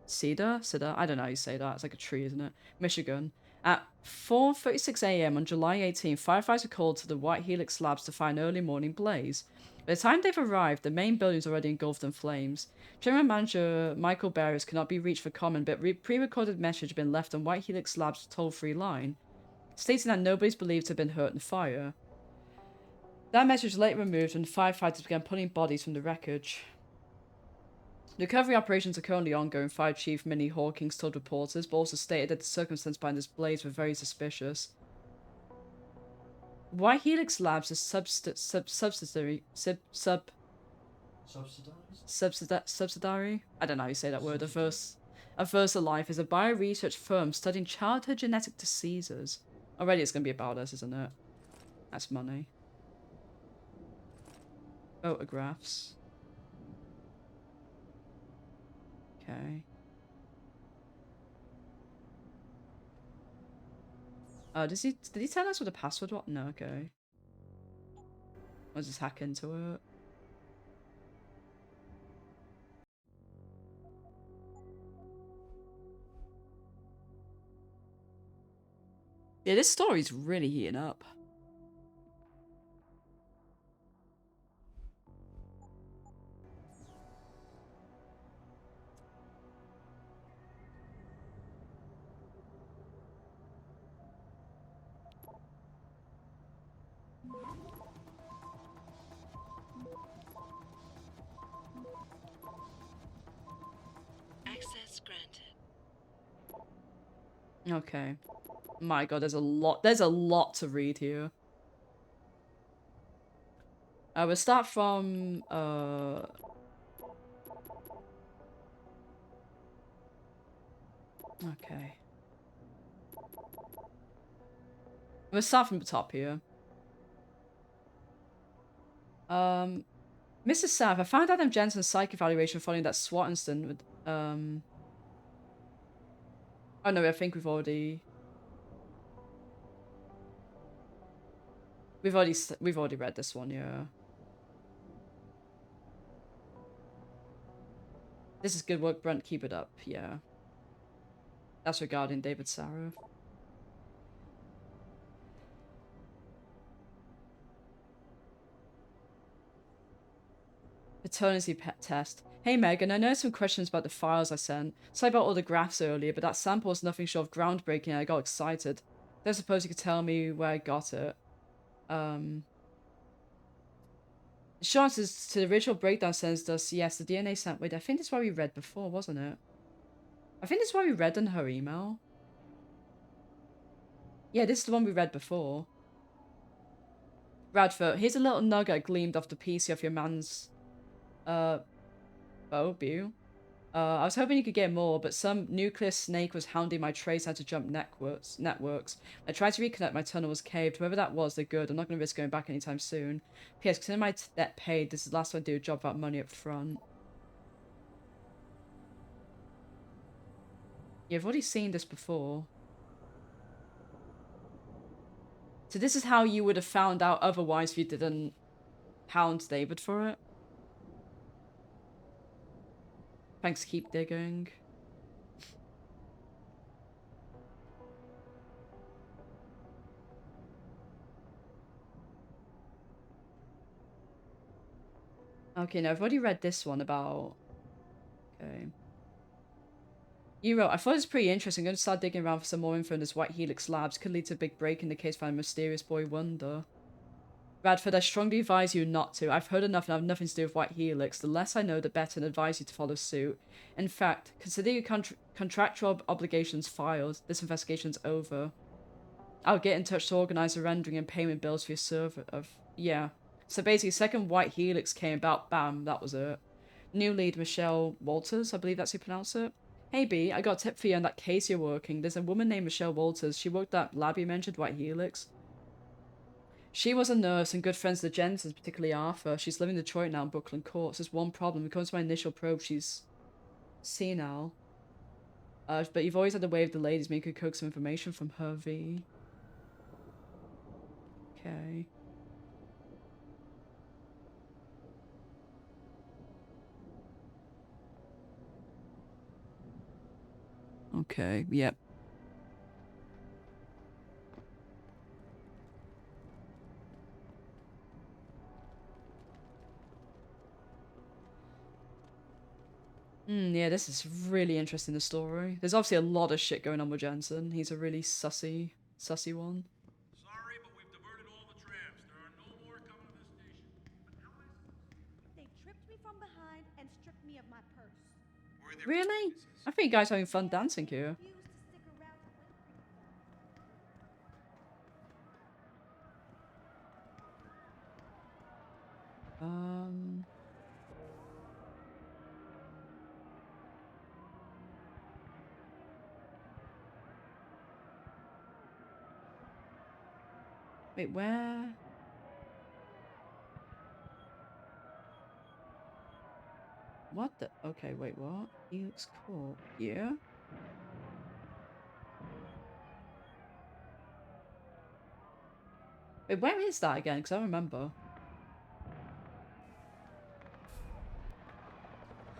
Speaker 3: Cedar? I don't know how you say that. It's like a tree, isn't it? Michigan. At 4:36 a.m. on July 18, firefighters were called to the White Helix Labs to find an early morning blaze. By the time they've arrived, the main building is already engulfed in flames. General Manager Michael Barrios cannot be reached for comment, but pre-recorded message had been left on White Helix Labs' toll-free line, stating that nobody's believed to have been hurt in the fire. That message was later removed when firefighters began pulling bodies from the wreckage. The recovery operations are currently ongoing, Fire Chief Minnie Hawkins told reporters, but also stated that the circumstances behind this blaze were very suspicious. White Helix Labs is subsidiary. I don't know how you say that word. Aversa Life is a bio-research firm studying childhood genetic diseases. Already it's going to be about us, isn't it? That's money. Photographs. Okay. Did he tell us what the password was? No, okay. I'll just hack into it. Yeah, this story's really heating up.
Speaker 8: Access granted.
Speaker 3: Okay. My god, there's a lot to read here. We'll start from okay. We'll start from the top here. Mrs. South, I found Adam Jensen's psych evaluation following that SWAT incident with oh no, I think we've already read this one, yeah. This is good work, Brent. Keep it up, yeah. That's regarding David Sarah. Paternity pet test. Hey Megan, I know some questions about the files I sent. Sorry about all the graphs earlier, but that sample was nothing short of groundbreaking and I got excited. Don't suppose you could tell me where I got it. Short answers to the original breakdown sends us, yes, the DNA sample. Wait, I think this is what we read before, wasn't it? I think this is what we read in her email. Yeah, this is the one we read before. Bradford, here's a little nugget gleamed off the PC of your man's bow. I was hoping you could get more, but some nuclear snake was hounding my trace how to jump networks. I tried to reconnect, my tunnel was caved. Whoever that was, they're good. I'm not going to risk going back anytime soon. P.S. Consider my debt paid. This is the last time I do a job without money up front. Yeah, I've already seen this before. So this is how you would have found out otherwise if you didn't hound David for it. Thanks, keep digging. Okay, now I've already read this one about... Okay. You wrote, I thought it was pretty interesting. I'm going to start digging around for some more info in this White Helix labs. Could lead to a big break in the case by a mysterious boy wonder. Radford, I strongly advise you not to. I've heard enough and I have nothing to do with White Helix. The less I know, the better, and advise you to follow suit. In fact, consider your contractual obligations filed. This investigation's over. I'll get in touch to organize the rendering and payment bills for your server of... Yeah. So basically, second White Helix came about, bam, that was it. New lead, Michelle Walters, I believe that's how you pronounce it. Hey B, I got a tip for you on that case you're working. There's a woman named Michelle Walters. She worked at lab you mentioned, White Helix. She was a nurse and good friends with the Jensens, particularly Arthur. She's living in Detroit now in Brooklyn Courts. There's one problem. According to my initial probe, she's senile. But you've always had a way of the ladies. Maybe you could coax some information from her, V. Okay. Okay, yep. Yeah, this is really interesting, the story. There's obviously a lot of shit going on with Jensen. He's a really sussy one.
Speaker 7: Sorry, but we've diverted all the trams. There are no more coming to this station.
Speaker 18: They tripped me from behind and stripped me of my purse.
Speaker 3: Really? I think you guys are having fun dancing here. Wait, where? What the? Okay, wait, what? He looks cool. Yeah? Wait, where is that again? Because I don't remember.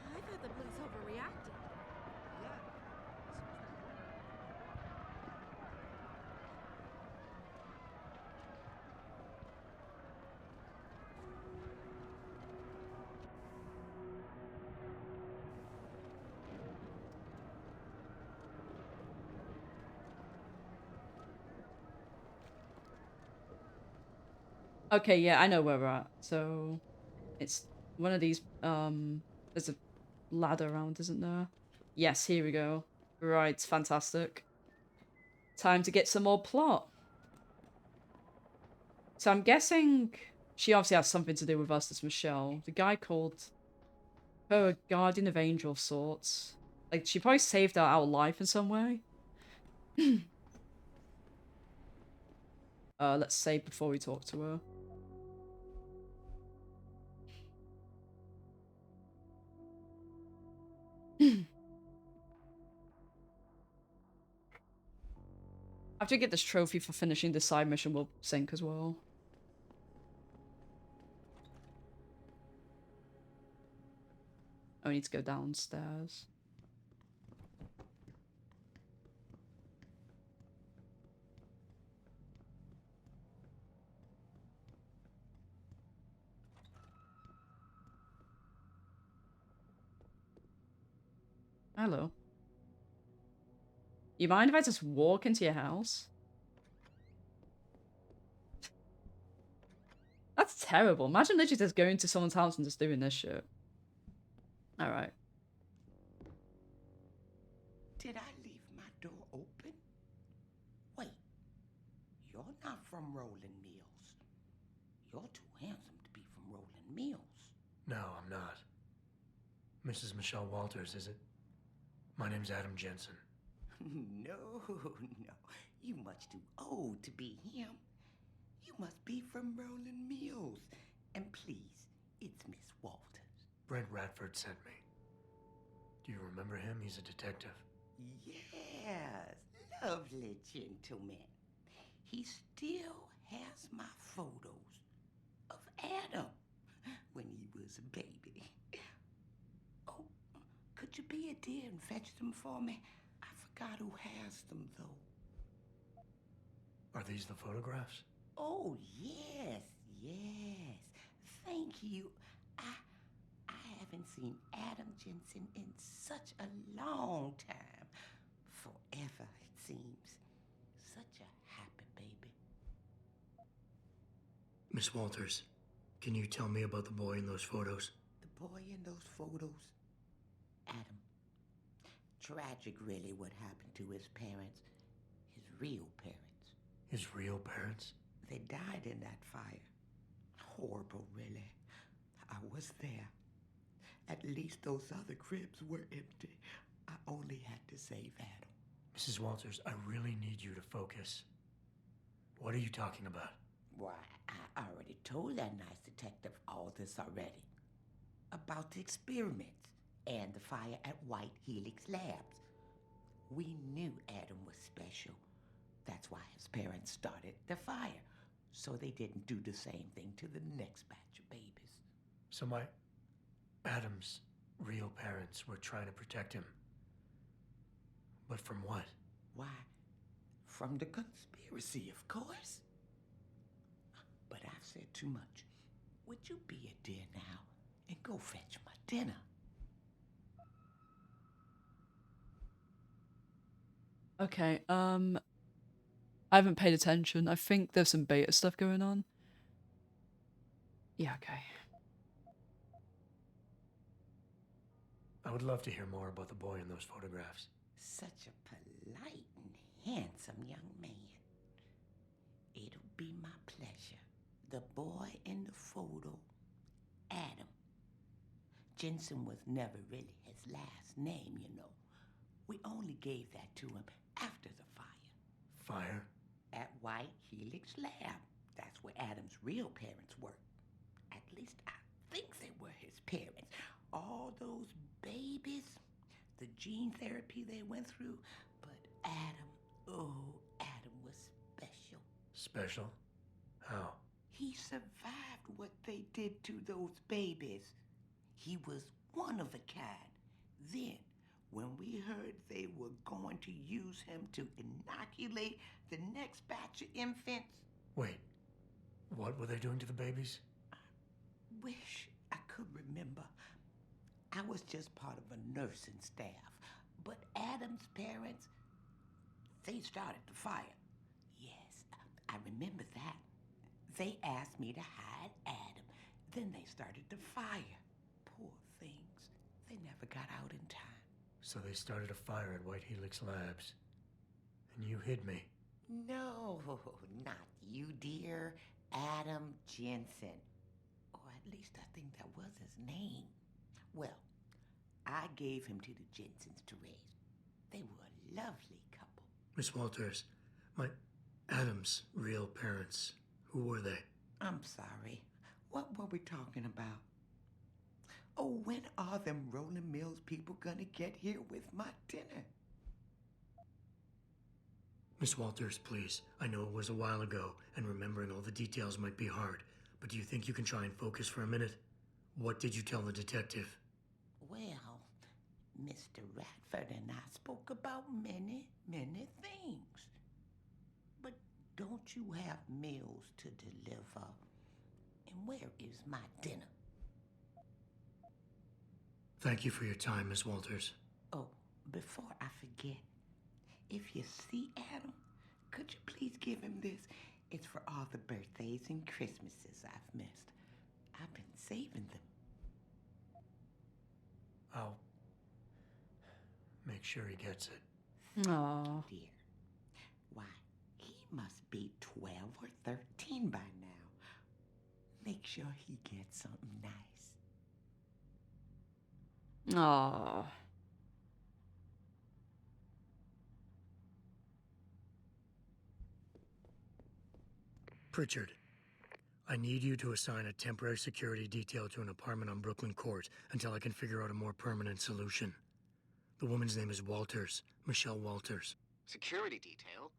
Speaker 15: I thought the police overreacted.
Speaker 3: Okay, yeah, I know where we're at. So, it's one of these, there's a ladder around, isn't there? Yes, here we go. Right, fantastic. Time to get some more plot. So I'm guessing she obviously has something to do with us, this Michelle. The guy called her a guardian of angel of sorts. Like, she probably saved our life in some way. Let's save before we talk to her. After we get this trophy for finishing the side mission, we'll sync as well. Oh, we need to go downstairs. Hello. You mind if I just walk into your house? That's terrible. Imagine literally just going to someone's house and just doing this shit. Alright.
Speaker 4: Did I leave my door open? Wait, you're not from Rolling Mills. You're too handsome to be from Rolling Mills.
Speaker 10: No, I'm not. Mrs. Michelle Walters, is it? My name's Adam Jensen.
Speaker 4: No, no. You much too old to be him. You must be from Rolling Mills. And please, it's Miss Walters.
Speaker 10: Brent Radford sent me. Do you remember him? He's a detective.
Speaker 4: Yes, lovely gentleman. He still has my photos of Adam when he was a baby. Oh, could you be a dear and fetch them for me? I forgot who has them, though.
Speaker 10: Are these the photographs?
Speaker 4: Oh, yes, yes. Thank you. I haven't seen Adam Jensen in such a long time. Forever, it seems. Such a happy baby.
Speaker 10: Miss Walters, can you tell me about the boy in those photos?
Speaker 4: The boy in those photos? Adam. Tragic, really, what happened to his parents. His real parents.
Speaker 10: His real parents?
Speaker 4: They died in that fire. Horrible, really. I was there. At least those other cribs were empty. I only had to save Adam.
Speaker 10: Mrs. Walters, I really need you to focus. What are you talking about?
Speaker 4: Why, I already told that nice detective all this already. About the experiments and the fire at White Helix Labs. We knew Adam was special. That's why his parents started the fire, so they didn't do the same thing to the next batch of babies.
Speaker 10: So Adam's real parents were trying to protect him. But from what?
Speaker 4: Why, from the conspiracy, of course. But I've said too much. Would you be a dear now and go fetch my dinner?
Speaker 3: Okay, I haven't paid attention. I think there's some beta stuff going on. Yeah, okay.
Speaker 10: I would love to hear more about the boy in those photographs.
Speaker 4: Such a polite and handsome young man. It'll be my pleasure. The boy in the photo, Adam. Jensen was never really his last name, you know. We only gave that to him after the fire.
Speaker 10: Fire?
Speaker 4: At White Helix Lab. That's where Adam's real parents worked. At least I think they were his parents. All those babies, the gene therapy they went through. But Adam was special.
Speaker 10: Special? How?
Speaker 4: He survived what they did to those babies. He was one of a kind. Then, when we heard they were going to use him to inoculate the next batch of infants...
Speaker 10: Wait, what were they doing to the babies?
Speaker 4: I wish I could remember. I was just part of a nursing staff. But Adam's parents, they started the fire. Yes, I remember that. They asked me to hide Adam. Then they started the fire. Poor things. They never got out in time.
Speaker 10: So they started a fire at White Helix Labs. And you hid me.
Speaker 4: No, not you, dear. Adam Jensen. Or at least I think that was his name. Well, I gave him to the Jensens to raise. They were a lovely couple.
Speaker 10: Miss Walters, Adam's real parents, who were they?
Speaker 4: I'm sorry. What were we talking about? Oh, when are them Rolling Mills people gonna get here with my dinner?
Speaker 10: Miss Walters, please. I know it was a while ago, and remembering all the details might be hard, but do you think you can try and focus for a minute? What did you tell the detective?
Speaker 4: Well, Mr. Radford and I spoke about many, many things. But don't you have meals to deliver? And where is my dinner?
Speaker 10: Thank you for your time, Miss Walters.
Speaker 4: Oh, before I forget, if you see Adam, could you please give him this? It's for all the birthdays and Christmases I've missed. I've been saving them.
Speaker 10: I'll make sure he gets it.
Speaker 3: Aww.
Speaker 4: Dear. Why, he must be 12 or 13 by now. Make sure he gets something nice.
Speaker 3: Aww.
Speaker 10: Pritchard, I need you to assign a temporary security detail to an apartment on Brooklyn Court until I can figure out a more permanent solution. The woman's name is Walters, Michelle Walters.
Speaker 9: Security detail?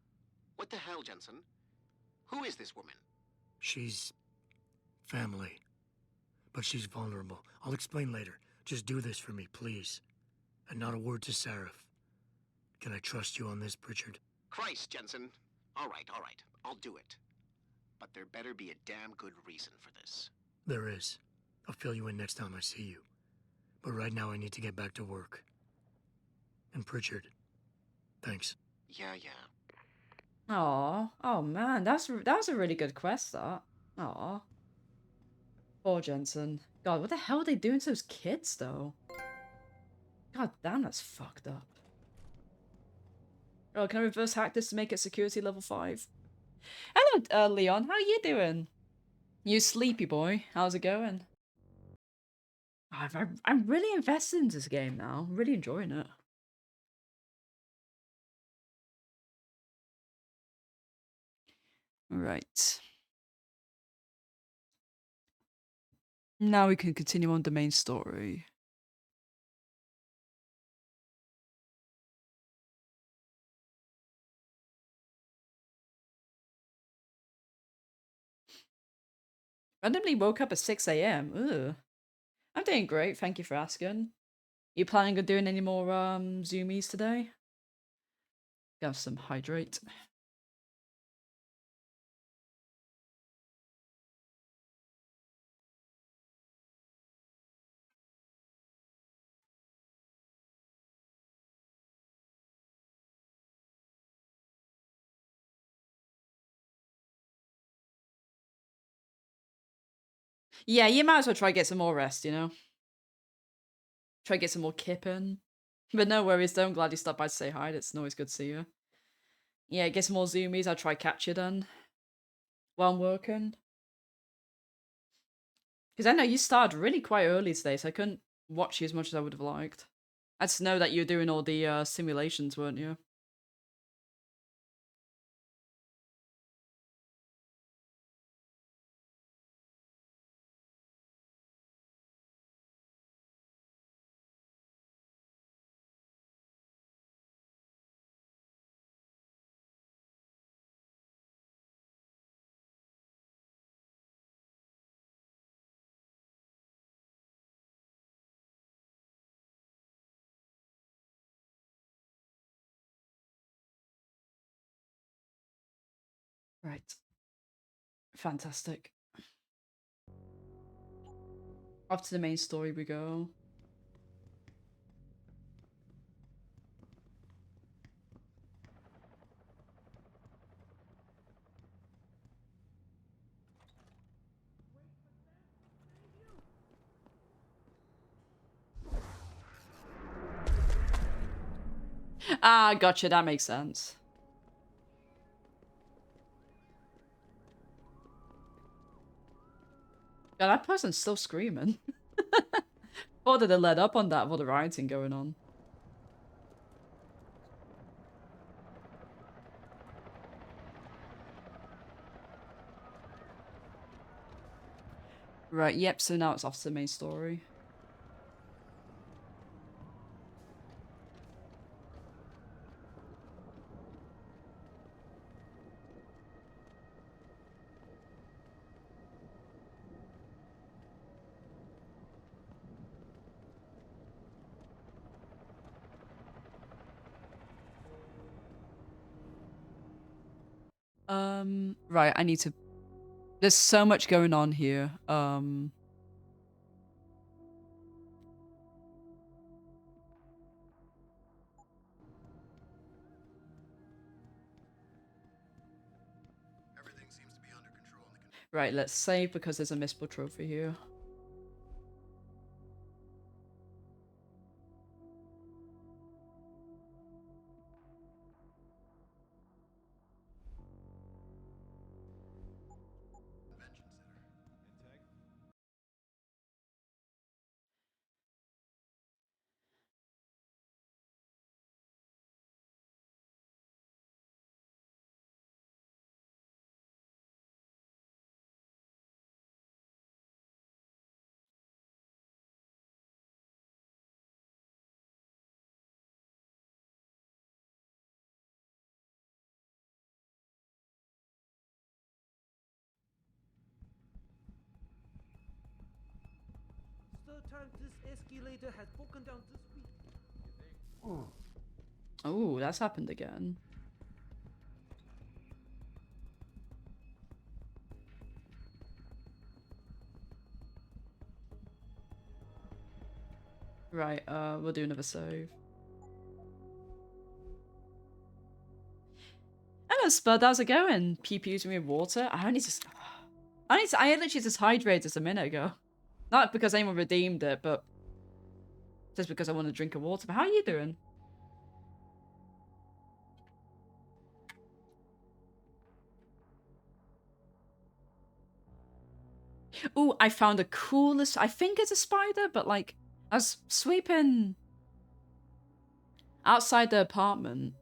Speaker 9: What the hell, Jensen? Who is this woman?
Speaker 10: She's family, but she's vulnerable. I'll explain later. Just do this for me, please. And not a word to Sarif. Can I trust you on this, Pritchard?
Speaker 9: Christ, Jensen. All right. I'll do it. But there better be a damn good reason for this.
Speaker 10: There is. I'll fill you in next time I see you. But right now I need to get back to work. And Pritchard, thanks.
Speaker 9: Yeah.
Speaker 3: Aw. Oh man, that was a really good quest, that. Aw. Poor Jensen. God, what the hell are they doing to those kids, though? God damn, that's fucked up. Oh, can I reverse hack this to make it security level 5? Hello, Leon. How you doing? You sleepy boy. How's it going? I'm really invested in this game now. I'm really enjoying it. Right. Now we can continue on the main story. Randomly woke up at 6 a.m. Ugh. I'm doing great, thank you for asking. You planning on doing any more zoomies today? Got some hydrate. Yeah, you might as well try get some more rest, you know? Try get some more kip in. But no worries though, I'm glad you stopped by to say hi. It's always good to see you. Yeah, get some more zoomies, I'll try catch you then. While I'm working. Because I know you started really quite early today, so I couldn't watch you as much as I would have liked. I just know that you were doing all the simulations, weren't you? Right. Fantastic. Off to the main story we go. Ah, gotcha, that makes sense. God, that person's still screaming. What did they let up on that with all the rioting going on? Right, yep, so now it's off to the main story. Right, I need to... There's so much going on here.
Speaker 9: Everything seems to be under control.
Speaker 3: Right, let's save because there's a missable trophy here.
Speaker 19: several times this escalator has broken down this week.
Speaker 3: Oh, that's happened again. Right, we'll do another save. Hello, Spud, how's it going? Pew-pews me with water? I literally just hydrated a minute ago. Not because anyone redeemed it, but just because I want to drink of water. But how are you doing? Ooh, I found the coolest, I think it's a spider, but like, I was sweeping outside the apartment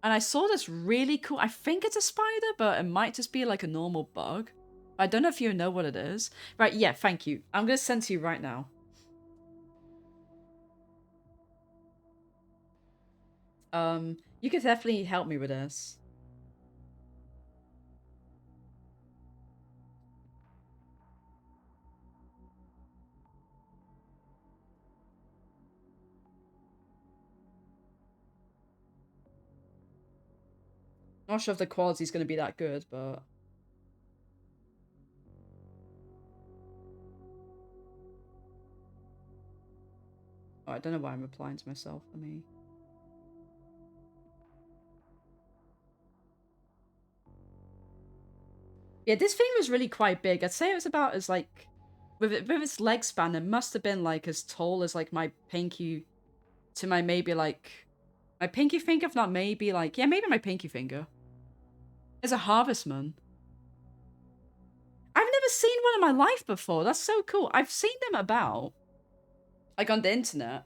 Speaker 3: and I saw this really cool, I think it's a spider, but it might just be like a normal bug. I don't know if you know what it is. Right, yeah, thank you. I'm gonna send to you right now. You could definitely help me with this. Not sure if the quality's gonna be that good, but... Oh, I don't know why I'm replying to myself. Let me... Yeah, this thing was really quite big. I'd say it was about as like... With its leg span, it must have been like as tall as like my pinky to my maybe like... My pinky finger, if not maybe like... Yeah, maybe my pinky finger. It's a harvestman. I've never seen one in my life before. That's so cool. I've seen them about. Like on the internet.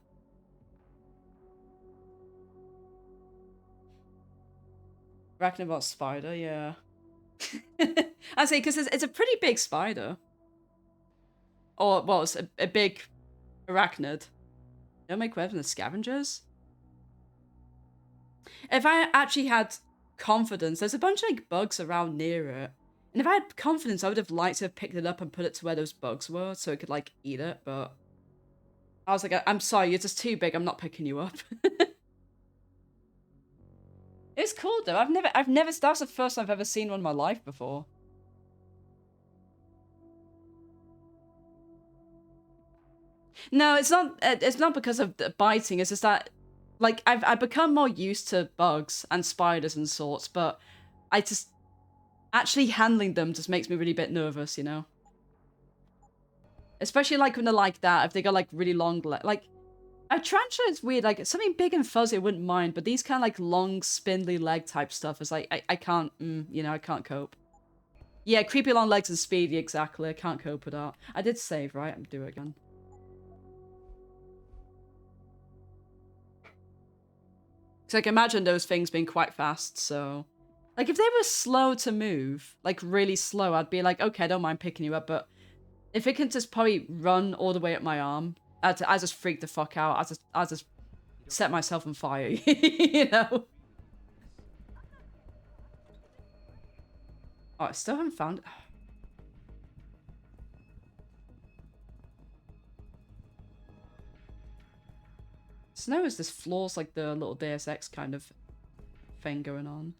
Speaker 3: Arachnobot spider, yeah. I say, because it's a pretty big spider. Or, well, it's a big arachnid. Don't make webs and scavengers? If I actually had confidence, there's a bunch of like bugs around near it. And if I had confidence, I would have liked to have picked it up and put it to where those bugs were so it could like eat it, but... I was like, I'm sorry, you're just too big, I'm not picking you up. It's cool though, that's the first time I've ever seen one in my life before. No, it's not because of the biting, it's just that, like, I've become more used to bugs and spiders and sorts, but I just, actually handling them just makes me really bit nervous, you know? Especially, like, when they're like that, if they got, like, really long legs, like, a tarantula is weird, like, something big and fuzzy I wouldn't mind, but these kind of, like, long, spindly leg type stuff is like, I can't, you know, I can't cope. Yeah, creepy long legs and speedy, exactly, I can't cope with that. I did save, right? I'm do it again. So, like, imagine those things being quite fast, so... Like, if they were slow to move, like, really slow, I'd be like, okay, I don't mind picking you up, but... If it can just probably run all the way up my arm, I just freak the fuck out. I just set myself on fire, you know? Oh, I still haven't found it. Snow is this floor's like the little Deus Ex kind of thing going on.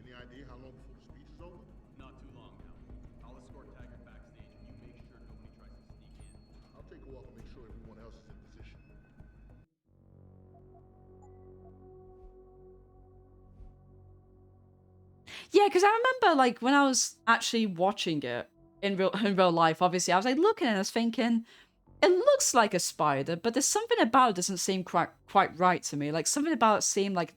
Speaker 1: Any idea how long before the speech is over?
Speaker 22: Not too long now. I'll escort Taggart backstage and you make sure nobody tries to sneak in.
Speaker 1: I'll take a walk and make sure everyone else is in position.
Speaker 3: Yeah, because I remember, like, when I was actually watching it in real life, obviously, I was, like, looking and I was thinking, it looks like a spider, but there's something about it doesn't seem quite right to me. Like, something about it seemed, like,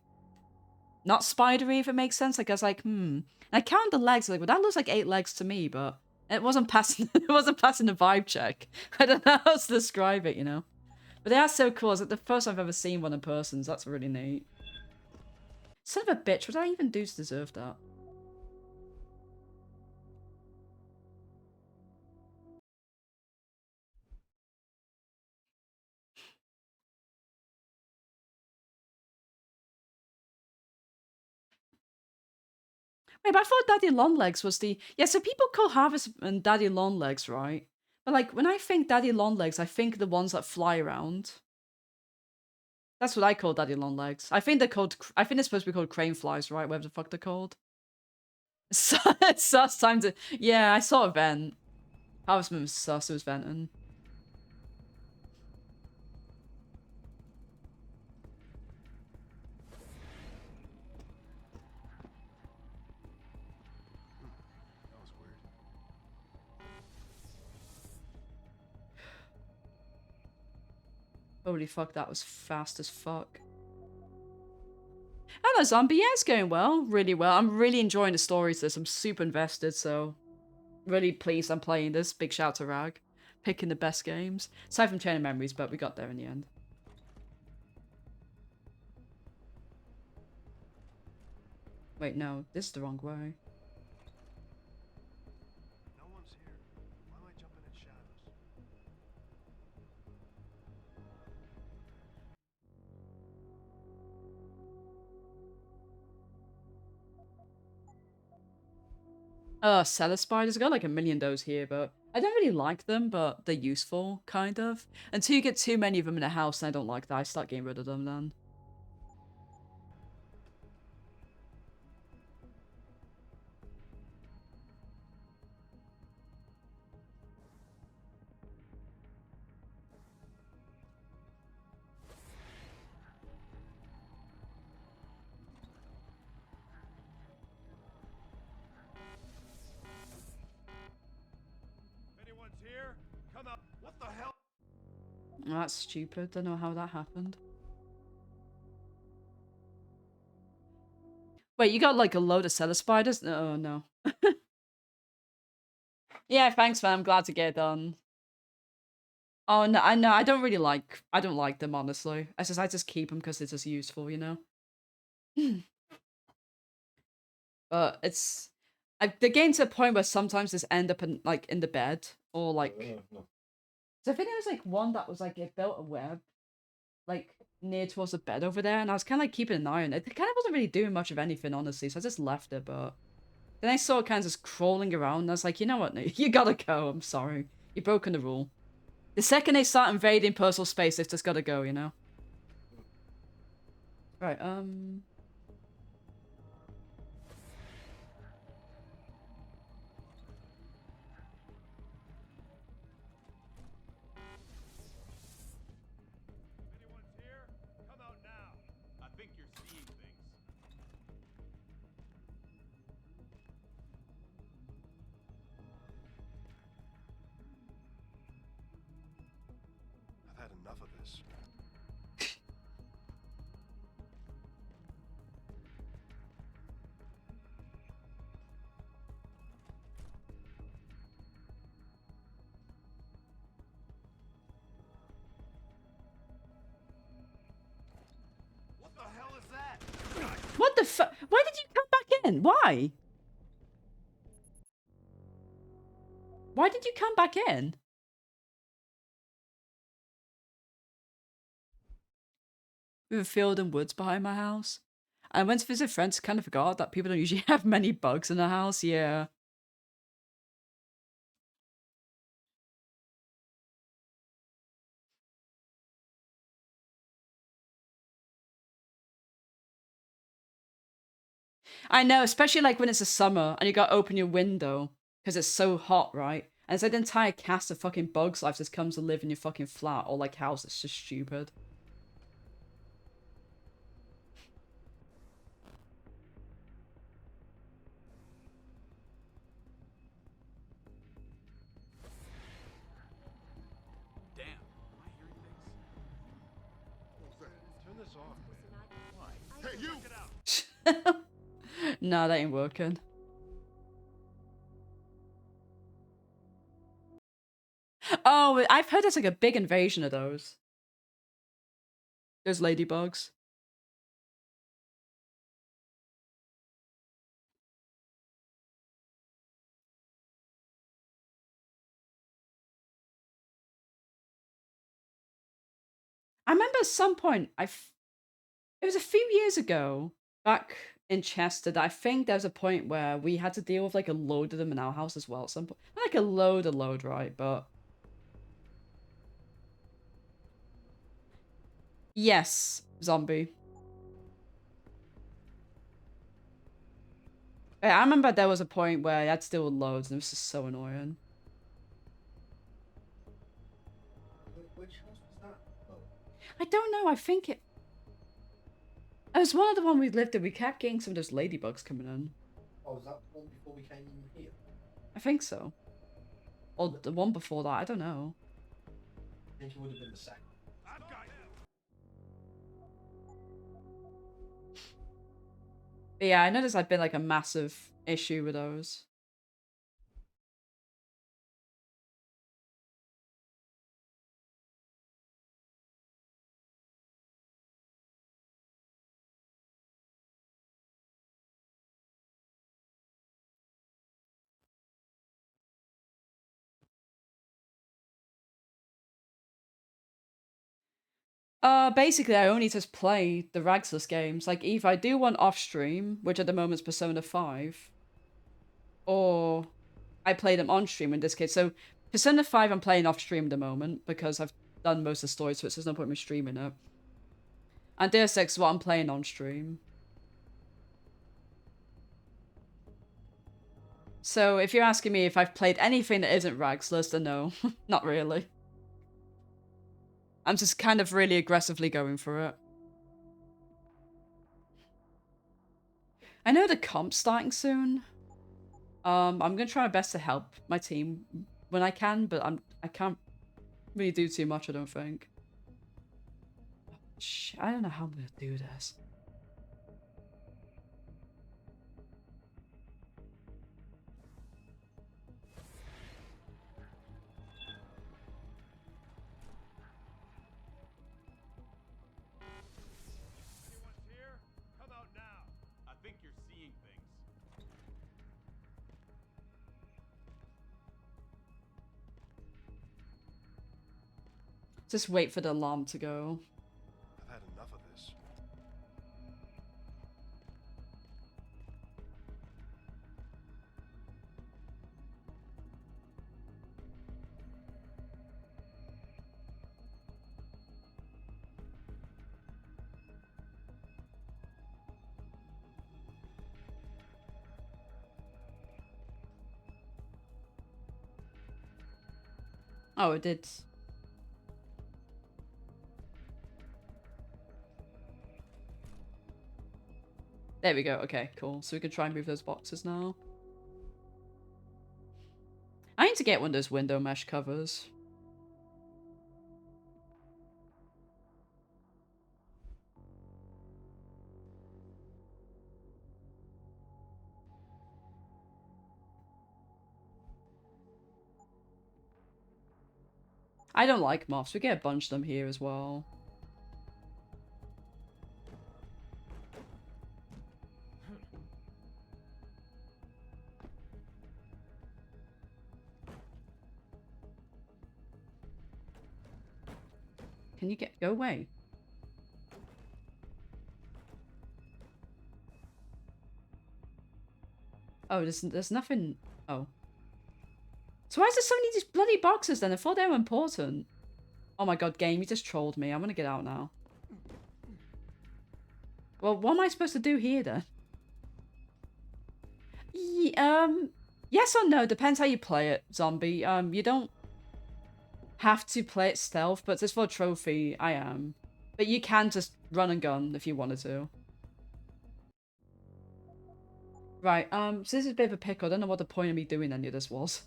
Speaker 3: not spidery, if it makes sense. Like, I was like, And I counted the legs, like, well, that looks like 8 legs to me, but it wasn't passing, it wasn't passing the vibe check. I don't know how to describe it, you know? But they are so cool. It's like the first time I've ever seen one in person, so that's really neat. Son of a bitch, what did I even do to deserve that? Wait, but I thought Daddy Longlegs was the... Yeah, so people call Harvestman Daddy Longlegs, right? But like, when I think Daddy Longlegs, I think the ones that fly around. That's what I call Daddy Longlegs. I think they're called... I think they're supposed to be called crane flies, right? Whatever the fuck they're called. Sus time to... Yeah, I saw a vent. Harvestman was sus, it was venting.
Speaker 17: That was weird.
Speaker 3: Holy fuck, that was fast as fuck. Hello, Zombie. Yeah, it's going well. Really well. I'm really enjoying the stories to this. I'm super invested, so... Really pleased I'm playing this. Big shout to Rag. Picking the best games. Aside from Chain of Memories, but we got there in the end. Wait, no. This is the wrong way.
Speaker 17: No one's here. Why am I jumping in shadows?
Speaker 3: Cellar spiders. I got like a million of those here, but I don't really like them, but they're useful, kind of. Until you get too many of them in a house, and I don't like that. I start getting rid of them then.
Speaker 19: If anyone's here, come out. What the hell?
Speaker 3: Oh, that's stupid. Don't know how that happened. Wait, you got like a load of cellar spiders? Oh, no. Yeah, thanks, man. I'm glad to get it done. Oh, no, I know. I don't like them, honestly. I just keep them because they're just useful, you know? But it's... they're getting to a point where sometimes just end up in, like, in the bed. Or, like... So I think there was, like, one that was, like, it built a web. Like, near towards the bed over there. And I was kind of, like, keeping an eye on it. It kind of wasn't really doing much of anything, honestly. So I just left it, but... Then I saw it kind of just crawling around. And I was like, you know what? No, you gotta go. I'm sorry. You've broken the rule. The second they start invading personal space, they've just gotta go, you know? Right,
Speaker 19: I think you're seeing things.
Speaker 17: I've had enough of this.
Speaker 19: What the hell is that?
Speaker 3: What the fuck? Why did you come back in? Why? Why did you come back in? With a field and woods behind my house. I went to visit friends, kind of forgot that people don't usually have many bugs in the house, yeah. I know, especially like when it's a summer and you gotta open your window because it's so hot, right? And it's like the entire cast of fucking bugs life just comes to live in your fucking flat or like house. It's just stupid.
Speaker 19: Damn. Am I hearing things?
Speaker 1: What's that?
Speaker 17: Turn this off, man.
Speaker 19: Why?
Speaker 1: Hey, you!
Speaker 19: Check it out.
Speaker 3: Nah, that ain't working. Oh, I've heard there's like a big invasion of those. Those ladybugs. I remember at some point, it was a few years ago, back in Chester that I think there's a point where we had to deal with like a load of them in our house as well at some point. Not like a load, right? But yes, zombie. I remember there was a point where I had to deal with loads and it was just so annoying.
Speaker 10: Which house was that? Oh.
Speaker 3: I don't know, I think it was one of the one we lived in. We kept getting some of those ladybugs coming in.
Speaker 10: Oh, was that the one before we came in here?
Speaker 3: I think so. Or the one before that, I don't know.
Speaker 10: I think it would have been the second.
Speaker 3: But yeah, I noticed I've been like a massive issue with those. Basically, I only just play the Ragsless games. Like, if I do one off-stream, which at the moment is Persona 5, or I play them on-stream in this case. So, Persona 5 I'm playing off-stream at the moment, because I've done most of the story, so there's no point in me streaming it. And Deus Ex is what I'm playing on-stream. So, if you're asking me if I've played anything that isn't Ragsless, then no, not really. I'm just kind of really aggressively going for it. I know the comp's starting soon. I'm gonna try my best to help my team when I can, but I can't really do too much, I don't think. I don't know how I'm gonna do this.
Speaker 22: Anyone's here? Come out now. I think you're seeing things.
Speaker 3: Just wait for the alarm to go.
Speaker 22: I've had enough of this.
Speaker 3: Oh, it did. There we go. Okay, cool. So we can try and move those boxes now. I need to get one of those window mesh covers. I don't like moths. We get a bunch of them here as well. Can you go away? Oh, there's nothing. Oh. So why is there so many of these bloody boxes then? I thought they were important. Oh my god, game, you just trolled me. I'm gonna get out now. Well, what am I supposed to do here then? Yes or no, depends how you play it, zombie. You don't have to play it stealth, but just for a trophy, I am. But you can just run and gun if you wanted to. Right, so this is a bit of a pickle. I don't know what the point of me doing any of this was.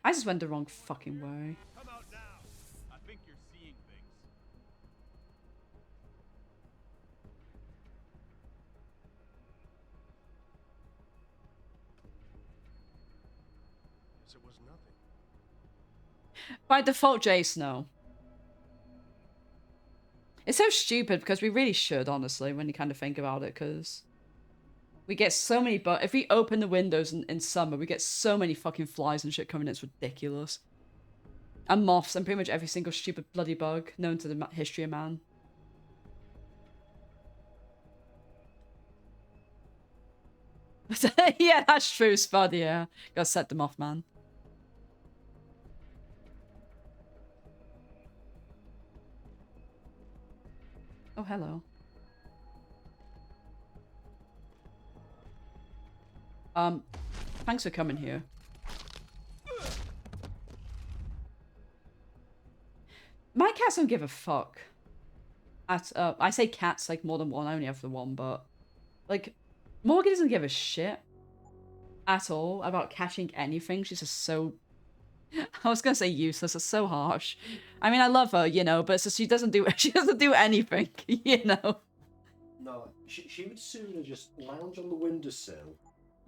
Speaker 3: I just went the wrong fucking way.
Speaker 22: Come out now. I think you're seeing things.
Speaker 17: Guess it was nothing.
Speaker 3: By default, Jace, no. It's so stupid because we really should, honestly, when you kind of think about it, because We get so many, but if we open the windows in summer, we get so many fucking flies and shit coming in. It's ridiculous. And moths and pretty much every single stupid bloody bug known to the history of man. Yeah, that's true, Spud, yeah. Gotta set them off, man. Oh, hello. Thanks for coming here. My cats don't give a fuck. I say cats like more than one, I only have the one, but like Morgan doesn't give a shit at all about catching anything. She's just so I was gonna say useless, it's so harsh. I mean I love her, you know, but it's just she doesn't do anything, you know.
Speaker 10: No, she would sooner just lounge on the windowsill,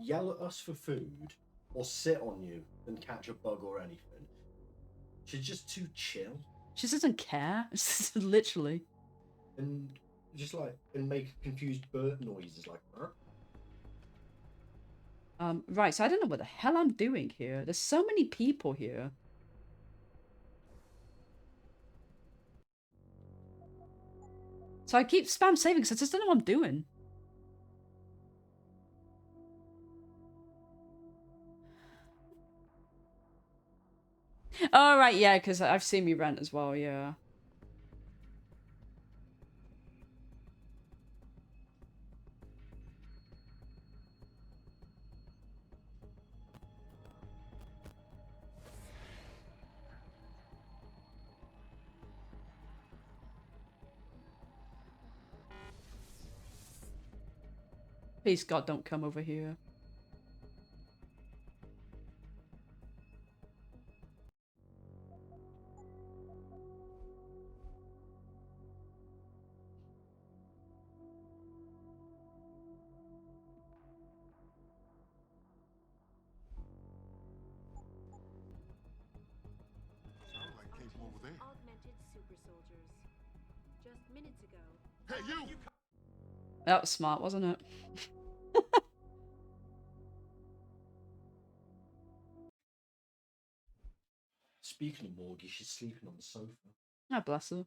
Speaker 10: yell at us for food, or sit on you than catch a bug or anything. She's just too chill.
Speaker 3: She doesn't care. Literally.
Speaker 10: And just like, and make confused bird noises like that.
Speaker 3: Right, so I don't know what the hell I'm doing here. There's so many people here. So I keep spam saving because I just don't know what I'm doing. Oh, right, yeah, because I've seen me rent as well, yeah. Please, God, don't come over here.
Speaker 1: Sound like people over there.
Speaker 12: Augmented super soldiers. Just minutes ago.
Speaker 1: Hey, you!
Speaker 3: That was smart, wasn't it?
Speaker 10: Speaking of Morgie, she's sleeping on the sofa.
Speaker 3: Oh, bless her.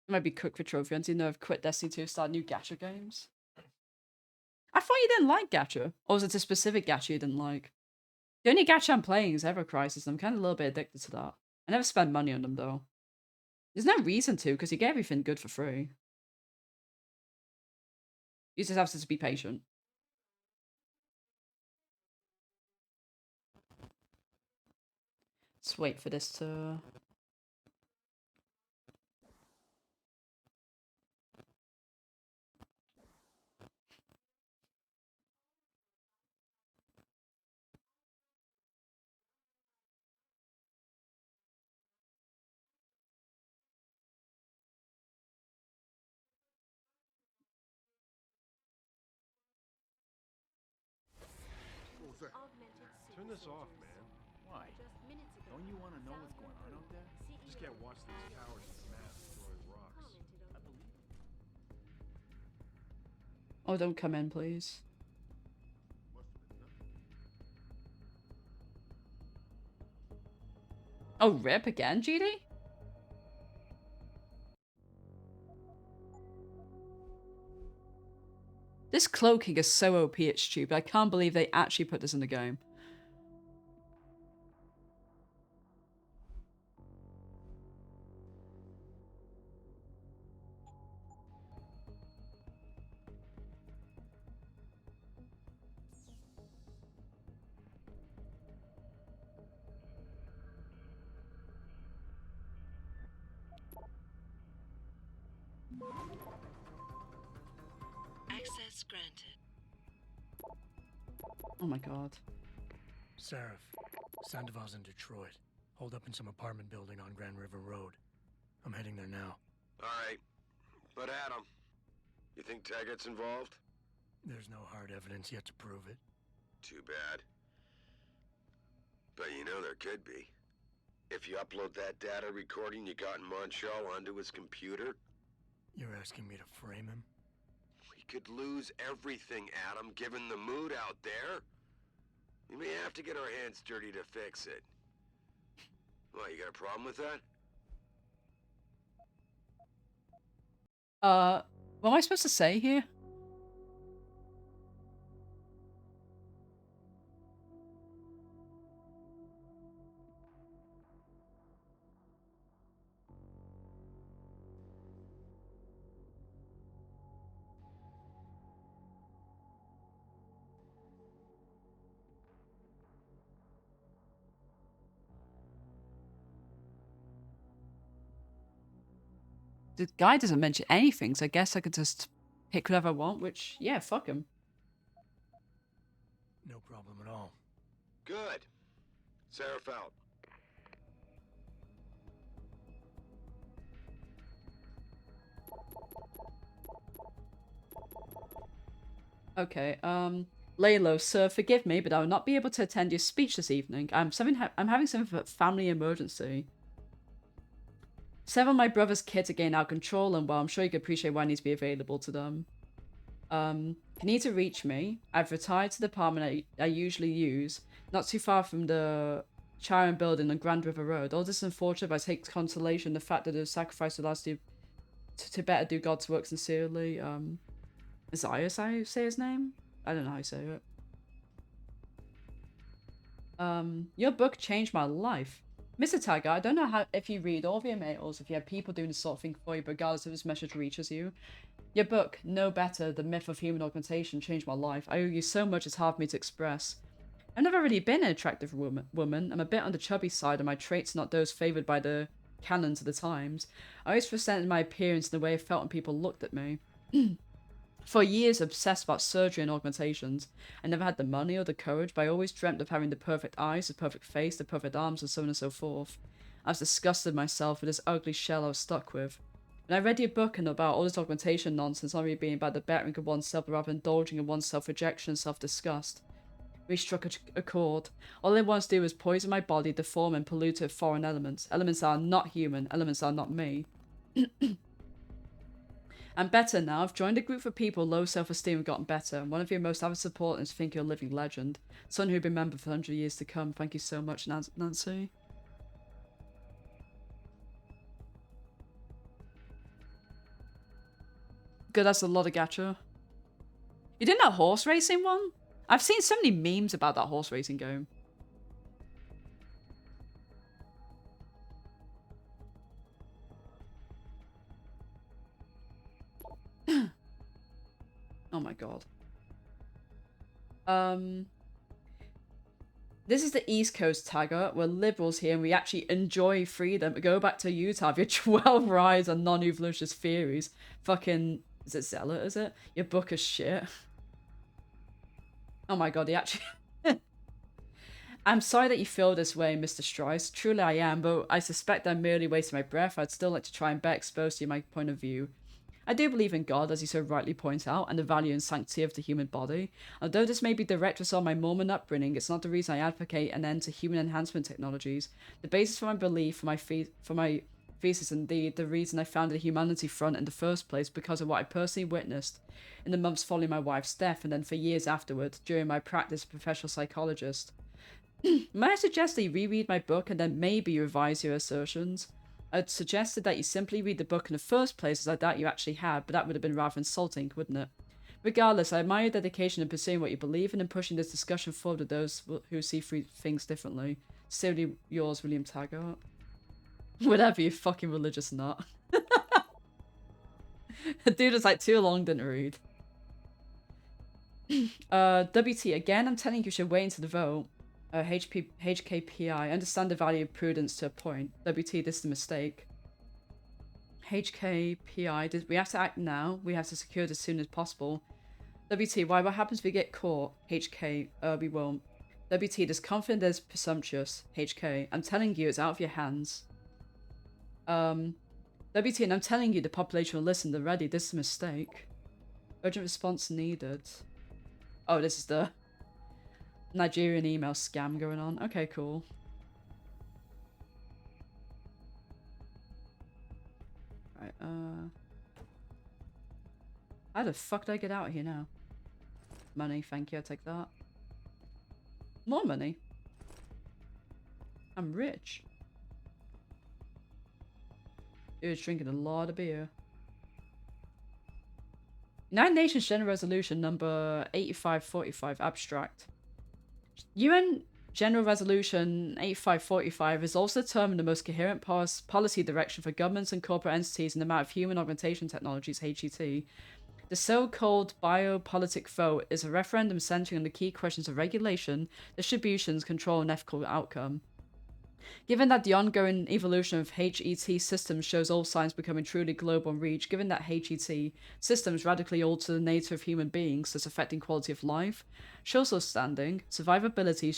Speaker 3: Might be cooked for trophy hunting. You know, I've quit Destiny 2 to start new gacha games. I thought you didn't like gacha. Or was it a specific gacha you didn't like? The only gacha I'm playing is Ever Crisis. I'm kind of a little bit addicted to that. I never spend money on them, though. There's no reason to, because you get everything good for free. You just have to be patient. Let's wait for this to...
Speaker 1: What was that?
Speaker 19: Turn this off, man. Why? Don't you want to know what's going on out there? Just can't watch these cowards with masks throwing rocks. I believe it.
Speaker 3: Oh, don't come in, please. Oh, rip again, GD? This cloaking is so OP, it's stupid. I can't believe they actually put this in the game.
Speaker 8: Access granted.
Speaker 3: Oh my god.
Speaker 10: Seraph, Sandoval's in Detroit. Holed up in some apartment building on Grand River Road. I'm heading there now.
Speaker 16: All right. But Adam, you think Taggart's involved?
Speaker 10: There's no hard evidence yet to prove it.
Speaker 16: Too bad. But you know there could be. If you upload that data recording you got in Montreal onto his computer,
Speaker 10: You're asking me to frame him?
Speaker 16: we could lose everything, Adam, given the mood out there. We may have to get our hands dirty to fix it. What, you got a problem with that?
Speaker 3: What am I supposed to say here? The guy doesn't mention anything, so I guess I could just pick whatever I want, which, yeah, fuck him.
Speaker 10: No problem at all.
Speaker 16: Good. Seraph out.
Speaker 3: Okay, Laylo, sir, forgive me, but I will not be able to attend your speech this evening. I'm having something of a family emergency. Several of my brother's kids are getting out of control, and well, I'm sure you can appreciate why I need to be available to them. If you need to reach me, I've retired to the apartment I usually use, not too far from the Chiron building on Grand River Road. All this is unfortunate, but I take consolation in the fact that the sacrifice allows you to better do God's work sincerely. Isaiah, say his name? I don't know how you say it. Your book changed my life. Mr. Tagger, I don't know if you read all of your mails, if you have people doing this sort of thing for you, but regardless if this message reaches you. Your book, No Better, The Myth of Human Augmentation, changed my life. I owe you so much it's hard for me to express. I've never really been an attractive woman. I'm a bit on the chubby side, and my traits are not those favoured by the canons of the times. I always presented my appearance in the way I felt when people looked at me. For years, obsessed about surgery and augmentations. I never had the money or the courage, but I always dreamt of having the perfect eyes, the perfect face, the perfect arms, and so on and so forth. I was disgusted myself with this ugly shell I was stuck with. When I read your book and about all this augmentation nonsense, not really being about the bettering of oneself, but rather indulging in one's self-rejection and self-disgust, we struck a chord. All I wanted to do was poison my body, deform and pollute it with foreign elements. Elements that are not human, elements that are not me. I'm better now. I've joined a group of people low self-esteem and gotten better. And one of your most avid supporters think you're a living legend. Someone who'll be remembered for 100 years to come. Thank you so much, Nancy. Good, that's a lot of gacha. You did that horse racing one? I've seen so many memes about that horse racing game. Oh my god. This is the East Coast Tagger. We're liberals here and we actually enjoy freedom. Go back to Utah with your 12 rides on non-evolutionist theories. Fucking, is it Zealot, is it? Your book is shit. Oh my god, he actually... I'm sorry that you feel this way, Mr. Strice. Truly I am, but I suspect I'm merely wasting my breath. I'd still like to try and better expose to you my point of view. I do believe in God, as you so rightly point out, and the value and sanctity of the human body. Although this may be direct result of my Mormon upbringing, it's not the reason I advocate an end to human enhancement technologies. The basis for my belief, for my thesis, indeed, the reason I founded the Humanity Front in the first place, because of what I personally witnessed in the months following my wife's death, and then for years afterward, during my practice as a professional psychologist. May I suggest that you reread my book and then maybe revise your assertions? I'd suggested that you simply read the book in the first place, as I doubt you actually had, but that would have been rather insulting, wouldn't it? Regardless, I admire your dedication in pursuing what you believe in and pushing this discussion forward to those who see things differently. Sincerely yours, William Taggart. Whatever, you fucking religious nut. Dude, it's like too long, didn't read. WT, again, I'm telling you, you should wait until the vote. HKPI, I understand the value of prudence to a point. WT, this is a mistake. HKPI, we have to act now. We have to secure it as soon as possible. WT, why? What happens if we get caught? HK, we won't. WT, this confident is presumptuous. HK, I'm telling you, it's out of your hands. WT, and I'm telling you, the population will listen. They're ready. This is a mistake. Urgent response needed. Oh, this is the Nigerian email scam going on. Okay, cool. Right, How the fuck do I get out of here now? Money, thank you, I'll take that. More money? I'm rich. You're drinking a lot of beer. United Nations General Resolution number 8545 abstract. UN General Resolution 8545 is also determined the most coherent policy direction for governments and corporate entities in the matter of human augmentation technologies, HET. The so-called biopolitic vote is a referendum centering on the key questions of regulation, distributions, control, and ethical outcome. Given that the ongoing evolution of HET systems shows all signs becoming truly global in reach, given that HET systems radically alter the nature of human beings, thus affecting quality of life, social standing, survivability,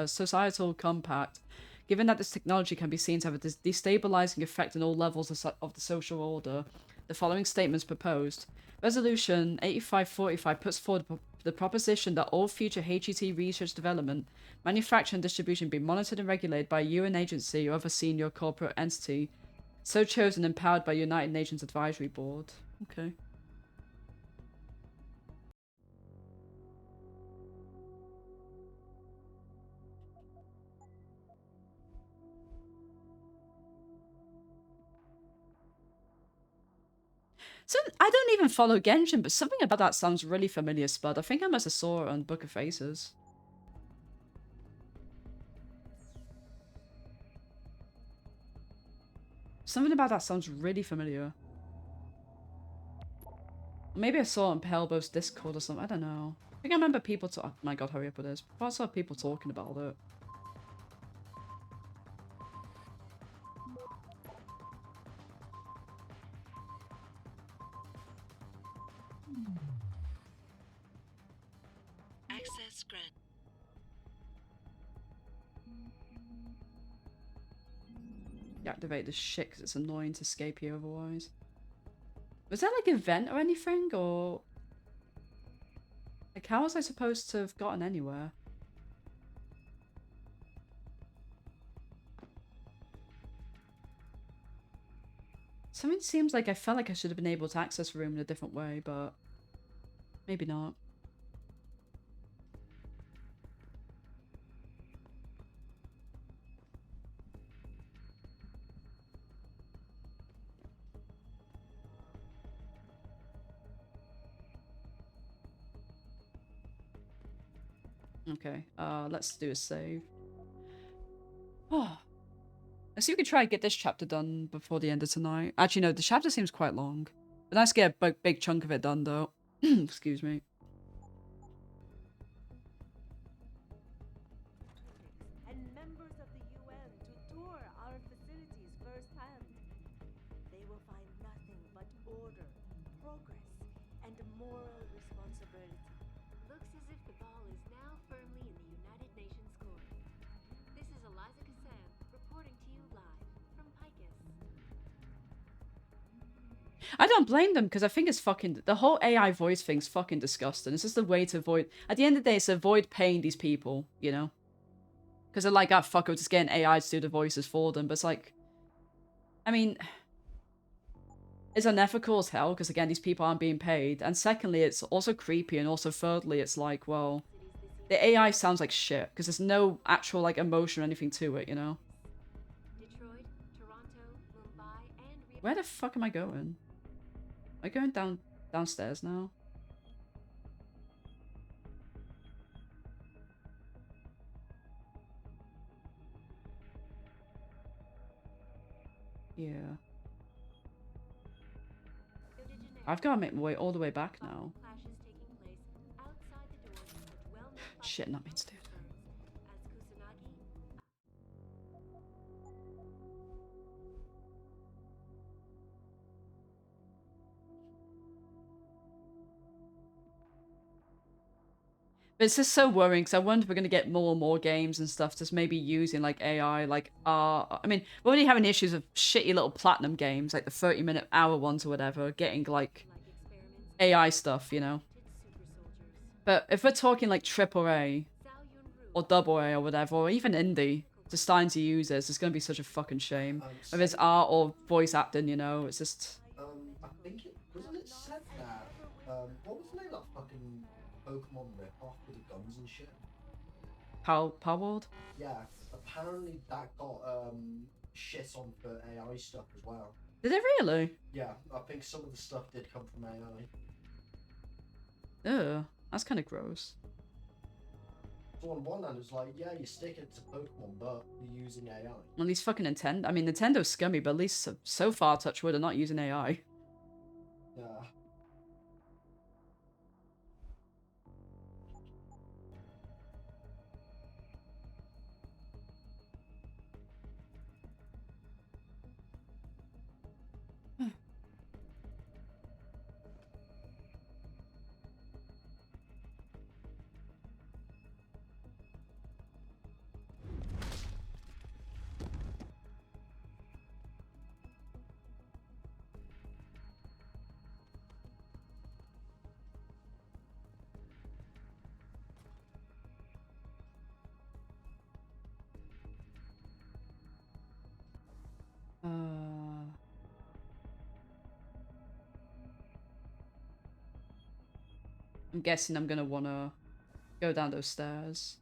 Speaker 3: societal compact, given that this technology can be seen to have a destabilizing effect on all levels of the social order, the following statements proposed. Resolution 8545 puts forward the proposition that all future HET research development, manufacture and distribution be monitored and regulated by a UN agency or other senior corporate entity, so chosen and empowered by United Nations Advisory Board. Okay. So I don't even follow Genshin, but something about that sounds really familiar, Spud. I think I must have saw it on Book of Faces. Something about that sounds really familiar. Maybe I saw it on Pelbo's Discord or something. I don't know. I think I remember people oh my god, hurry up with this. I saw people talking about it.
Speaker 8: Access granted.
Speaker 3: Deactivate this shit because it's annoying to escape here otherwise. Was there like an event or anything, or like how was I supposed to have gotten anywhere? Something seems like I felt like I should have been able to access the room in a different way, but maybe not. Okay, let's do a save. Oh. Let's see if we can try and get this chapter done before the end of tonight. Actually, no, the chapter seems quite long. But nice to get a big chunk of it done, though. Excuse me.
Speaker 18: And members of the UN to tour our facilities firsthand. They will find nothing but order, progress, and moral responsibility.
Speaker 2: Looks as if the ball is now firmly in the United Nations court. This is Eliza Cassan reporting to you live from Picus.
Speaker 3: I don't blame them, because I think it's fucking... The whole AI voice thing's fucking disgusting. It's just a way to avoid... At the end of the day, it's to avoid paying these people, you know? Because they're like, ah, fuck, we're just getting AI to do the voices for them. But it's like... I mean... It's unethical as hell, because again, these people aren't being paid. And secondly, it's also creepy, and also thirdly, it's like, well... The AI sounds like shit, because there's no actual, like, emotion or anything to it, you know?
Speaker 2: Detroit, Toronto, Mumbai, and
Speaker 3: Where the fuck am I going? Am I going downstairs now? Yeah. I've got to make my way all the way back now. Shit, not means dude. But it's just so worrying, because I wonder if we're going to get more and more games and stuff just maybe using, like, AI, like, I mean, we're already having issues of shitty little platinum games, like the 30-minute hour ones or whatever, getting, like, AI stuff, you know? But if we're talking, like, AAA, or AA or whatever, or even indie, just starting to use this, it's going to be such a fucking shame. Whether it's art or voice acting, you know, it's just...
Speaker 10: I think wasn't it said that, what was the name of that fucking Pokemon rip-off with the guns and shit?
Speaker 3: Power World?
Speaker 10: Yeah, apparently that got shit on for AI stuff as well.
Speaker 3: Did it really?
Speaker 10: Yeah, I think some of the stuff did come from AI.
Speaker 3: Ugh, that's kind of gross.
Speaker 10: So on one hand, it's like, yeah, you're sticking to Pokemon, but you're using AI.
Speaker 3: At least fucking Nintendo. I mean, Nintendo's scummy, but at least so far, touch wood, are not using AI.
Speaker 10: Yeah.
Speaker 3: I'm guessing I'm gonna wanna go down those stairs.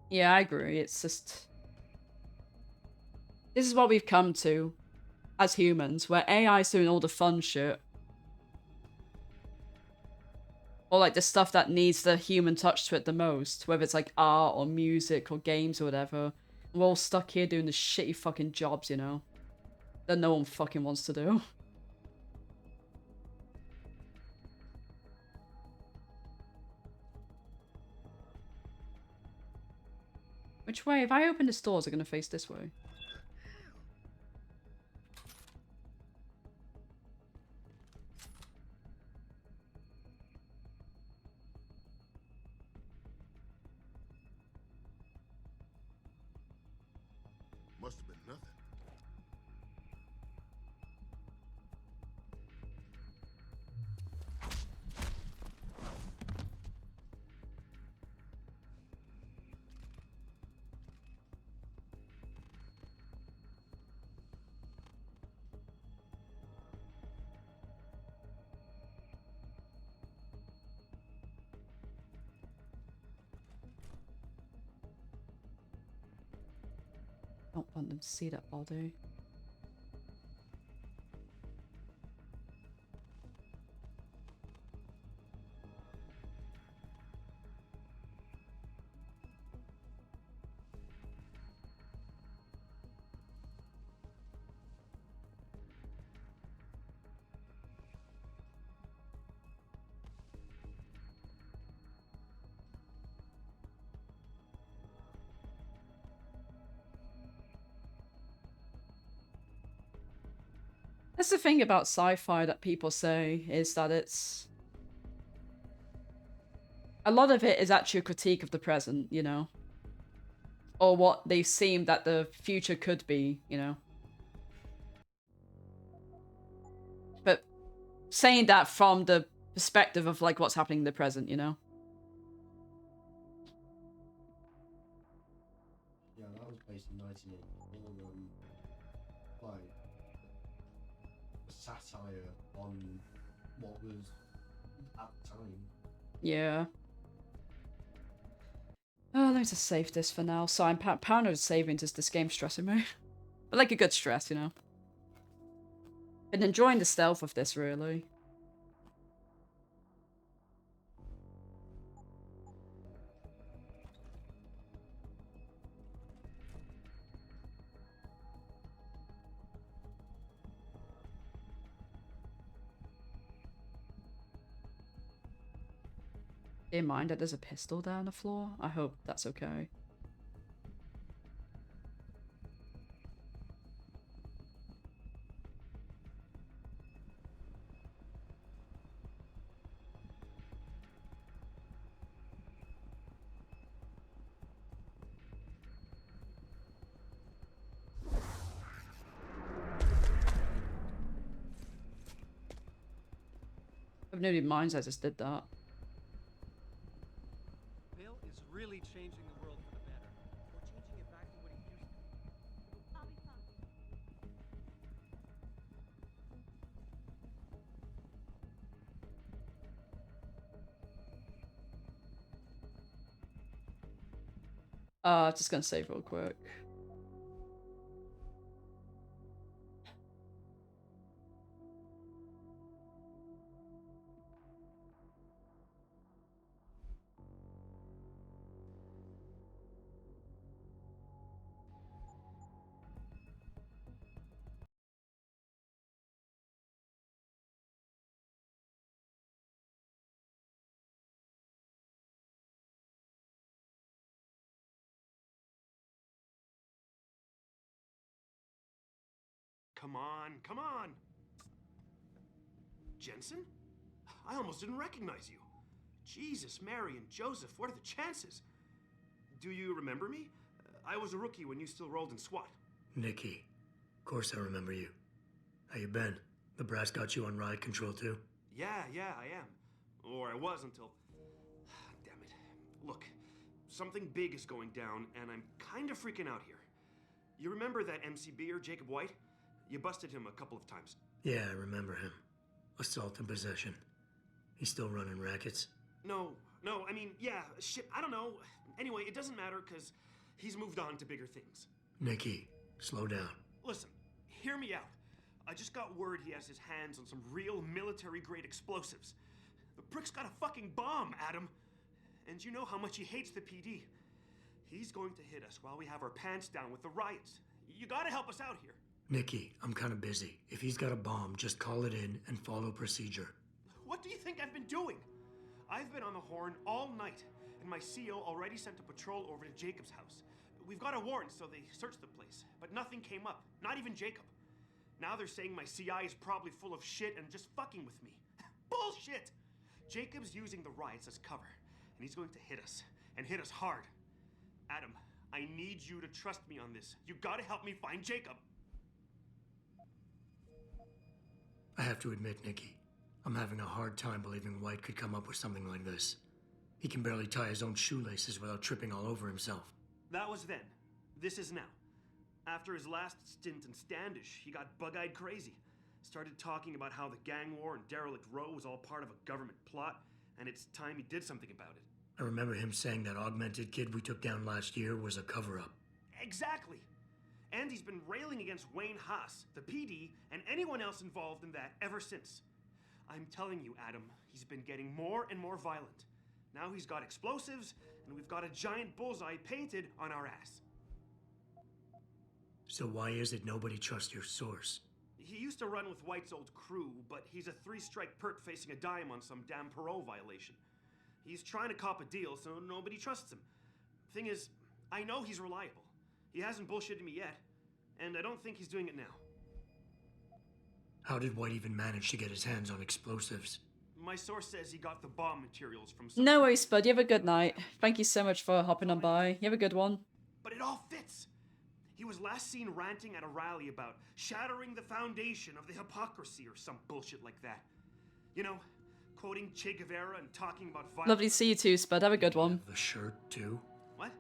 Speaker 3: Yeah, I agree. It's just... This is what we've come to as humans, where AI's doing all the fun shit. Or like the stuff that needs the human touch to it the most, whether it's like art or music or games or whatever. We're all stuck here doing the shitty fucking jobs, you know, that no one fucking wants to do. Which way? If I open this door, is it gonna face this way?
Speaker 1: Must have been nothing.
Speaker 3: Don't want them to see that body. That's the thing about sci-fi that people say, is that it's... A lot of it is actually a critique of the present, you know? Or what they seem that the future could be, you know? But saying that from the perspective of, like, what's happening in the present, you know?
Speaker 10: Yeah, that was based in 1984, like, a satire on what was at the time.
Speaker 3: Yeah. Oh, let me just save this for now. So I'm paranoid saving this game stressing me. But like a good stress, you know? Been enjoying the stealth of this, really. In mind that there's a pistol down the floor. I hope that's okay. If nobody minds, I just did that.
Speaker 19: Bill is really changing the world for the better. We're changing it back to what it used to be.
Speaker 18: I'll be fine.
Speaker 3: Just gonna save real quick.
Speaker 5: Come on, come on! Jensen? I almost didn't recognize you. Jesus, Mary, and Joseph, what are the chances? Do you remember me? I was a rookie when you still rolled in SWAT.
Speaker 10: Nikki. Of course I remember you. How you been? The brass got you on riot control too?
Speaker 5: Yeah, I am. Or I was until... Damn it. Look, something big is going down, and I'm kind of freaking out here. You remember that MCBer, Jacob White? You busted him a couple of times.
Speaker 10: Yeah, I remember him. Assault and possession. He's still running rackets?
Speaker 5: No, I mean, yeah, shit, I don't know. Anyway, it doesn't matter, because he's moved on to bigger things.
Speaker 10: Nikki, slow down.
Speaker 5: Listen, hear me out. I just got word he has his hands on some real military-grade explosives. The prick's got a fucking bomb, Adam. And you know how much he hates the PD. He's going to hit us while we have our pants down with the riots. You gotta help us out here.
Speaker 10: Nikki, I'm kinda busy. If he's got a bomb, just call it in and follow procedure.
Speaker 5: What do you think I've been doing? I've been on the horn all night, and my CO already sent a patrol over to Jacob's house. We've got a warrant, so they searched the place, but nothing came up, not even Jacob. Now they're saying my CI is probably full of shit and just fucking with me. Bullshit! Jacob's using the riots as cover, and he's going to hit us, and hit us hard. Adam, I need you to trust me on this. You gotta help me find Jacob.
Speaker 10: I have to admit, Nikki, I'm having a hard time believing White could come up with something like this. He can barely tie his own shoelaces without tripping all over himself.
Speaker 5: That was then. This is now. After his last stint in Standish, he got bug-eyed crazy. Started talking about how the gang war and Derelict Row was all part of a government plot, and it's time he did something about it.
Speaker 10: I remember him saying that augmented kid we took down last year was a cover-up.
Speaker 5: Exactly! And he's been railing against Wayne Haas, the PD, and anyone else involved in that ever since. I'm telling you, Adam, he's been getting more and more violent. Now he's got explosives, and we've got a giant bullseye painted on our ass.
Speaker 10: So why is it nobody trusts your source?
Speaker 5: He used to run with White's old crew, but he's a 3-strike pert facing a dime on some damn parole violation. He's trying to cop a deal, so nobody trusts him. Thing is, I know he's reliable. He hasn't bullshitted me yet, and I don't think he's doing it now.
Speaker 10: How did White even manage to get his hands on explosives?
Speaker 5: My source says he got the bomb materials from some...
Speaker 3: No worries, bud. You have a good night. Thank you so much for hopping on by. You have a good one.
Speaker 5: But it all fits. He was last seen ranting at a rally about shattering the foundation of the hypocrisy or some bullshit like that. You know, quoting Che Guevara and talking about violence.
Speaker 3: Lovely to see you too, Spud. Have a good one.
Speaker 10: The shirt, too?
Speaker 5: What?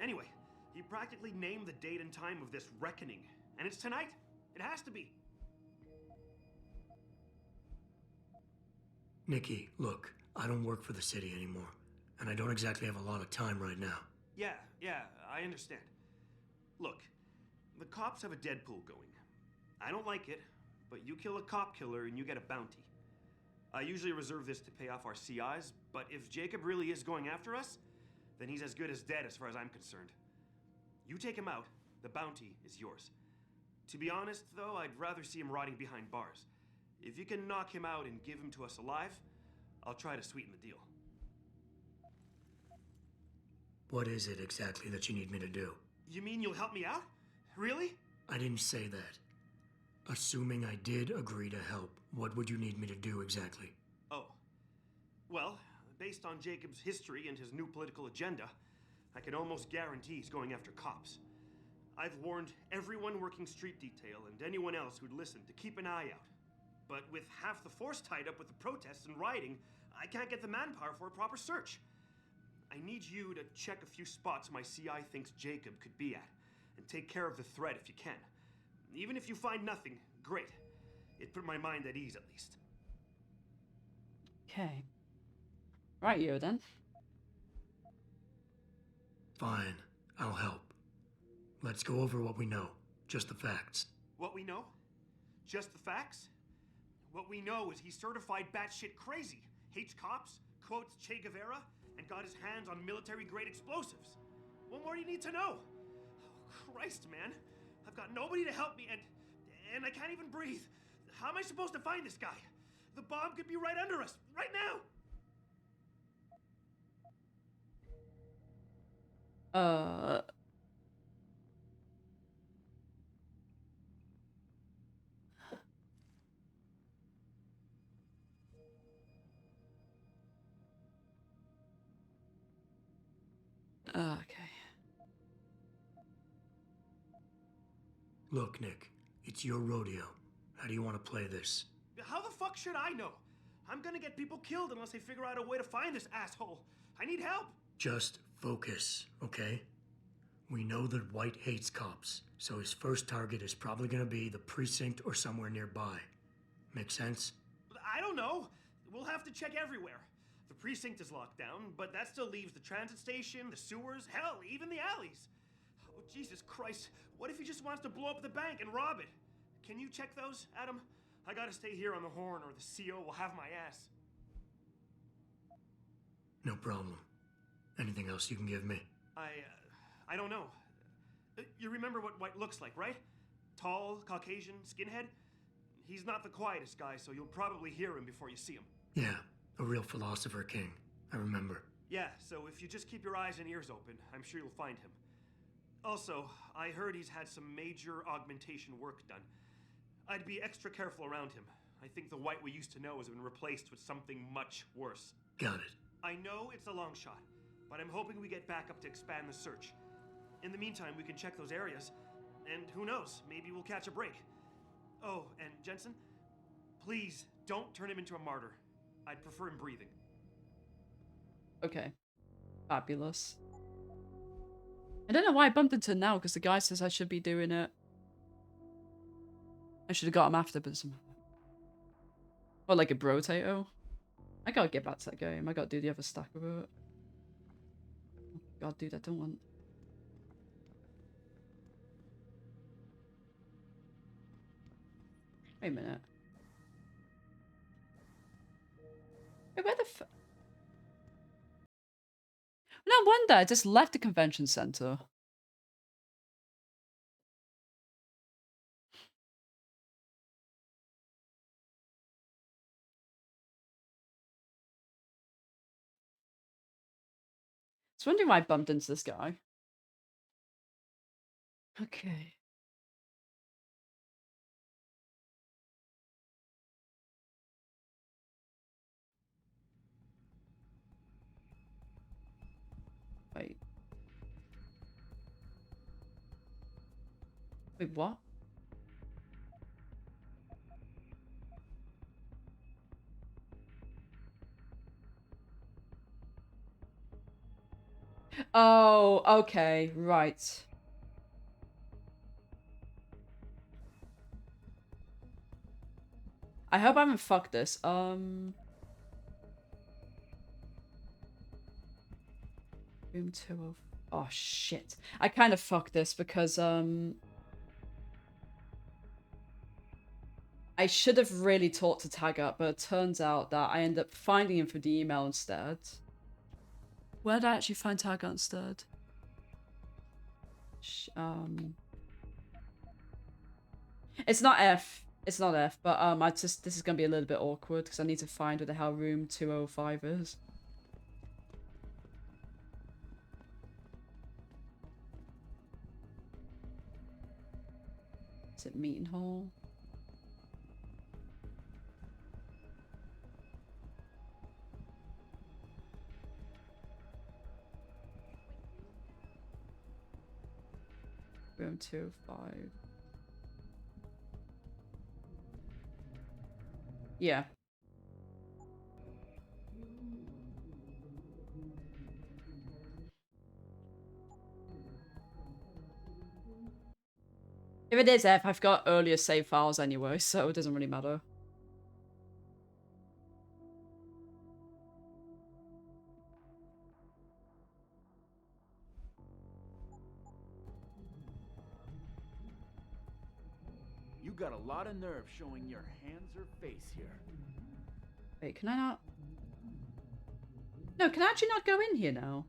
Speaker 5: Anyway, he practically named the date and time of this reckoning. And it's tonight. It has to be.
Speaker 10: Nikki, look, I don't work for the city anymore. And I don't exactly have a lot of time right now.
Speaker 5: Yeah, I understand. Look, the cops have a Deadpool going. I don't like it, but you kill a cop killer and you get a bounty. I usually reserve this to pay off our CIs, but if Jacob really is going after us, then he's as good as dead as far as I'm concerned. You take him out, the bounty is yours. To be honest, though, I'd rather see him rotting behind bars. If you can knock him out and give him to us alive, I'll try to sweeten the deal.
Speaker 10: What is it exactly that you need me to do?
Speaker 5: You mean you'll help me out? Really?
Speaker 10: I didn't say that. Assuming I did agree to help, what would you need me to do exactly?
Speaker 5: Oh. Well, based on Jacob's history and his new political agenda, I can almost guarantee he's going after cops. I've warned everyone working street detail and anyone else who'd listen to keep an eye out. But with half the force tied up with the protests and rioting, I can't get the manpower for a proper search. I need you to check a few spots my CI thinks Jacob could be at, and take care of the threat if you can. Even if you find nothing, great. It put my mind at ease, at least.
Speaker 3: Okay. Right, you then.
Speaker 10: Fine, I'll help. Let's go over what we know. Just the facts.
Speaker 5: What we know? Just the facts? What we know is he's certified batshit crazy, hates cops, quotes Che Guevara, and got his hands on military-grade explosives. What more do you need to know? Oh, Christ, man. I've got nobody to help me, and I can't even breathe. How am I supposed to find this guy? The bomb could be right under us, right now!
Speaker 3: Okay.
Speaker 10: Look, Nick, it's your rodeo. How do you want to play this?
Speaker 5: How the fuck should I know? I'm gonna get people killed unless I figure out a way to find this asshole. I need help!
Speaker 10: Just focus, okay? We know that White hates cops, so his first target is probably gonna be the precinct or somewhere nearby. Make sense?
Speaker 5: I don't know. We'll have to check everywhere. The precinct is locked down, but that still leaves the transit station, the sewers, hell, even the alleys. Oh, Jesus Christ. What if he just wants to blow up the bank and rob it? Can you check those, Adam? I gotta stay here on the horn or the CO will have my ass.
Speaker 10: No problem. Anything else you can give me?
Speaker 5: I don't know. You remember what White looks like, right? Tall, Caucasian, skinhead? He's not the quietest guy, so you'll probably hear him before you see him.
Speaker 10: Yeah, a real philosopher king. I remember.
Speaker 5: Yeah, so if you just keep your eyes and ears open, I'm sure you'll find him. Also, I heard he's had some major augmentation work done. I'd be extra careful around him. I think the White we used to know has been replaced with something much worse.
Speaker 10: Got it.
Speaker 5: I know it's a long shot, but I'm hoping we get backup to expand the search. In the meantime, we can check those areas, and who knows, maybe we'll catch a break. Oh, and Jensen, please don't turn him into a martyr. I'd prefer him breathing.
Speaker 3: Okay. Fabulous. I don't know why I bumped into him now, because the guy says I should be doing it. I should have got him after, but some... Or like a brotato. I gotta get back to that game. I gotta do the other stack of it. Oh, God, dude, I don't want... Wait a minute. Wait, where the f... No wonder, I just left the convention center. I was wondering why I bumped into this guy. Okay. Wait. Wait, what? Oh, okay, right. I hope I haven't fucked this. Room 204. Oh shit. I kind of fucked this because I should have really talked to Taggart, but it turns out that I ended up finding him through the email instead. Where did I actually find Taggart instead? It's not F. It's not F, but this is gonna be a little bit awkward because I need to find where the hell room 205 is. Is it meeting hall? Room 205. Yeah. If it is F, I've got earlier save files anyway, so it doesn't really matter.
Speaker 19: You got a lot of nerve showing your hands or face here.
Speaker 3: Wait, can I not? No, can I actually not go in here now?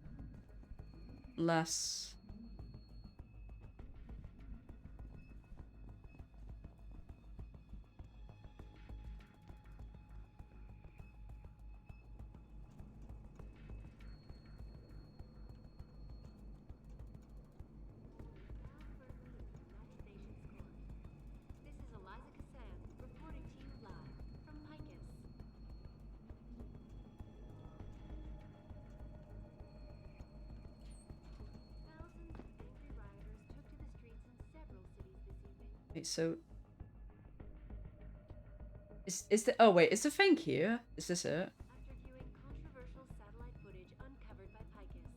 Speaker 3: Unless...
Speaker 2: This is Eliza Cassan reporting to you live from Picus. Thousands of angry rioters took to the streets in several cities this evening.
Speaker 3: Wait, so... Is the... Oh, wait, is the thing here? Is this it?
Speaker 2: After viewing controversial satellite footage uncovered by Picus,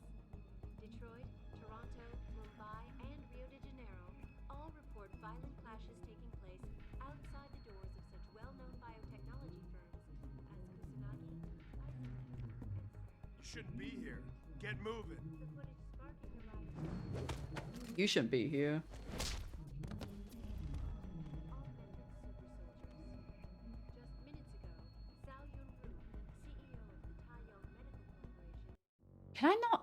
Speaker 2: Detroit, Toronto, Mumbai, and Rio de Janeiro all report violent clashes taking place outside the doors of such well-known biotechnology firms as Kusanagi,
Speaker 16: You shouldn't be here. Get moving.
Speaker 2: the footage sparking a riot.
Speaker 3: You shouldn't be here.
Speaker 2: Just minutes ago, Zhao Yunru, CEO of the Taiyong Medical Corporation,
Speaker 3: Can I not?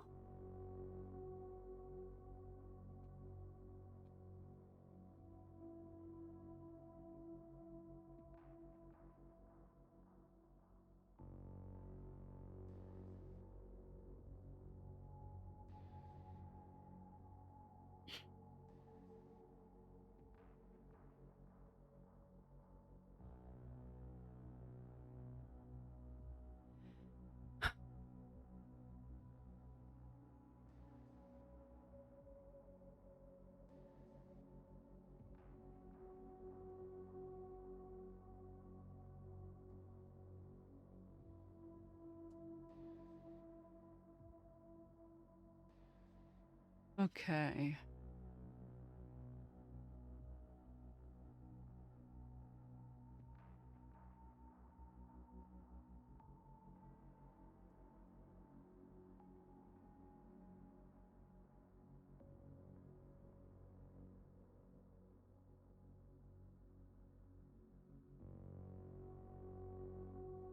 Speaker 3: Okay.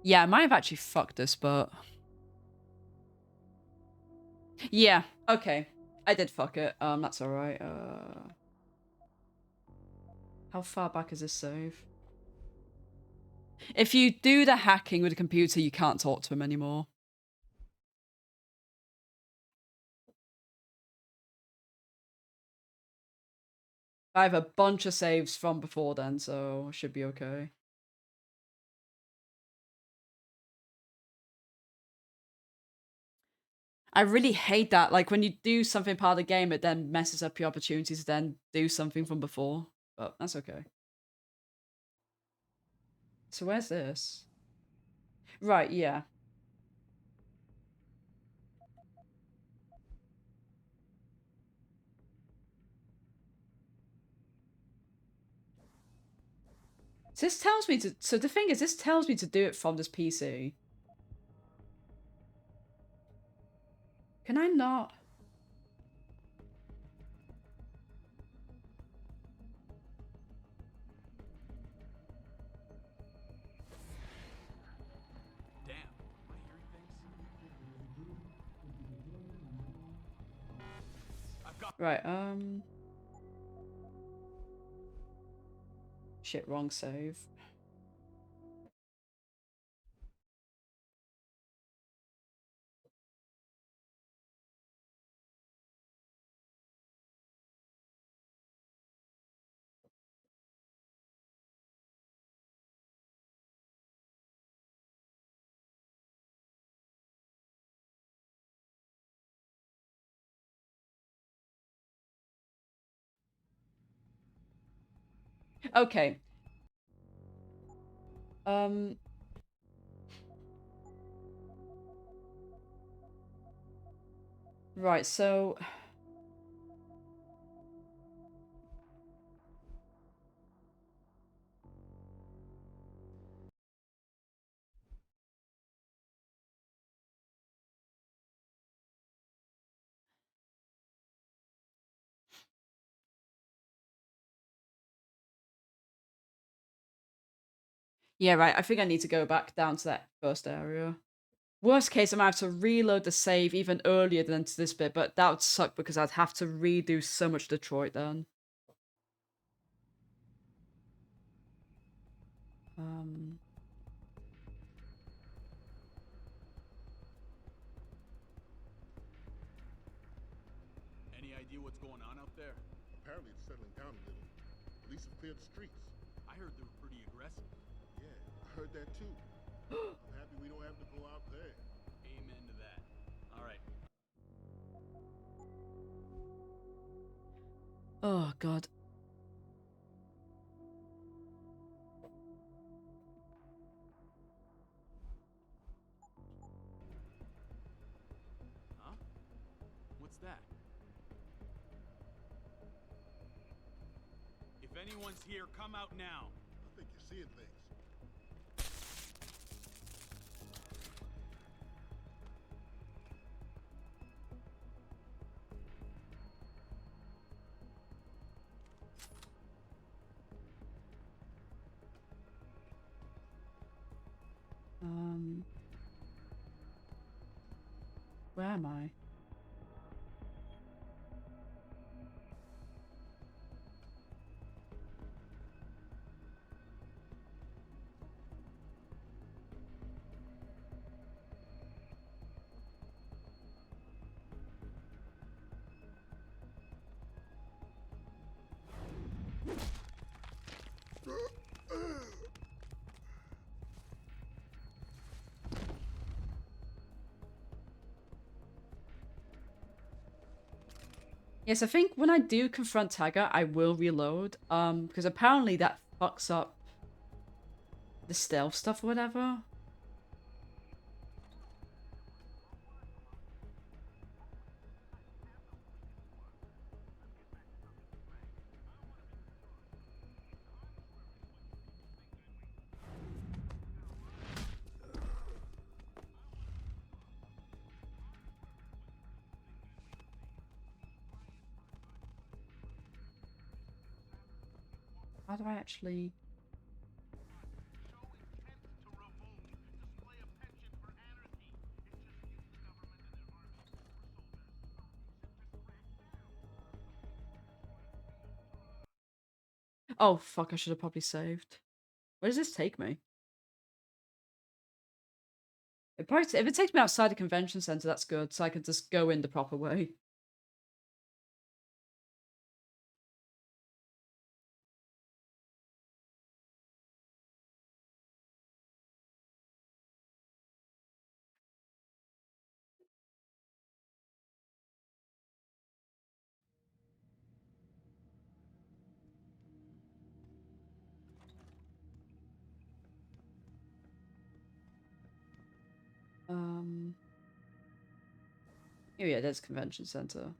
Speaker 3: Yeah, I might have actually fucked this, but... Yeah, okay. I did fuck it. That's alright. How far back is this save? If you do the hacking with a computer, you can't talk to him anymore. I have a bunch of saves from before then, so should be okay. I really hate that. Like, when you do something part of the game, it then messes up your opportunity to then do something from before. But that's okay. So where's this? Right, yeah. This tells me to... So the thing is, this tells me to do it from this PC. Can I not?
Speaker 19: Damn, am I hearing things? I've got
Speaker 3: Right, Shit, wrong save. Okay. Um. Right, so... Yeah, right, I think I need to go back down to that first area. Worst case, I might have to reload the save even earlier than to this bit, but that would suck because I'd have to redo so much Detroit then. Um...
Speaker 22: Any idea what's going on out there?
Speaker 1: Apparently it's settling down a little. Police have cleared the streets.
Speaker 22: I heard they were pretty aggressive.
Speaker 1: Yeah, I heard that too. I'm happy we don't have to go out there.
Speaker 22: Amen to that. All right.
Speaker 3: Oh, God.
Speaker 22: Huh? What's that? If anyone's here, come out now.
Speaker 1: I think you're seeing things.
Speaker 3: Where am I? Yes, I think when I do confront Taggart, I will reload. Because apparently that fucks up the stealth stuff or whatever. How do I actually... Oh, fuck, I should have probably saved. Where does this take me? If it takes me outside the convention center, that's good, so I can just go in the proper way. Oh yeah, there's convention center.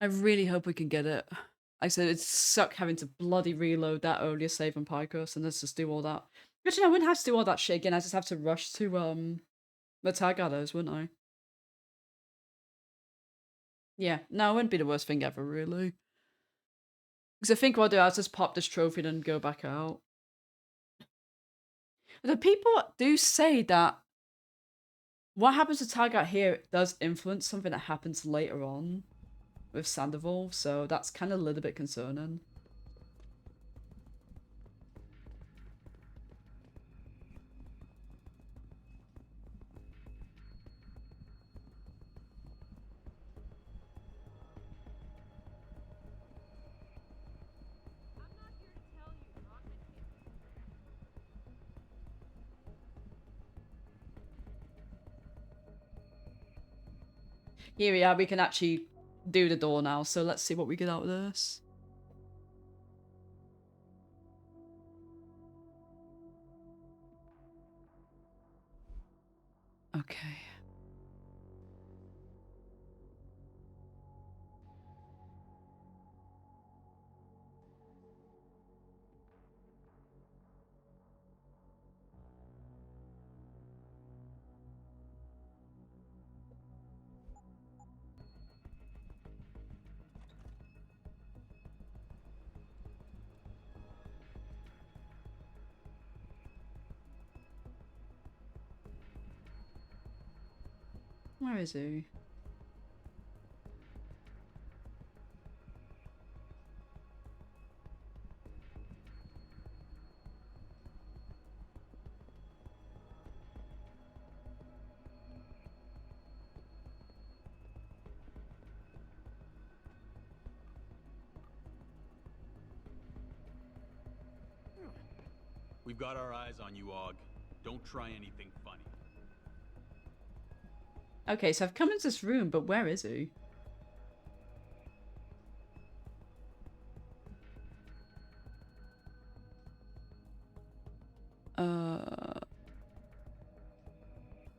Speaker 3: I really hope we can get it. Like I said, it suck having to bloody reload that earlier save on Picos and let's just do all that. Actually, I wouldn't have to do all that shit again. I just have to rush to the tag others, wouldn't I? Yeah, no, it wouldn't be the worst thing ever, really. Because I think what I'll do, I'll just pop this trophy and go back out. The people do say that what happens to Taggart here does influence something that happens later on with Sandoval, so that's kind of a little bit concerning. Here we are, we can actually do the door now, so let's see what we get out of this. Okay. Where is he?
Speaker 22: We've got our eyes on you, Og. Don't try anything funny.
Speaker 3: Okay, so I've come into this room, but where is he?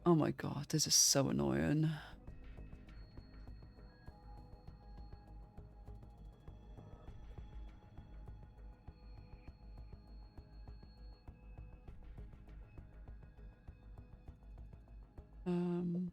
Speaker 3: Oh my god, this is so annoying. Um...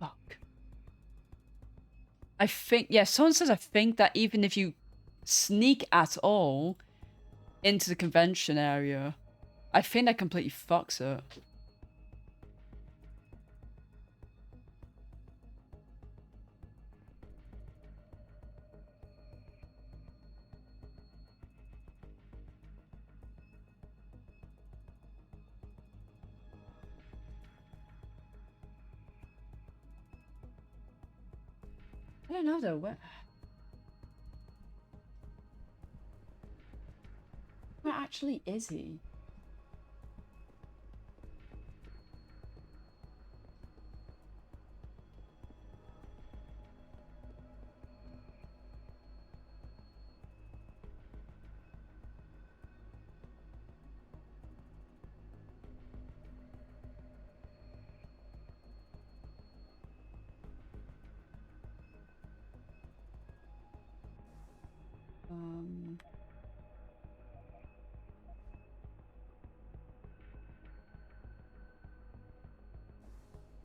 Speaker 3: Fuck. I think, yeah, someone says I think that even if you sneak at all into the convention area, I think that completely fucks it. I don't know though, where actually is he?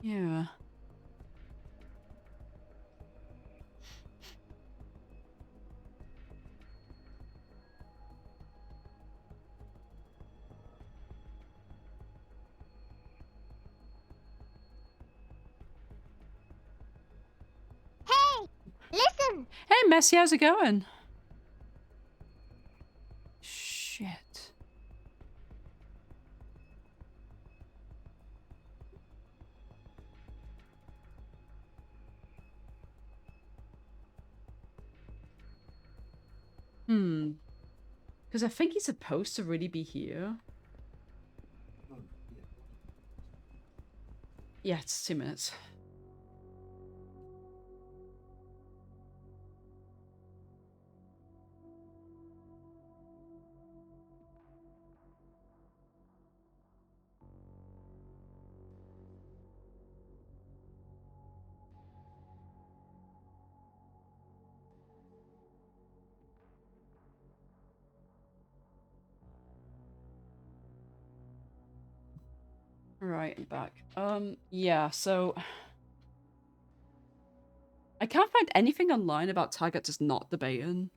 Speaker 3: Yeah.
Speaker 11: Hey, listen.
Speaker 3: Hey, Messi, how's it going? Shit. Because I think he's supposed to really be here. Yeah, it's 2 minutes. Right, I'm back. Yeah, so I can't find anything online about Taggart just not debating.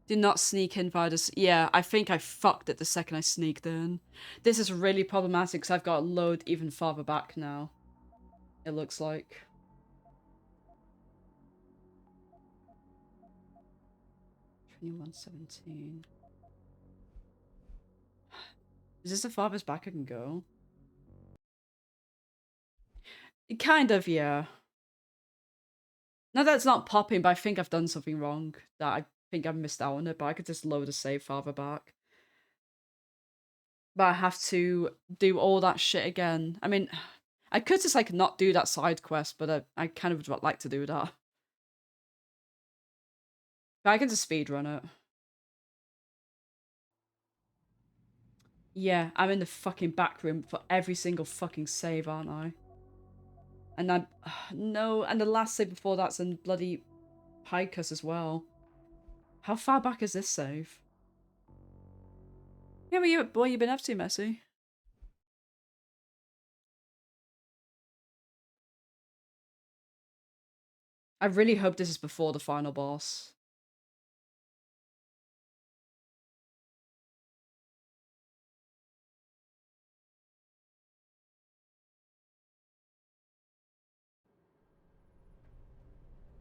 Speaker 3: Did not sneak in via this. Yeah, I think I fucked it the second I sneaked in. This is really problematic because I've got to load even farther back now. It looks like. $21.17. Is this the farthest back I can go? Kind of, yeah. No, that's not popping, but I think I've done something wrong. That I think I've missed out on it, but I could just load a save farther back. But I have to do all that shit again. I mean, I could just like not do that side quest, but I kind of would like to do that. But I can just speedrun it. Yeah, I'm in the fucking back room for every single fucking save, aren't I? And I'm... no, and the last save before that's in bloody Picus as well. How far back is this save? Yeah, what you been up to, Messi? I really hope this is before the final boss.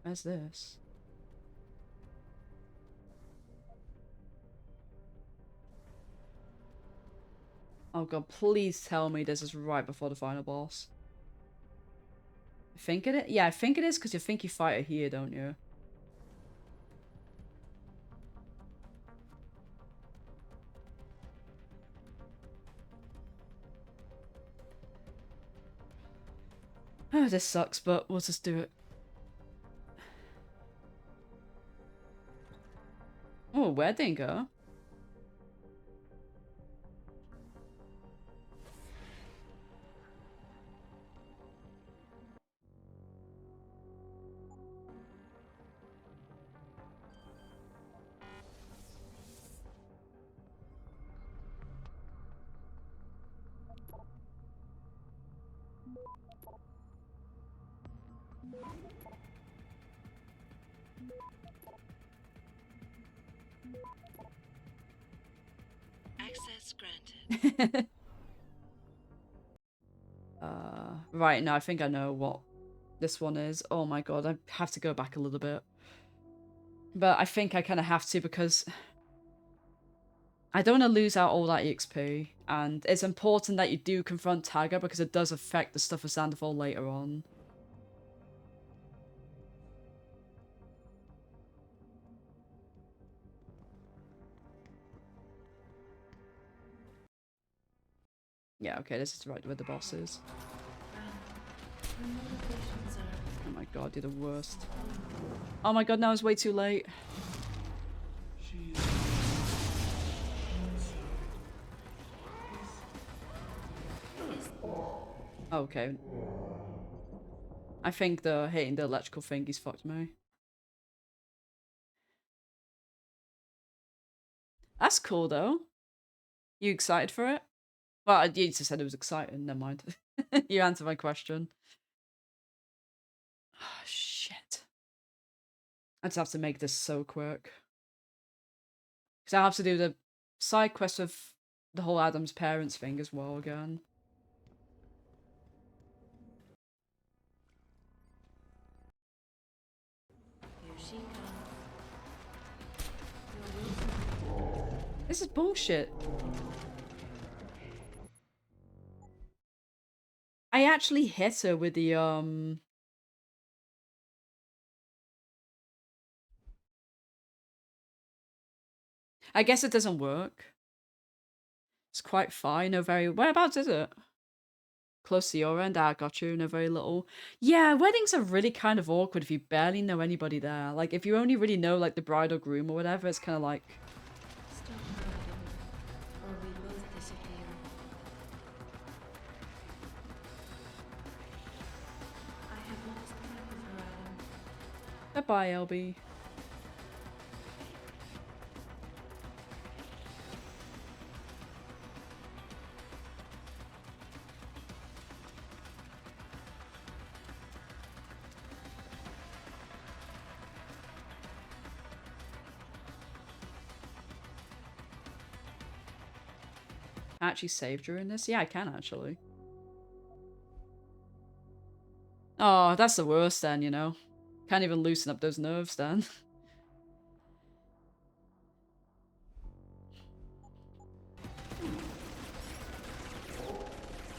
Speaker 3: Where's this? Oh god, please tell me this is right before the final boss. I think it is? Yeah, I think it is, because you think you fight it here, don't you? Oh, this sucks, but we'll just do it. Oh, where did it go?
Speaker 8: Access granted.
Speaker 3: Right, now I think I know what this one is. Oh my god, I have to go back a little bit. But I think I kind of have to because I don't want to lose out all that EXP. And it's important that you do confront Tagger because it does affect the stuff with Sandoval later on. Yeah, okay, this is right where the boss is. Oh my god, you're the worst. Oh my god, now it's way too late. Okay. I think the hitting the electrical thing he's fucked me. That's cool though. You excited for it? Well, you just said it was exciting, never mind. You answered my question. Oh, shit. I just have to make this so quick. Because I have to do the side quest of the whole Adam's parents thing as well again.
Speaker 12: Here she comes.
Speaker 3: This is bullshit. I actually hit her with the, I guess it doesn't work. It's quite far, no very... Whereabouts is it? Close to your end? Ah, got you, no very little. Yeah, weddings are really kind of awkward if you barely know anybody there. Like, if you only really know, like, the bride or groom or whatever, it's kind of like...
Speaker 12: Stop hiding, or we both disappear. I have lost track of her, Adam.
Speaker 3: Bye-bye, LB. I actually save during this? Yeah, I can actually. Oh, that's the worst then, you know. Can't even loosen up those nerves then.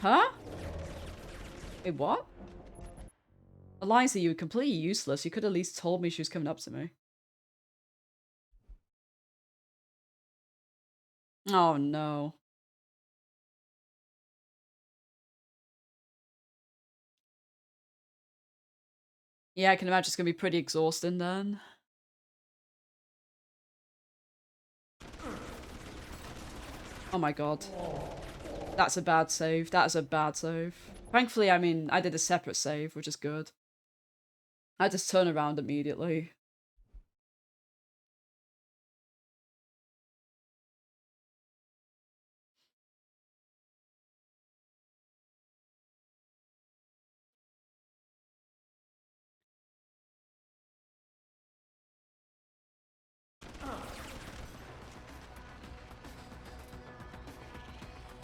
Speaker 3: Huh? Wait, what? Eliza, you were completely useless. You could at least told me she was coming up to me. Oh no. Yeah, I can imagine it's gonna be pretty exhausting then. Oh my god. That's a bad save. That is a bad save. Thankfully, I mean, I did a separate save, which is good. I just turn around immediately.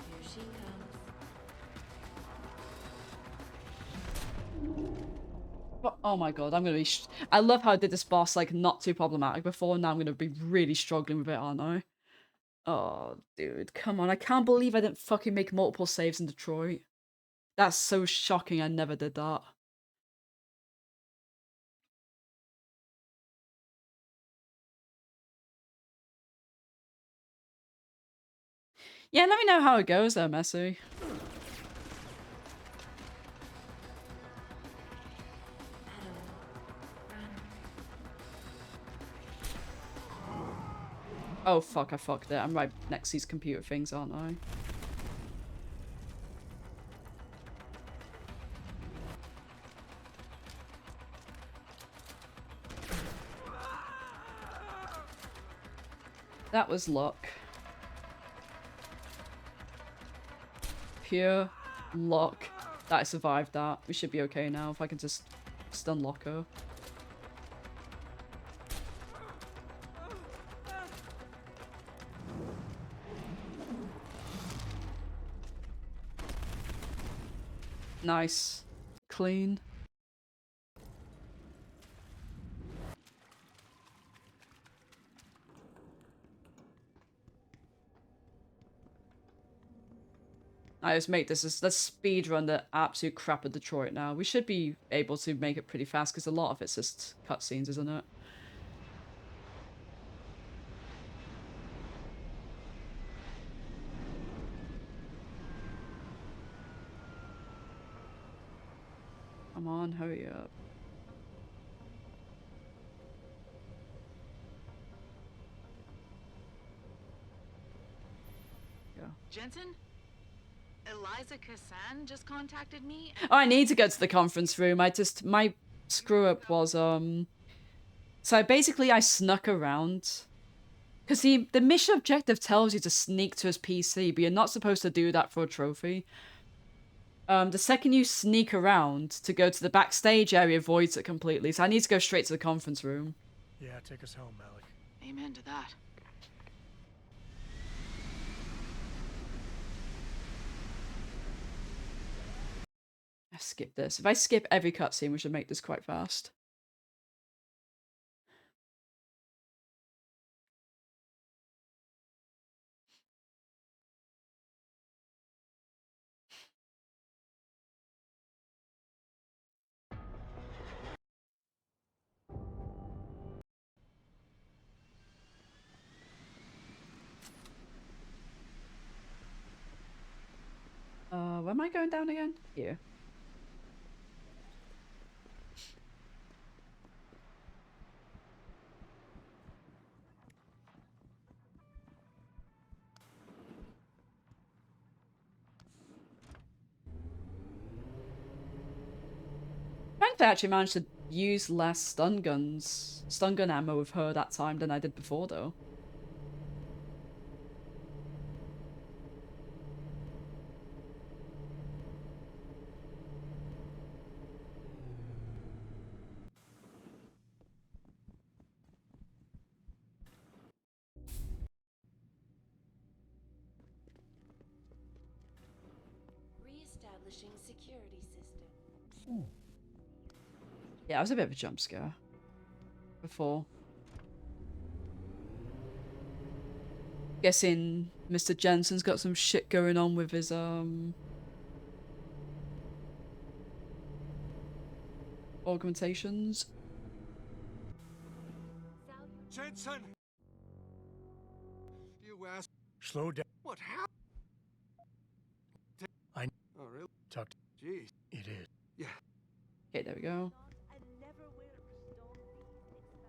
Speaker 12: Here she comes.
Speaker 3: Oh my god, I'm gonna be. I love how I did this boss like not too problematic before. Now I'm gonna be really struggling with it, aren't I? Oh, dude, come on! I can't believe I didn't fucking make multiple saves in Detroit. That's so shocking. I never did that. Yeah, let me know how it goes though, Messi. Oh fuck, I fucked it. I'm right next to these computer things, aren't I? That was luck. Pure luck that I survived that. We should be okay now if I can just unlock her. Nice. Clean. I just make this. Let's speed run the absolute crap of Detroit now. We should be able to make it pretty fast because a lot of it's just cutscenes, isn't it? Come on, hurry up. Yeah.
Speaker 14: Jensen? Eliza Cassan just contacted me.
Speaker 3: Oh, I need to go to the conference room. My screw up was, so basically I snuck around. Because the mission objective tells you to sneak to his PC, but you're not supposed to do that for a trophy. The second you sneak around to go to the backstage area, voids it completely. So I need to go straight to the conference room.
Speaker 10: Yeah, take us home, Malik.
Speaker 14: Amen to that.
Speaker 3: I skip this. If I skip every cutscene, we should make this quite fast. Where am I going down again? Here. Frankly, I actually managed to use less stun gun ammo with her that time than I did before, though.
Speaker 12: Reestablishing security system.
Speaker 3: Yeah, it was a bit of a jump scare before. Guessing Mr. Jensen's got some shit going on with his augmentations.
Speaker 17: Jensen! You asked.
Speaker 10: Slow down.
Speaker 17: What happened? Oh, really?
Speaker 10: Tucked.
Speaker 17: Jeez.
Speaker 10: It is.
Speaker 17: Yeah.
Speaker 3: Okay, there we go.
Speaker 18: And never will stop these experiments.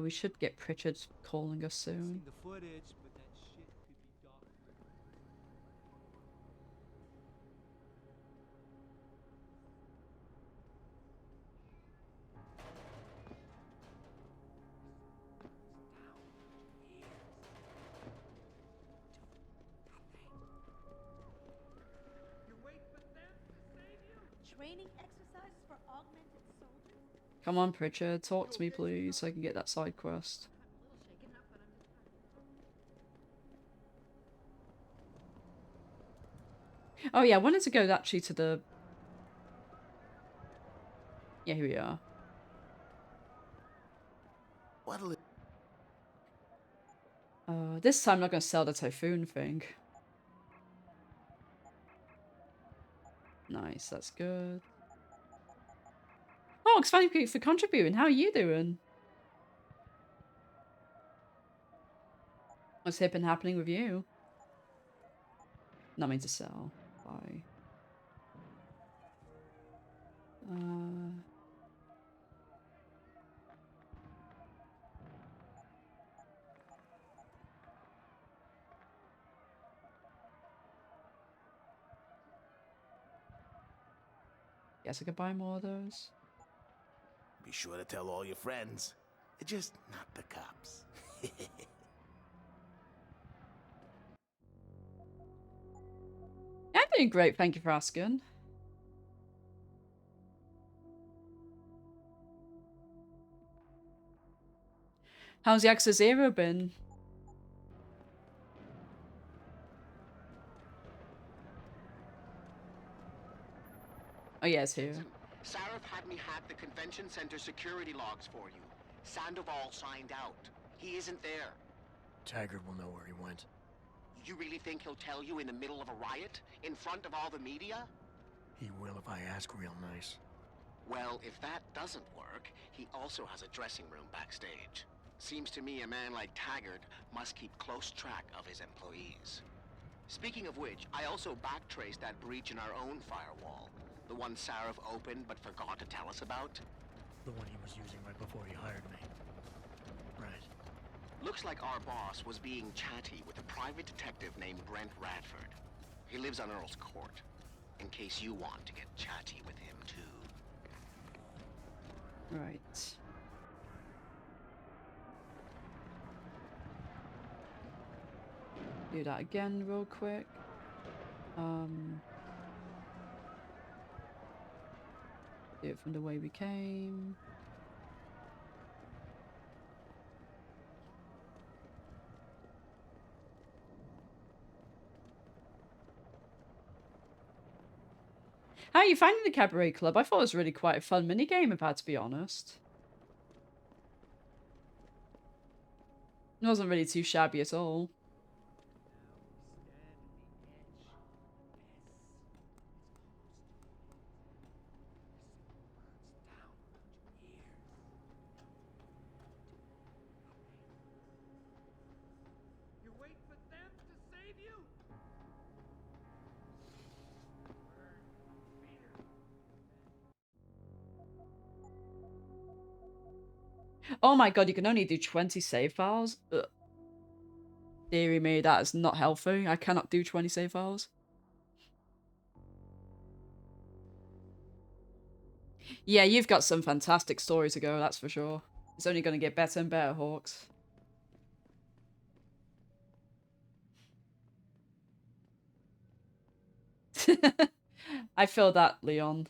Speaker 3: We should get Pritchard calling us soon.
Speaker 19: The footage, but that shit could be doctored. You wait for them to save you?
Speaker 18: Training exercises for augmented soldiers?
Speaker 3: Come on, Pritchard, talk to me, please, so I can get that side quest. Oh yeah, I wanted to go actually to the... Yeah, here we are. This time I'm not going to sell the Typhoon thing. Nice, that's good. Oh, thank you for contributing. How are you doing? What's been happening with you? Not mean to sell. Bye. Guess I could buy more of those.
Speaker 20: Be sure to tell all your friends. Just not the cops.
Speaker 3: I'm doing great, thank you for asking. How's the Yakuza 0 been? Oh yeah, it's here.
Speaker 9: Sarif had me hack the convention center security logs for you. Sandoval signed out. He isn't there.
Speaker 10: Taggart will know where he went.
Speaker 9: You really think he'll tell you in the middle of a riot? In front of all the media?
Speaker 10: He will if I ask real nice.
Speaker 9: Well, if that doesn't work, he also has a dressing room backstage. Seems to me a man like Taggart must keep close track of his employees. Speaking of which, I also backtraced that breach in our own firewall. The one Sarif opened but forgot to tell us about.
Speaker 10: The one he was using right before he hired me. Right.
Speaker 9: Looks like our boss was being chatty with a private detective named Brent Radford. He lives on Earl's Court, in case you want to get chatty with him too.
Speaker 3: Right. Do that again real quick. Do it from the way we came. How are you finding the Cabaret Club? I thought it was really quite a fun minigame, if I had to be honest. It wasn't really too shabby at all.
Speaker 19: You wait for them to save you?
Speaker 3: Oh my god, you can only do 20 save files? Ugh. Deary me, that is not healthy. I cannot do 20 save files. Yeah, you've got some fantastic stories to go, that's for sure. It's only going to get better and better, Hawks. I feel that, Leon.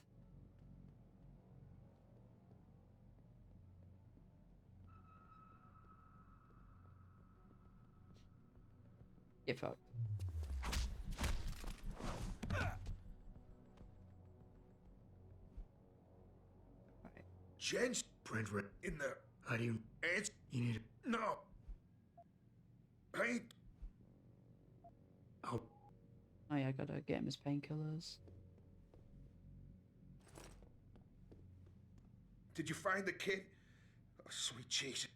Speaker 3: Get fucked.
Speaker 7: Jen's
Speaker 10: Brentwood.
Speaker 7: in the.
Speaker 10: How do you?
Speaker 7: It's.
Speaker 10: You need.
Speaker 7: No. Paint.
Speaker 10: Oh.
Speaker 3: Oh yeah, I gotta get him his painkillers.
Speaker 7: Did you find the kid? Oh, sweet Jesus.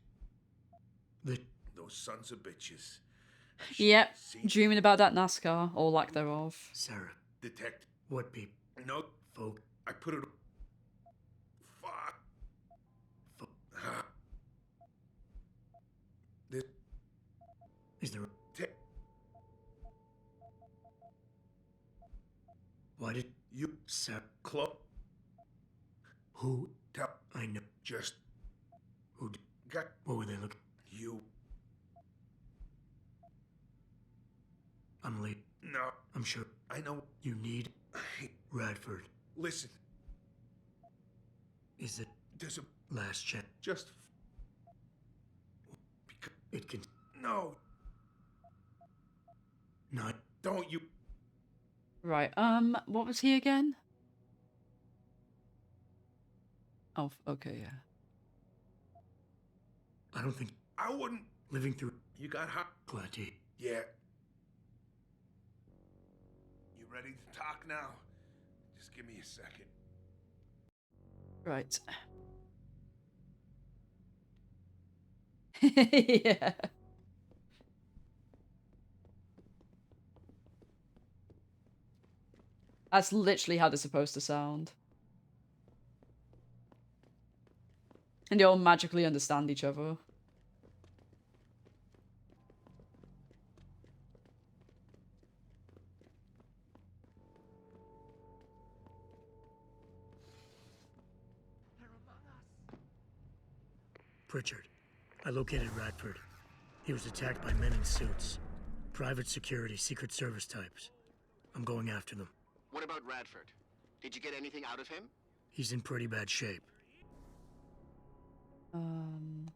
Speaker 10: The.
Speaker 7: Those sons of bitches.
Speaker 3: Yep, dreaming about that NASCAR, or lack thereof.
Speaker 10: Sarah.
Speaker 7: Detect.
Speaker 10: What people?
Speaker 7: No.
Speaker 10: Folk.
Speaker 7: I put it. Fuck. This.
Speaker 10: Is there? Why did
Speaker 7: you,
Speaker 10: Sarah?
Speaker 7: Club?
Speaker 10: Who?
Speaker 7: Tell.
Speaker 10: I know.
Speaker 7: Just.
Speaker 10: Who?
Speaker 7: Got.
Speaker 10: What were they looking?
Speaker 7: You.
Speaker 10: I'm late.
Speaker 7: No.
Speaker 10: I'm sure.
Speaker 7: I know.
Speaker 10: You need. Radford.
Speaker 7: Listen.
Speaker 10: Is it?
Speaker 7: There's a
Speaker 10: last chance.
Speaker 7: Just.
Speaker 10: Because it can.
Speaker 7: No.
Speaker 10: Not.
Speaker 7: Don't you.
Speaker 3: Right, what was he again? Oh, okay, yeah.
Speaker 10: I don't think.
Speaker 7: I wouldn't.
Speaker 10: Living through.
Speaker 7: You got hot.
Speaker 10: Glad to.
Speaker 7: Yeah. You ready to talk now? Just give me a second.
Speaker 3: Right. Yeah. That's literally how they're supposed to sound. And they all magically understand each other.
Speaker 10: Pritchard. I located Radford. He was attacked by men in suits. Private security, Secret Service types. I'm going after them.
Speaker 9: What about Radford? Did you get anything out of him?
Speaker 10: He's in pretty bad shape. You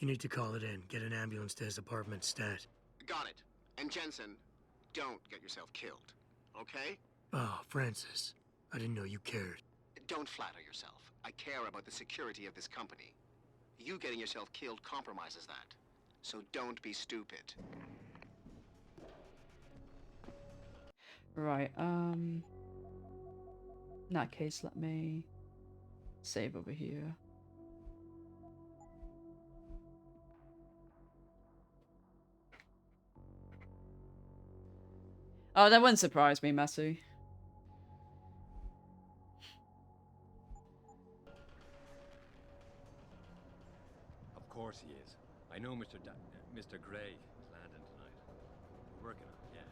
Speaker 10: need to call it in. Get an ambulance to his apartment stat.
Speaker 9: Got it. And Jensen, don't get yourself killed. Okay?
Speaker 10: Oh, Francis. I didn't know you cared.
Speaker 9: Don't flatter yourself. I care about the security of this company. You getting yourself killed compromises that. So don't be stupid.
Speaker 3: Right, in that case, let me save over here. Oh, that wouldn't surprise me, Messi.
Speaker 21: Of course he is. I know Mr. Gray is landing tonight. We're working on it, yeah.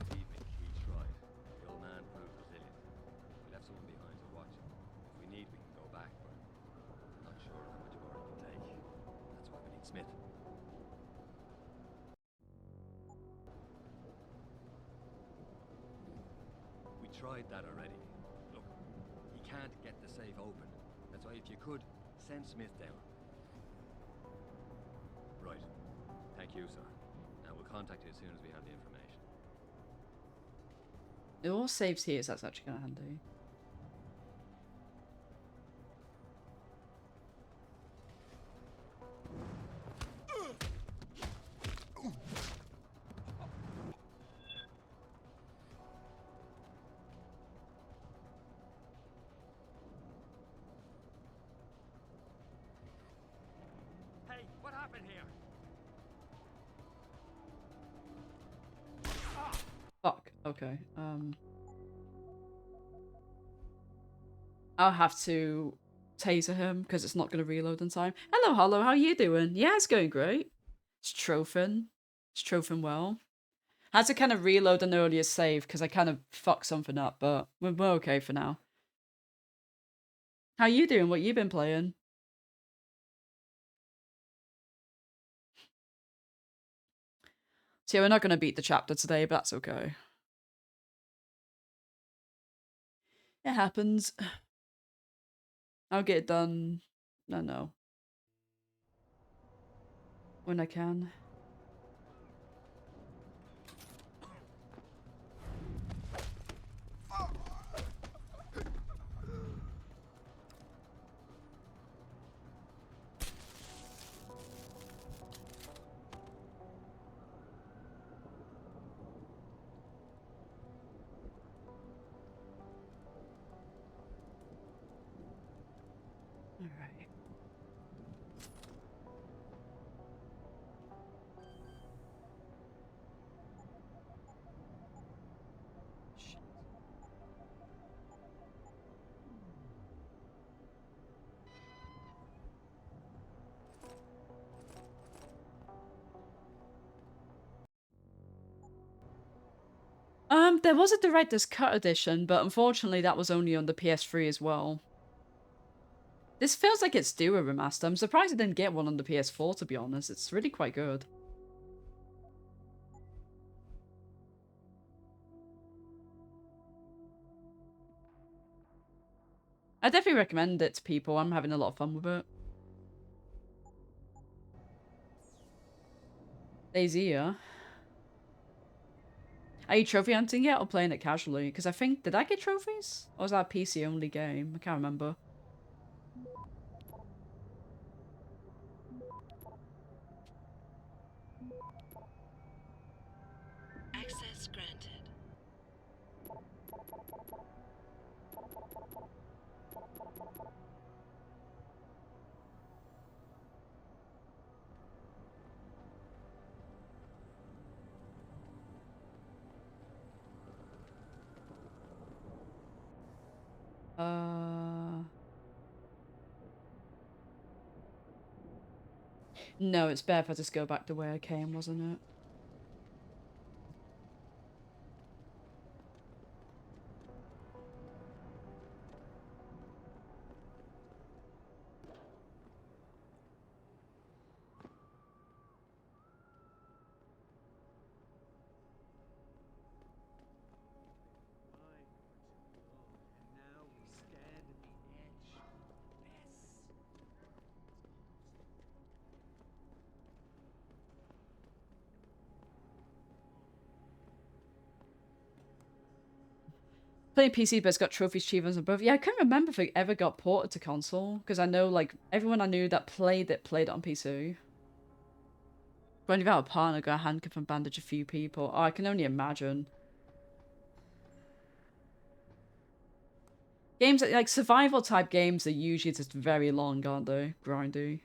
Speaker 21: Believe me, we tried. The old man proved resilient. We left someone behind to watch him. If we need, we can go back, but I'm not sure how much more it can take. That's why we need Smith. We tried that already. Look, he can't get the safe open. That's why if you could, send Smith down. Right. Thank you, sir. Now we'll contact you as soon as we have the information.
Speaker 3: It all saves here, so that's actually kind of handy.
Speaker 19: Hey, what happened here?
Speaker 3: Fuck. Okay. I'll have to taser him because it's not going to reload in time. Hello, Hollow. How you doing? Yeah, it's going great. It's trophin. It's trophin well. Had to kind of reload an earlier save because I kind of fucked something up, but we're okay for now. How you doing? What you been playing? See, we're not going to beat the chapter today, but that's okay. It happens. I'll get it done. No. When I can. Alright. There was a director's cut edition, but unfortunately that was only on the PS3 as well. This feels like it's due a remaster. I'm surprised I didn't get one on the PS4, to be honest. It's really quite good. I definitely recommend it to people. I'm having a lot of fun with it. Daisy, yeah. Are you trophy hunting yet or playing it casually? Because I think, did I get trophies? Or was that a PC only game? I can't remember.
Speaker 8: Access granted.
Speaker 3: No, it's better if I just go back the way I came, wasn't it? Playing PC, but it's got trophies, achievements, and above. Yeah, I can't remember if it ever got ported to console, because I know, like, everyone I knew that played it on PC. When you've got a partner, got a handcuff and bandage a few people. Oh, I can only imagine. Games, like, survival type games are usually just very long, aren't they? Grindy.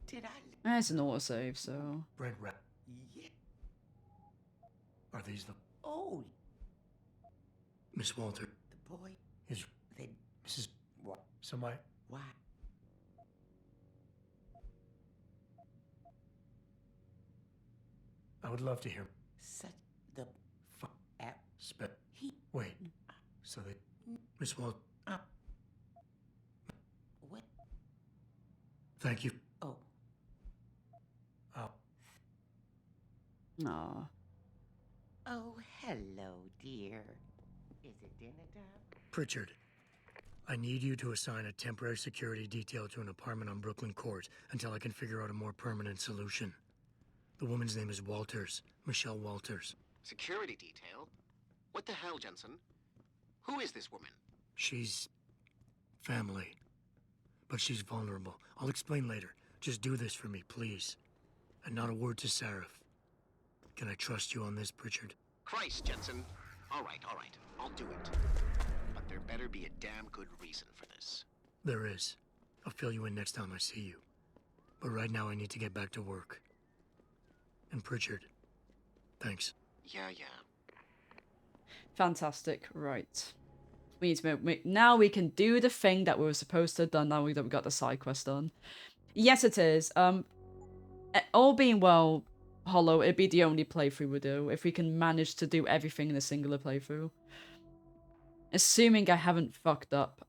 Speaker 4: Did I?
Speaker 3: It's an autosave, so.
Speaker 10: Brent Rat.
Speaker 4: Yeah.
Speaker 10: Are these the
Speaker 4: Oh,
Speaker 10: Miss Walter?
Speaker 4: the boy.
Speaker 10: Is
Speaker 4: They.
Speaker 10: Mrs.
Speaker 4: What?
Speaker 10: Somebody?
Speaker 4: Why?
Speaker 10: I would love to hear.
Speaker 4: Such the fuck out.
Speaker 10: Wait. So they. Miss Walter.
Speaker 4: What?
Speaker 10: Thank you.
Speaker 4: Oh.
Speaker 3: Aw.
Speaker 4: Oh, hello, dear. Is it dinner time?
Speaker 10: Pritchard, I need you to assign a temporary security detail to an apartment on Brooklyn Court until I can figure out a more permanent solution. The woman's name is Walters, Michelle Walters.
Speaker 9: Security detail? What the hell, Jensen? Who is this woman?
Speaker 10: She's family, but she's vulnerable. I'll explain later. Just do this for me, please. And not a word to Sarif. Can I trust you on this, Pritchard?
Speaker 9: Christ, Jensen. All right. I'll do it. But there better be a damn good reason for this.
Speaker 10: There is. I'll fill you in next time I see you. But right now I need to get back to work. And Pritchard, thanks.
Speaker 9: Yeah.
Speaker 3: Fantastic. Right. We need to now we can do the thing that we were supposed to have done now that we got the side quest done. Yes, it is. All being well, Hollow, it'd be the only playthrough we do if we can manage to do everything in a singular playthrough. Assuming I haven't fucked up,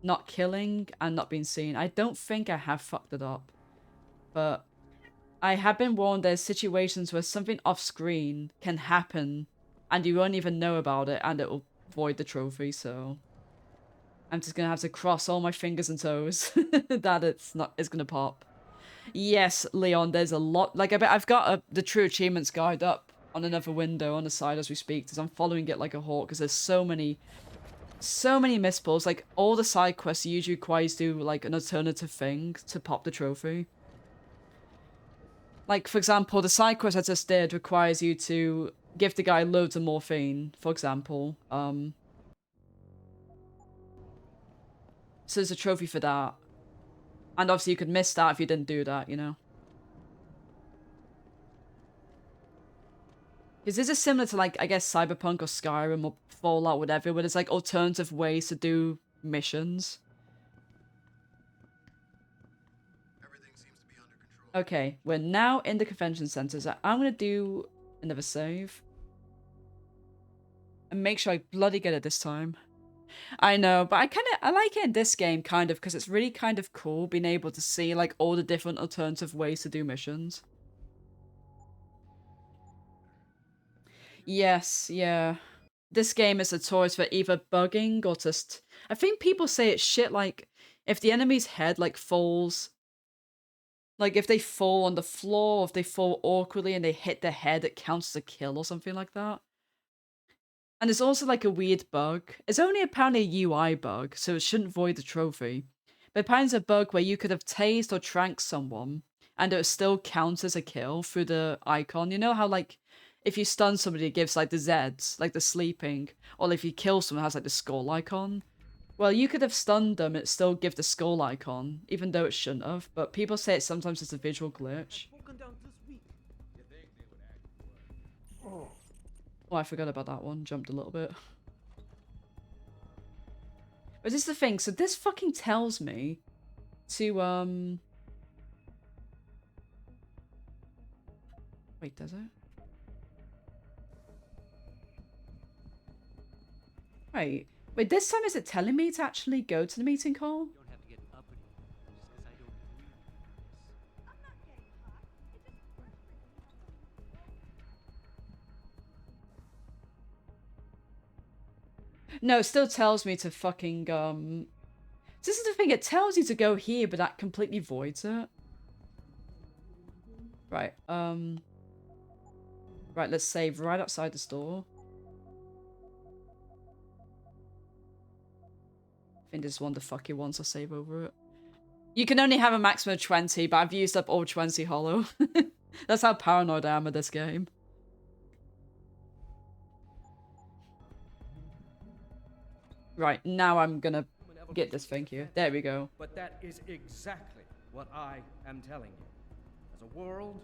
Speaker 3: not killing and not being seen. I don't think I have fucked it up, but I have been warned there's situations where something off screen can happen and you won't even know about it and it will void the trophy, so I'm just gonna have to cross all my fingers and toes that it's gonna pop. Yes, Leon, there's a lot. Like, I've got the True Achievements guide up on another window on the side as we speak, because I'm following it like a hawk, because there's so many miss pulls. Like, all the side quests usually requires you to do, like, an alternative thing to pop the trophy. Like, for example, the side quest I just did requires you to give the guy loads of morphine, for example. So there's a trophy for that. And obviously you could miss that if you didn't do that, you know? Because this is similar to, like, I guess Cyberpunk or Skyrim or Fallout, whatever, where there's, like, alternative ways to do missions.
Speaker 17: Everything seems to be under control.
Speaker 3: Okay, we're now in the convention center, so I'm gonna do another save. And make sure I bloody get it this time. I know, but I like it in this game, kind of, because it's really kind of cool being able to see, like, all the different alternative ways to do missions. Yes, yeah. This game is notorious for either bugging or just... I think people say it's shit, like, if the enemy's head, like, falls... Like, if they fall on the floor, or if they fall awkwardly and they hit their head, it counts as a kill or something like that. And there's also, like, a weird bug. It's only apparently a UI bug, so it shouldn't void the trophy. But apparently it's a bug where you could have tased or tranked someone, and it still counts as a kill through the icon. You know how, like, if you stun somebody, it gives, like, the Zs, like the sleeping. Or if you kill someone, it has, like, the skull icon. Well, you could have stunned them, it still give the skull icon, even though it shouldn't have. But people say it sometimes it's a visual glitch. Oh, I forgot about that one. Jumped a little bit. But this is the thing. So this fucking tells me to, Wait, does it? Right. Wait, this time is it telling me to actually go to the meeting hall? No, it still tells me to fucking, This is the thing, it tells you to go here, but that completely voids it. Right, Right, let's save right outside the store. I think this is one of the fucky ones, I'll save over it. You can only have a maximum of 20, but I've used up all 20 Hollow. That's how paranoid I am with this game. Right, now I'm gonna get this thing here. There we go.
Speaker 19: But that is exactly what I am telling you. As a world...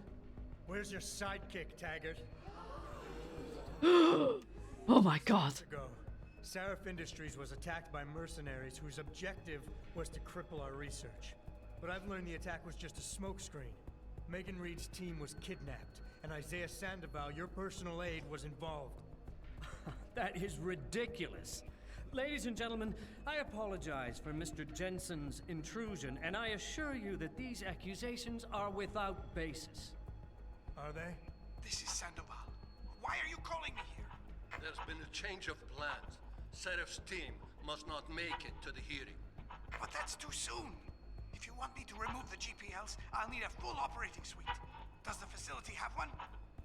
Speaker 6: Where's your sidekick, Taggart?
Speaker 3: Oh my god.
Speaker 6: Ago, Seraph Industries was attacked by mercenaries whose objective was to cripple our research. But I've learned the attack was just a smokescreen. Megan Reed's team was kidnapped, and Isaiah Sandoval, your personal aide, was involved.
Speaker 19: That is ridiculous. Ladies and gentlemen, I apologize for Mr. Jensen's intrusion, and I assure you that these accusations are without basis.
Speaker 6: Are they?
Speaker 13: This is Sandoval. Why are you calling me here?
Speaker 17: There's been a change of plans. Seraph's team must not make it to the hearing.
Speaker 13: But that's too soon. If you want me to remove the GPLs, I'll need a full operating suite. Does the facility have one?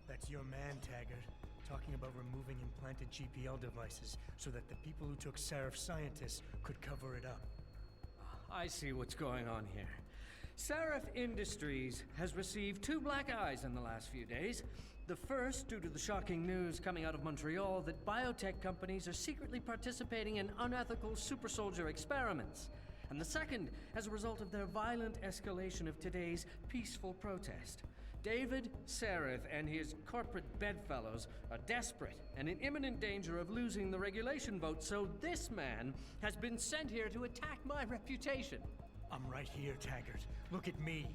Speaker 6: That's your man, Taggart. Talking about removing implanted GPL devices so that the people who took Seraph scientists could cover it up.
Speaker 19: I see what's going on here. Seraph Industries has received 2 black eyes in the last few days. The first, due to the shocking news coming out of Montreal that biotech companies are secretly participating in unethical super soldier experiments. And the second, as a result of their violent escalation of today's peaceful protest. David Seraph and his corporate bedfellows are desperate and in imminent danger of losing the regulation vote, so this man has been sent here to attack my reputation.
Speaker 6: I'm right here, Taggart. Look at me.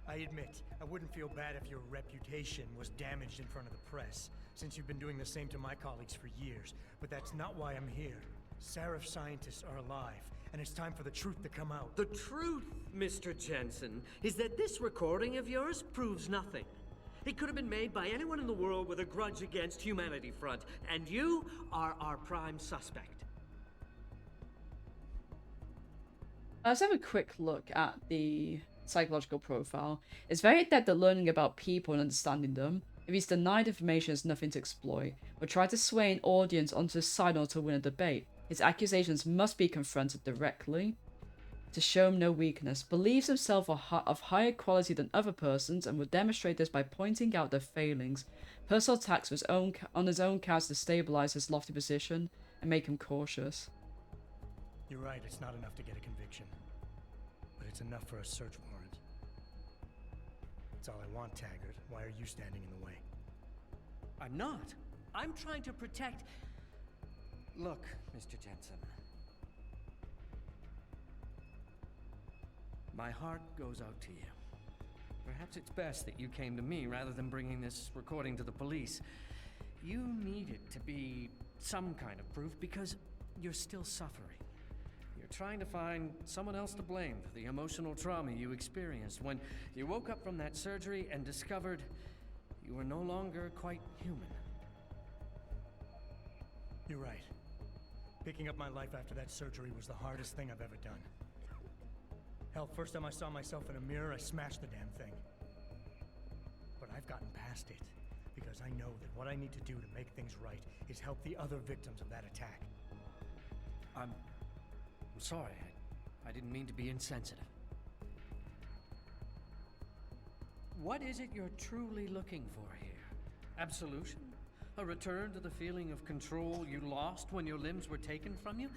Speaker 6: I admit, I wouldn't feel bad if your reputation was damaged in front of the press, since you've been doing the same to my colleagues for years. But that's not why I'm here. Seraph scientists are alive, and it's time for the truth to come out.
Speaker 19: The truth, Mr. Jensen, is that this recording of yours proves nothing. It could have been made by anyone in the world with a grudge against Humanity Front, and you are our prime suspect.
Speaker 3: Let's have a quick look at the psychological profile. It's very adept at learning about people and understanding them. If he's denied information, there's nothing to exploit, but try to sway an audience onto his side in order to win a debate. His accusations must be confronted directly to show him no weakness. Believes himself of higher quality than other persons and will demonstrate this by pointing out their failings. Personal attacks on his own character to stabilize his lofty position and make him cautious.
Speaker 6: You're right, it's not enough to get a conviction. But it's enough for a search warrant. That's all I want, Taggart. Why are you standing in the way?
Speaker 19: I'm not. I'm trying to protect... Look, Mr. Jensen. My heart goes out to you. Perhaps it's best that you came to me rather than bringing this recording to the police. You need it to be some kind of proof because you're still suffering. You're trying to find someone else to blame for the emotional trauma you experienced when you woke up from that surgery and discovered you were no longer quite human.
Speaker 6: You're right. Picking up my life after that surgery was the hardest thing I've ever done. Hell, first time I saw myself in a mirror, I smashed the damn thing. But I've gotten past it, because I know that what I need to do to make things right is help the other victims of that attack.
Speaker 19: I'm sorry. I didn't mean to be insensitive. What is it you're truly looking for here? Absolution? A return to the feeling of control you lost when your limbs were taken from you?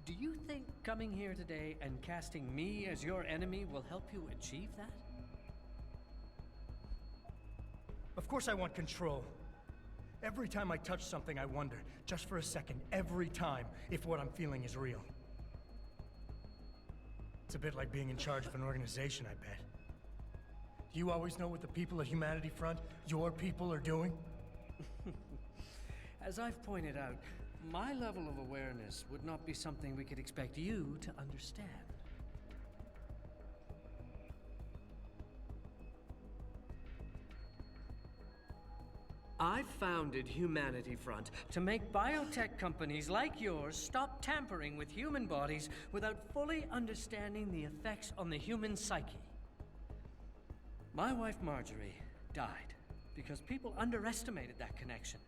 Speaker 19: Do you think coming here today and casting me as your enemy will help you achieve that?
Speaker 6: Of course I want control. Every time I touch something, I wonder, just for a second, every time, if what I'm feeling is real. It's a bit like being in charge of an organization, I bet. Do you always know what the people at Humanity Front, your people, are doing?
Speaker 19: As I've pointed out, my level of awareness would not be something we could expect you to understand. I founded Humanity Front to make biotech companies like yours stop tampering with human bodies without fully understanding the effects on the human psyche. My wife Marjorie died because people underestimated that connection.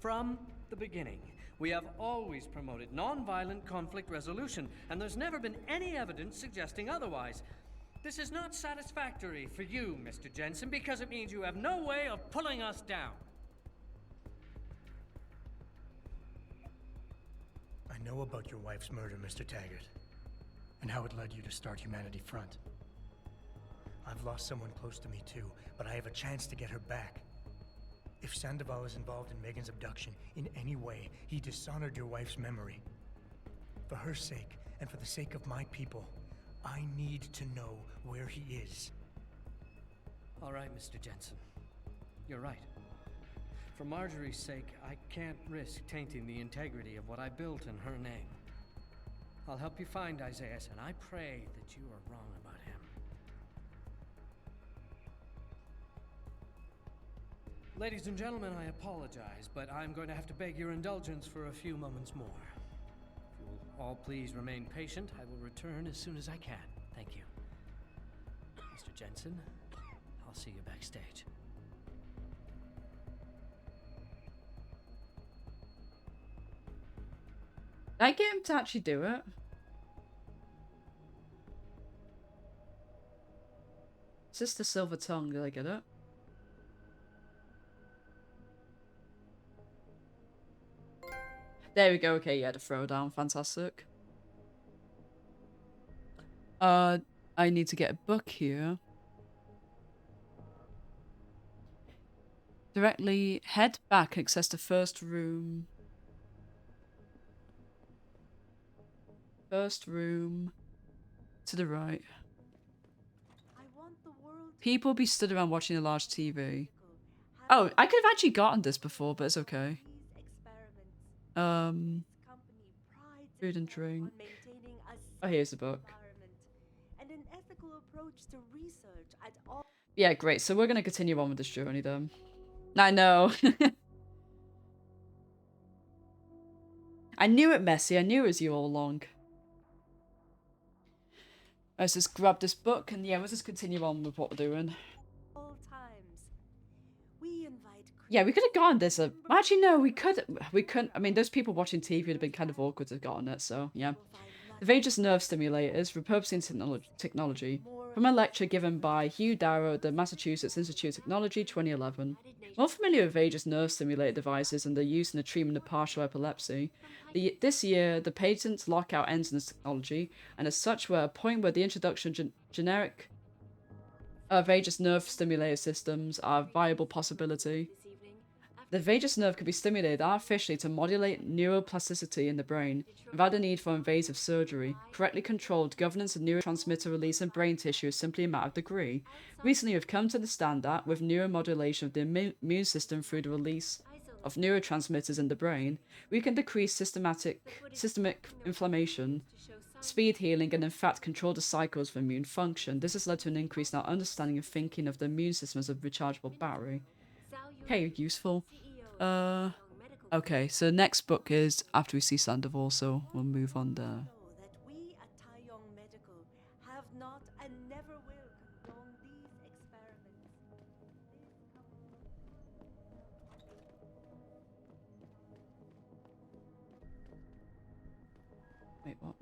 Speaker 19: From the beginning, we have always promoted nonviolent conflict resolution, and there's never been any evidence suggesting otherwise. This is not satisfactory for you, Mr. Jensen, because it means you have no way of pulling us down.
Speaker 6: I know about your wife's murder, Mr. Taggart, and how it led you to start Humanity Front. I've lost someone close to me too, but I have a chance to get her back. If Sandoval is involved in Megan's abduction in any way, he dishonored your wife's memory. For her sake, and for the sake of my people, I need to know where he is.
Speaker 19: All right, Mr. Jensen. You're right. For Marjorie's sake, I can't risk tainting the integrity of what I built in her name. I'll help you find Isaiah, and I pray that you are wrong about him. Ladies and gentlemen, I apologize, but I'm going to have to beg your indulgence for a few moments more. If you will all please remain patient, I will return as soon as I can. Thank you. Mr. Jensen, I'll see you backstage.
Speaker 3: Did I get him to actually do it? Is this the silver tongue? Did I get it? There we go. Okay, yeah, the throwdown. Fantastic. I need to get a book here. Directly head back and access the first room. First room to the right. People be stood around watching a large TV. Oh, I could have actually gotten this before, but it's okay. Food and drink. Oh, here's the book.
Speaker 18: And an ethical approach to research at all.
Speaker 3: Yeah, great. So we're gonna continue on with this journey then. I know. I knew it, Messy. I knew it was you all along. Let's just grab this book and yeah, let's just continue on with what we're doing.
Speaker 18: All times. We invite
Speaker 3: Yeah, we could have gotten this. Actually, no, we couldn't. I mean, those people watching TV would have been kind of awkward to have gotten it, so yeah. The Vagus nerve stimulators, repurposing technology. From a lecture given by Hugh Darrow at the Massachusetts Institute of Technology, 2011. More familiar with vagus nerve stimulator devices and their use in the treatment of partial epilepsy. This year, the patent lockout ends in this technology, and as such, we're at a point where the introduction of generic vagus nerve stimulator systems are a viable possibility. The vagus nerve can be stimulated artificially to modulate neuroplasticity in the brain, without the need for invasive surgery. Correctly controlled governance of neurotransmitter release in brain tissue is simply a matter of degree. Recently, we've come to understand that, with neuromodulation of the immune system through the release of neurotransmitters in the brain, we can decrease systemic inflammation, speed healing, and in fact control the cycles of immune function. This has led to an increase in our understanding and thinking of the immune system as a rechargeable battery. Okay, useful. Okay, so next book is after we see Sandoval, so we'll move on there.
Speaker 18: that we at Taeyong Medical have not and never will condone these experiments.
Speaker 3: Wait, what?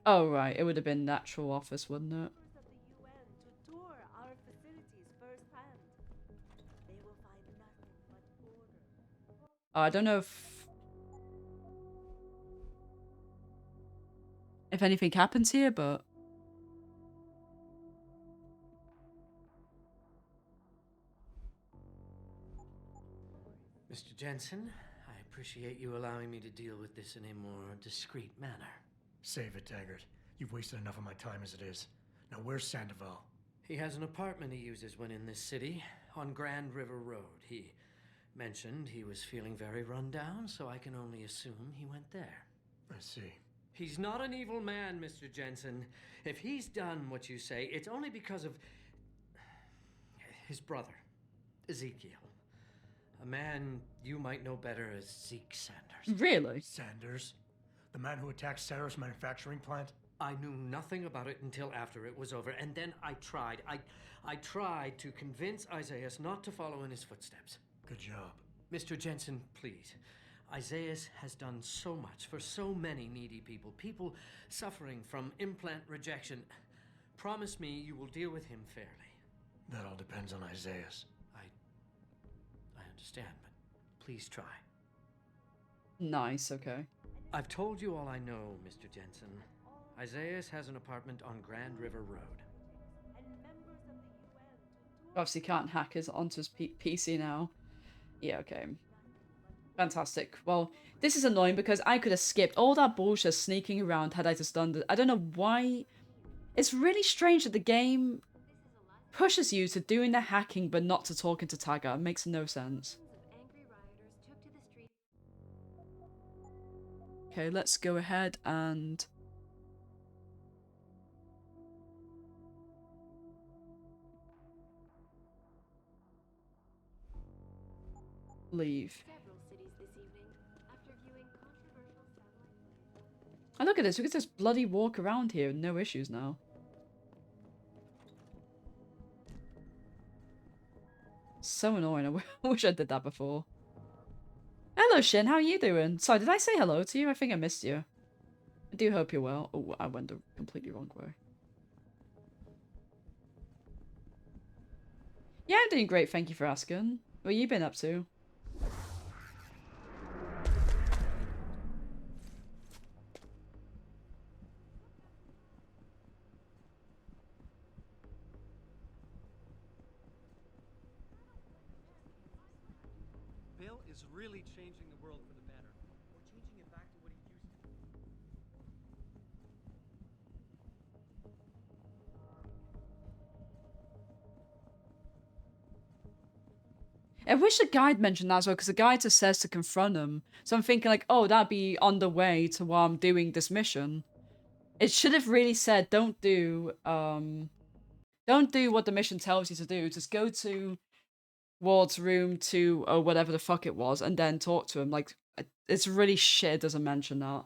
Speaker 3: Oh, right, it would have been natural office, wouldn't it?
Speaker 18: To tour our facilities firsthand. They will find nothing but order.
Speaker 3: I don't know if anything happens here, but
Speaker 10: Mr. Jensen, I appreciate you allowing me to deal with this in a more discreet manner.
Speaker 6: Save it, Taggart. You've wasted enough of my time as it is. Now, where's Sandoval?
Speaker 10: He has an apartment he uses when in this city, on Grand River Road. He mentioned he was feeling very run down, so I can only assume he went there.
Speaker 6: I see.
Speaker 10: He's not an evil man, Mr. Jensen. If he's done what you say, it's only because of his brother, Ezekiel. A man you might know better as Zeke Sanders.
Speaker 3: Really?
Speaker 6: Sanders? The man who attacked Sarah's manufacturing plant?
Speaker 10: I knew nothing about it until after it was over, and then I tried. I tried to convince Isaiah not to follow in his footsteps.
Speaker 6: Good job.
Speaker 10: Mr. Jensen, please. Isaiah has done so much for so many needy people. People suffering from implant rejection. Promise me you will deal with him fairly.
Speaker 6: That all depends on Isaiah.
Speaker 10: I understand, but please try.
Speaker 3: Nice, okay.
Speaker 10: I've told you all I know, Mr. Jensen. Isaiah has an apartment on Grand River Road.
Speaker 3: Obviously can't hack his onto his PC now. Yeah, okay. Fantastic. Well, this is annoying because I could have skipped all that bullshit sneaking around had I just done this. I don't know why. It's really strange that the game pushes you to doing the hacking but not to talking to Taggart. It makes no sense. Okay, let's go ahead and leave. Oh, look at this. We can just bloody walk around here with no issues now. So annoying. I wish I did that before. Hello, Shin. How are you doing? Sorry, did I say hello to you? I think I missed you. I do hope you're well. Oh, I went the completely wrong way. Yeah, I'm doing great. Thank you for asking. What have you been up to?
Speaker 19: is really changing the world for the better, or changing it back to what it used to be.
Speaker 3: I wish the guide mentioned that as well, because the guide just says to confront him. So I'm thinking like, oh, that'd be on the way to while I'm doing this mission. It should have really said, don't do what the mission tells you to do. Just go to Ward's room 2 or whatever the fuck it was, and then talk to him. Like, it's really shit it doesn't mention that.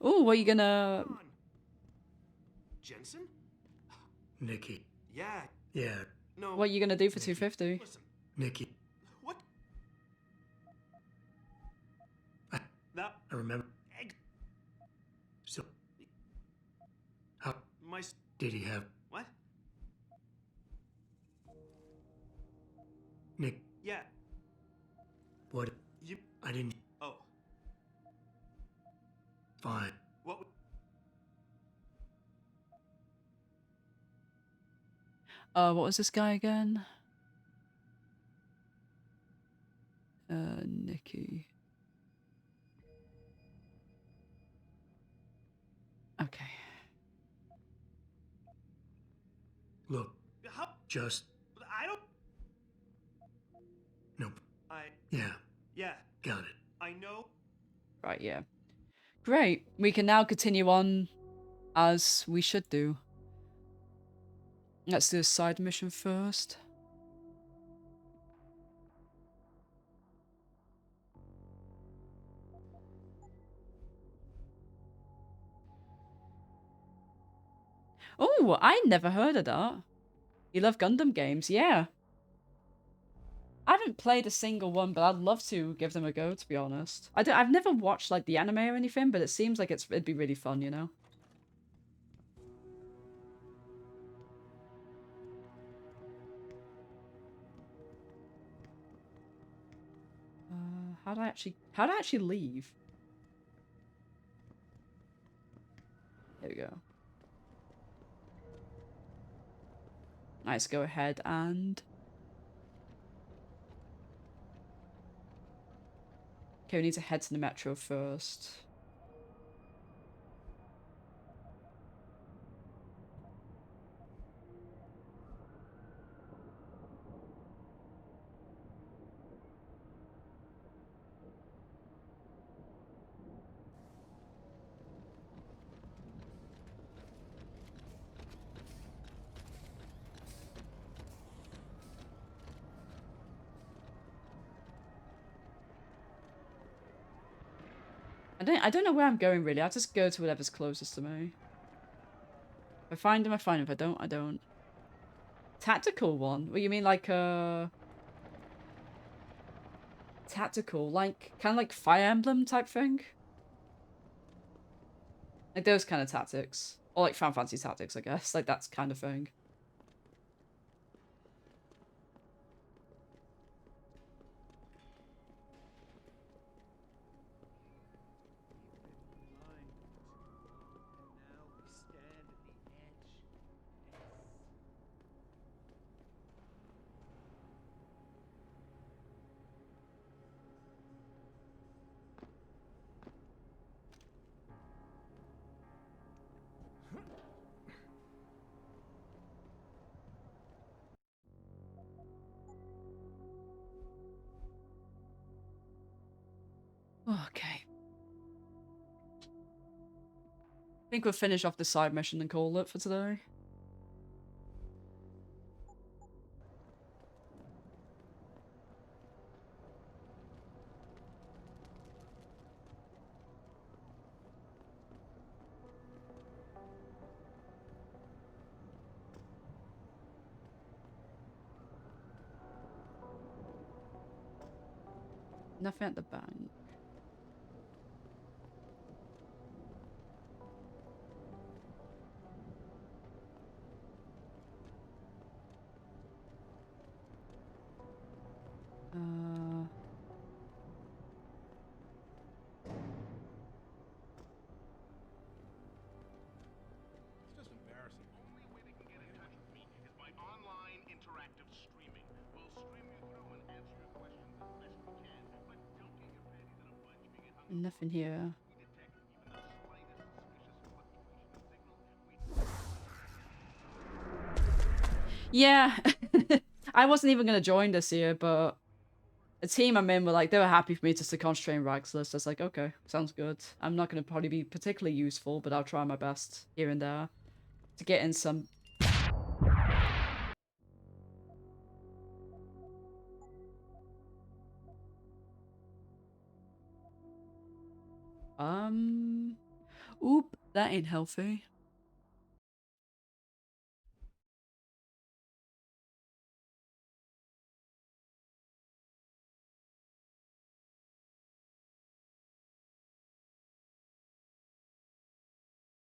Speaker 3: Oh, what are you gonna...
Speaker 5: Jensen?
Speaker 10: Nikki.
Speaker 5: Yeah.
Speaker 10: Yeah.
Speaker 5: No.
Speaker 3: What are you gonna do for 250?
Speaker 5: Listen.
Speaker 10: Nikki.
Speaker 5: What?
Speaker 10: I
Speaker 5: That.
Speaker 10: remember. So. How
Speaker 5: My.
Speaker 10: did he have...
Speaker 5: What?
Speaker 10: Nick.
Speaker 5: Yeah.
Speaker 10: What?
Speaker 5: You.
Speaker 10: I didn't...
Speaker 5: Oh.
Speaker 10: Fine.
Speaker 5: What?
Speaker 3: What was this guy again? Nikki. Okay.
Speaker 10: Look.
Speaker 5: How?
Speaker 10: Just...
Speaker 5: I don't.
Speaker 10: Nope.
Speaker 5: I.
Speaker 10: Yeah.
Speaker 5: Yeah.
Speaker 10: Got it.
Speaker 5: I know.
Speaker 3: Right, yeah. Great. We can now continue on as we should do. Let's do a side mission first. Oh, I never heard of that. You love Gundam games? Yeah. I haven't played a single one, but I'd love to give them a go, to be honest. I've never watched like the anime or anything, but it seems like it'd be really fun, you know? How do I actually leave? There we go. Nice, go ahead and... Okay, we need to head to the metro first. I don't know where I'm going really. I'll just go to whatever's closest to me. If I find him, I find him. If I don't, I don't. Tactical one? What, you mean like tactical, like kind of like Fire Emblem type thing? Like those kind of tactics. Or like Final Fantasy tactics, I guess. Like that kind of thing. Okay. I think we'll finish off the side mission and call it for today. Nothing at the bank.
Speaker 1: It's just embarrassing. The only way they can get in touch with me is by online
Speaker 3: Nothing here. Yeah. I wasn't even going to join this year, but a team I'm in were like, they were happy for me just to concentrate on Rags list. I was like, okay, sounds good. I'm not going to probably be particularly useful, but I'll try my best here and there to get in some. Oop, that ain't healthy.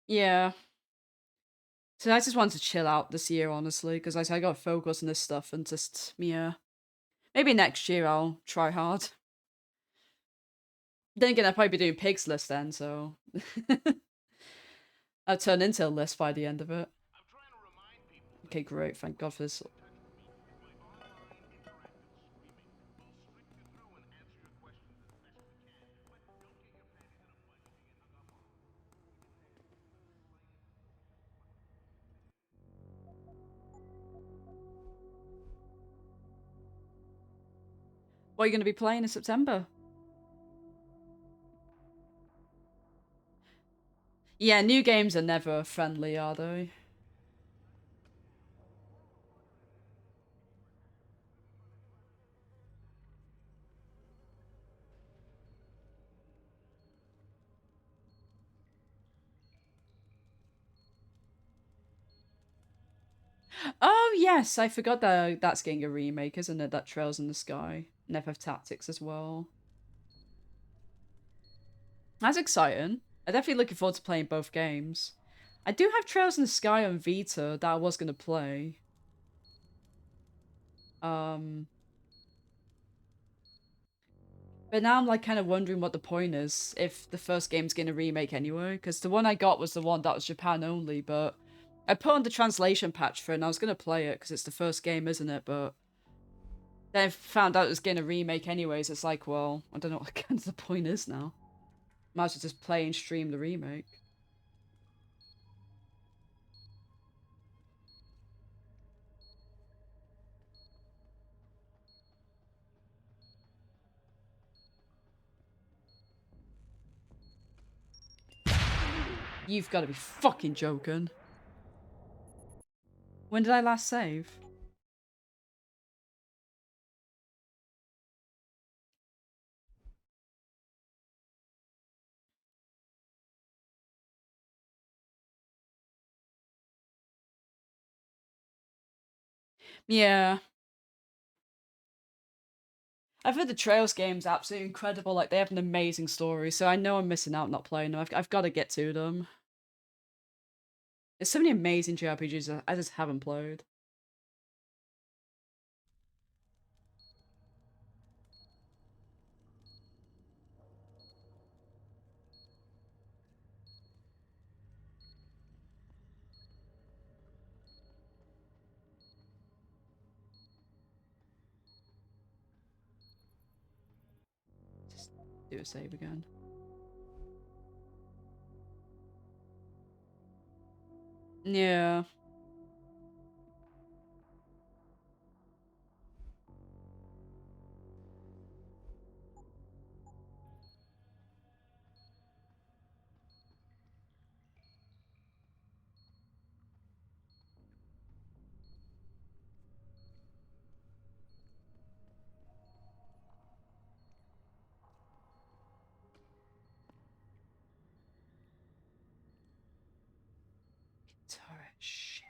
Speaker 3: Yeah. So I just wanted to chill out this year, honestly, because I got to focus on this stuff and just, yeah. Maybe next year I'll try hard. Then again, I'll probably be doing Pigs list then, so I'll turn into a list by the end of it. Okay, great. Thank God for this. What are you going to be playing in September? Yeah, new games are never friendly, are they? Oh, yes, I forgot that that's getting a remake, isn't it? That Trails in the Sky. And FF Tactics as well. That's exciting. I'm definitely looking forward to playing both games. I do have Trails in the Sky on Vita that I was going to play. But now I'm like kind of wondering what the point is if the first game's getting a remake anyway. Because the one I got was the one that was Japan only, but I put on the translation patch for it and I was going to play it because it's the first game, isn't it? But then I found out it was getting a remake anyways. It's like, well, I don't know what kind of the point is now. Might as well just play and stream the remake. You've got to be fucking joking. When did I last save? Yeah. I've heard the Trails game's absolutely incredible. Like, they have an amazing story, so I know I'm missing out not playing them. I've got to get to them. There's so many amazing JRPGs that I just haven't played. Just do a save again. Yeah. Guitar shit.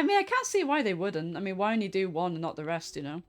Speaker 3: I mean, I can't see why they wouldn't. I mean, why only do one and not the rest, you know?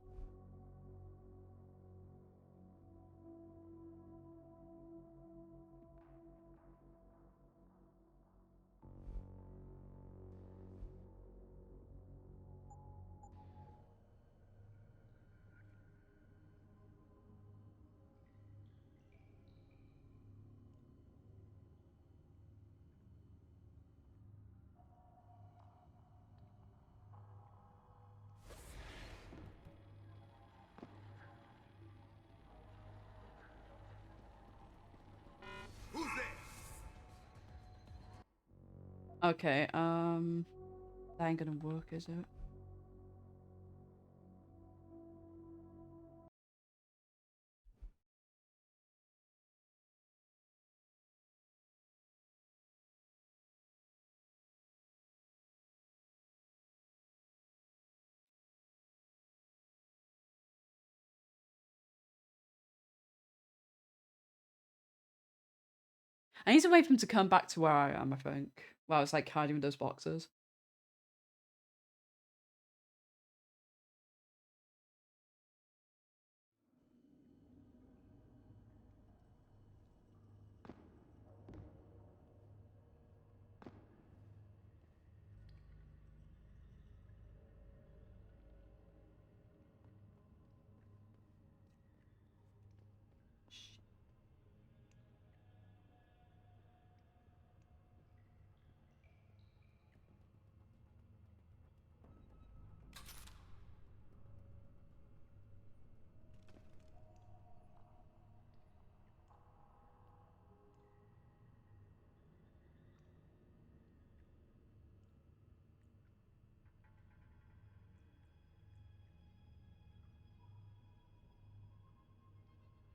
Speaker 13: Who's there?
Speaker 3: Okay, that ain't gonna work, is it? I need to wait for him to come back to where I am, I think. Well, I was like hiding with those boxes.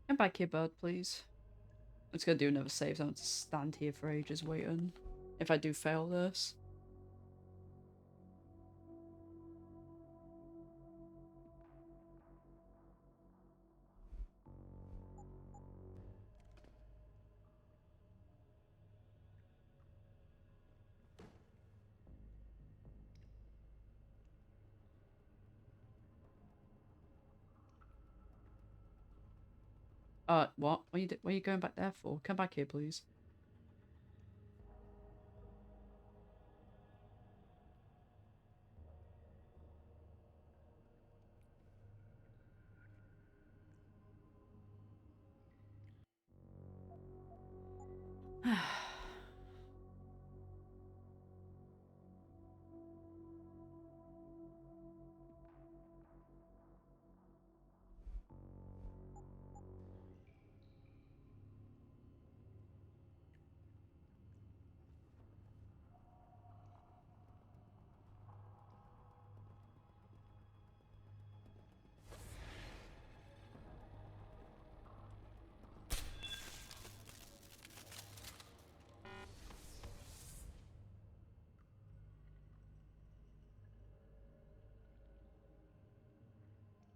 Speaker 3: Come back here, bud, please. I'm just gonna do another save, so I don't have to stand here for ages waiting. If I do fail this. What? What are you going back there for? Come back here, please.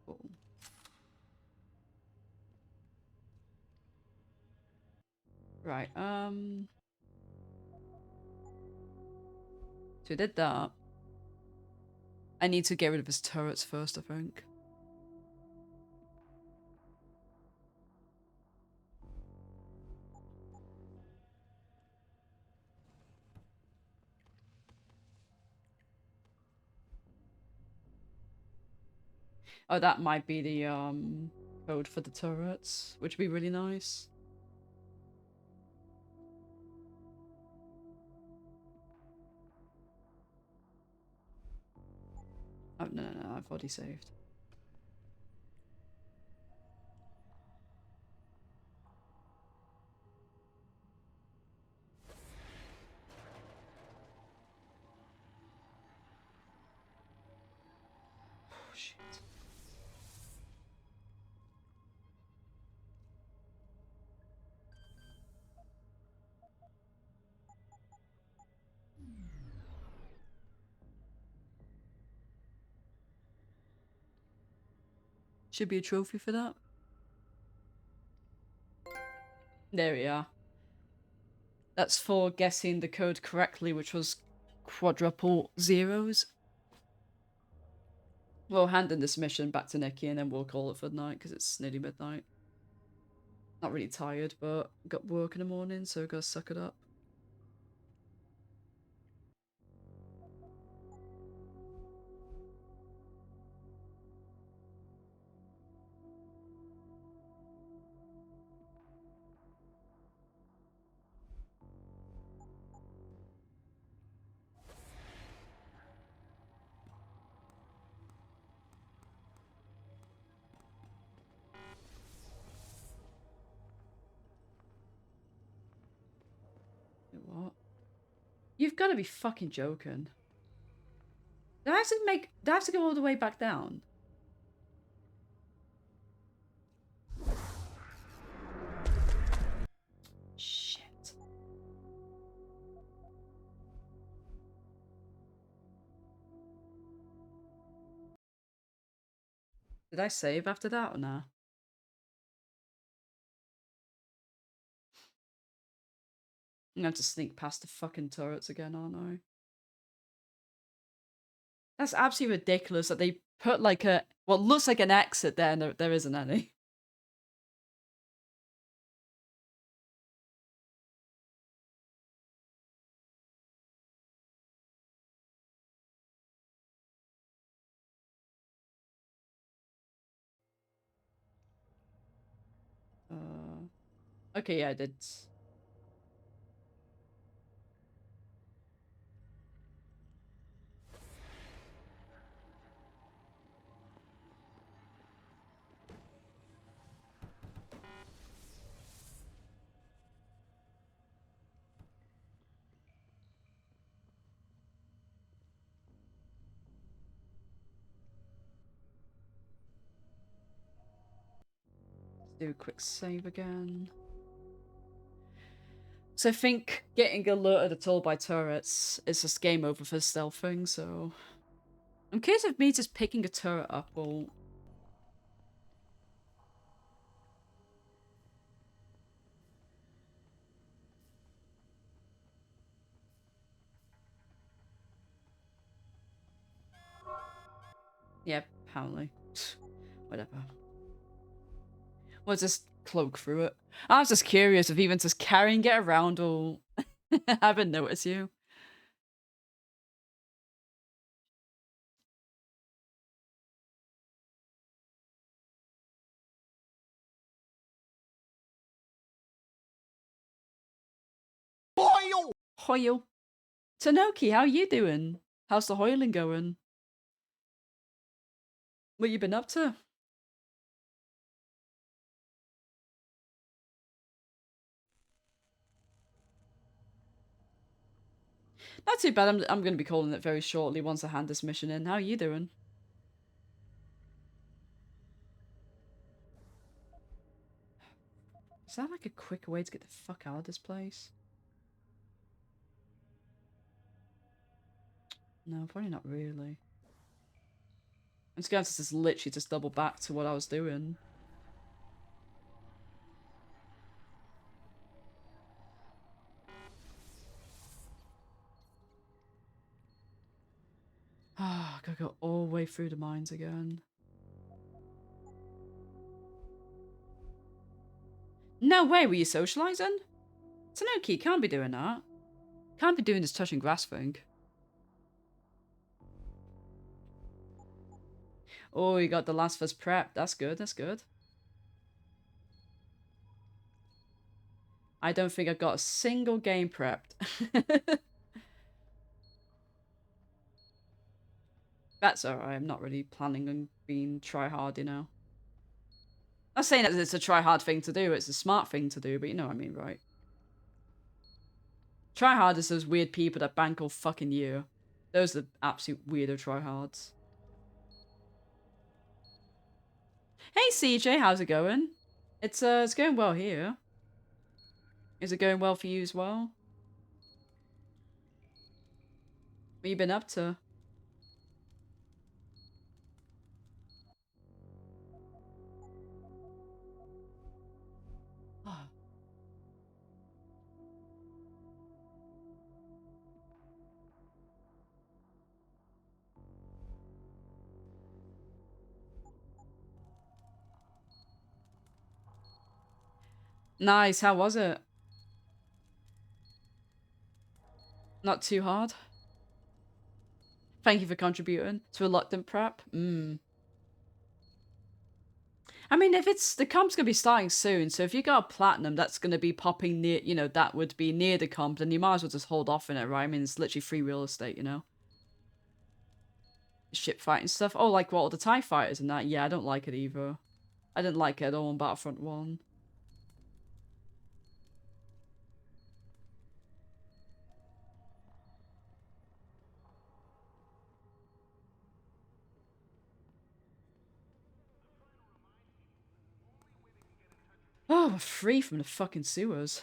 Speaker 3: Cool. Right, so we did that. I need to get rid of his turrets first, I think. Oh, that might be the code for the turrets, which would be really nice. Oh, no, I've already saved. Oh, shit. Should be a trophy for that. There we are. That's for guessing the code correctly, which was quadruple zeros. We'll hand in this mission back to Nikki and then we'll call it for the night because it's nearly midnight. Not really tired, but got work in the morning, so gotta suck it up. What? You've got to be fucking joking. Did I have to go all the way back down? Shit. Did I save after that or nah? I'm gonna have to sneak past the fucking turrets again, aren't I? That's absolutely ridiculous that they put like a, what looks like an exit there and there isn't any. Okay, yeah, I did. Let's do a quick save again. So I think getting alerted at all by turrets is just game over for the stealth thing, so... I'm curious if me just picking a turret up will... Yeah, apparently. Whatever. We'll just cloak through it. I was just curious if even just carrying it around will... haven't noticed you.
Speaker 4: Hoyle!
Speaker 3: Hoyle. Tanoki, how you doing? How's the hoiling going? What you been up to? Not too bad. I'm going to be calling it very shortly once I hand this mission in. How are you doing? Is that like a quicker way to get the fuck out of this place? No, probably not really. I'm just going to just literally just double back to what I was doing. Ah, gotta go all the way through the mines again. No way, were you socializing? Tanoki, can't be doing that. Can't be doing this touching grass thing. Oh, you got the Last of Us prep. That's good, that's good. I don't think I've got a single game prepped. That's alright, I'm not really planning on being try-hard, you know. I'm not saying that it's a try-hard thing to do, it's a smart thing to do, but you know what I mean, right? Try-hard is those weird people that bank all fucking year. Those are the absolute weirdo try-hards. Hey CJ, how's it going? It's going well here. Is it going well for you as well? What you been up to? Nice, how was it? Not too hard? Thank you for contributing to Reluctant Prep. I mean, if it's, the comp's gonna be starting soon, so if you got a platinum that's gonna be popping near, you know, that would be near the comp, then you might as well just hold off in it, right? I mean, it's literally free real estate, you know? Ship fighting stuff. Oh, like what, all the TIE fighters and that? Yeah, I don't like it either. I didn't like it at all in Battlefront 1. Oh, we're free from the fucking sewers.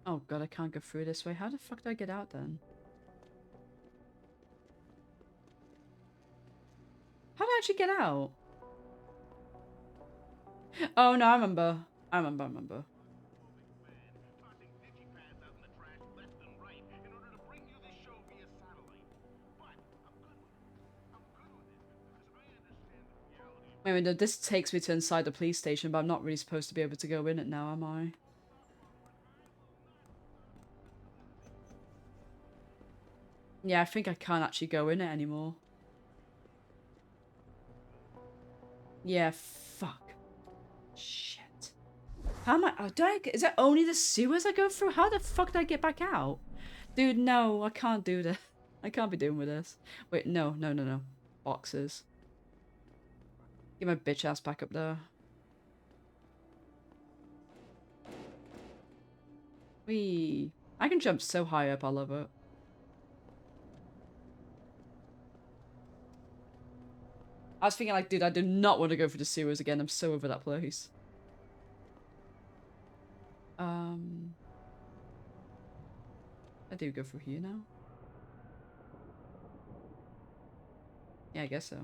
Speaker 3: Oh god, I can't go through this way. How the fuck do I get out then? How do I actually get out? Oh no, I remember. I remember. I mean, this takes me to inside the police station, but I'm not really supposed to be able to go in it now, am I? Yeah, I think I can't actually go in it anymore. Yeah, fuck. Shit. How am I? Oh, is that only the sewers I go through? How the fuck do I get back out? Dude, no, I can't do this. I can't be doing with this. Wait, no. Boxes. Get my bitch ass back up there. Wee. I can jump so high up, I love it. I was thinking like, dude, I do not want to go for the sewers again. I'm so over that place. I do go through here now. Yeah, I guess so.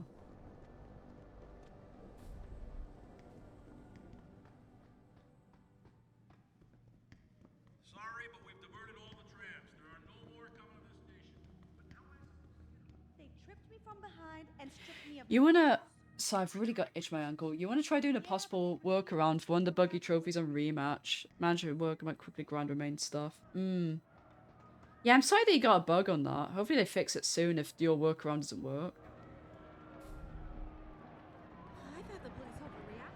Speaker 5: Sorry, but we've diverted all the trams. There are no more coming to this station.
Speaker 18: They tripped me from behind and stripped me of
Speaker 3: You wanna... So I've really got itch my ankle. You wanna try doing a possible workaround for one of the buggy trophies on rematch? Manager work might quickly grind remain stuff. Yeah, I'm sorry that you got a bug on that. Hopefully they fix it soon if your workaround doesn't work.
Speaker 18: I thought the police overreacted.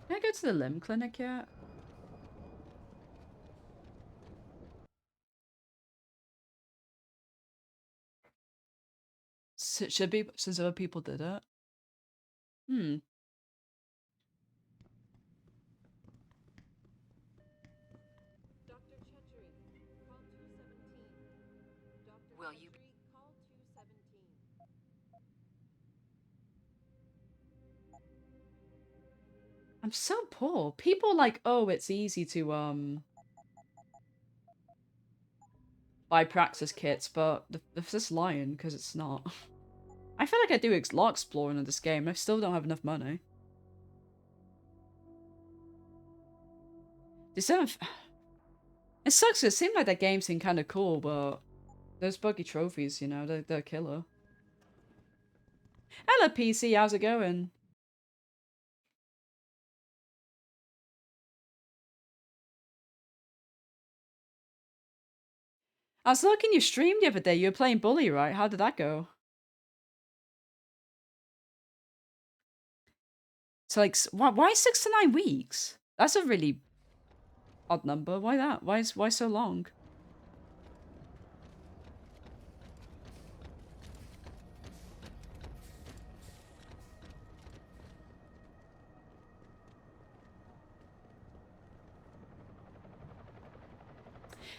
Speaker 3: Can I go to the limb clinic yet? Should be, since other people did it.
Speaker 2: Will you
Speaker 3: I'm so poor. People are like, oh, it's easy to buy Praxis kits, but they're just lying because it's not. I feel like I do a lot exploring in this game, and I still don't have enough money. It sucks. It seemed like that game seemed kind of cool, but those buggy trophies, you know, they're killer. Hello, PC. How's it going? I was looking your stream the other day. You were playing Bully, right? How did that go? So, like, why 6 to 9 weeks? That's a really odd number. Why that? Why so long?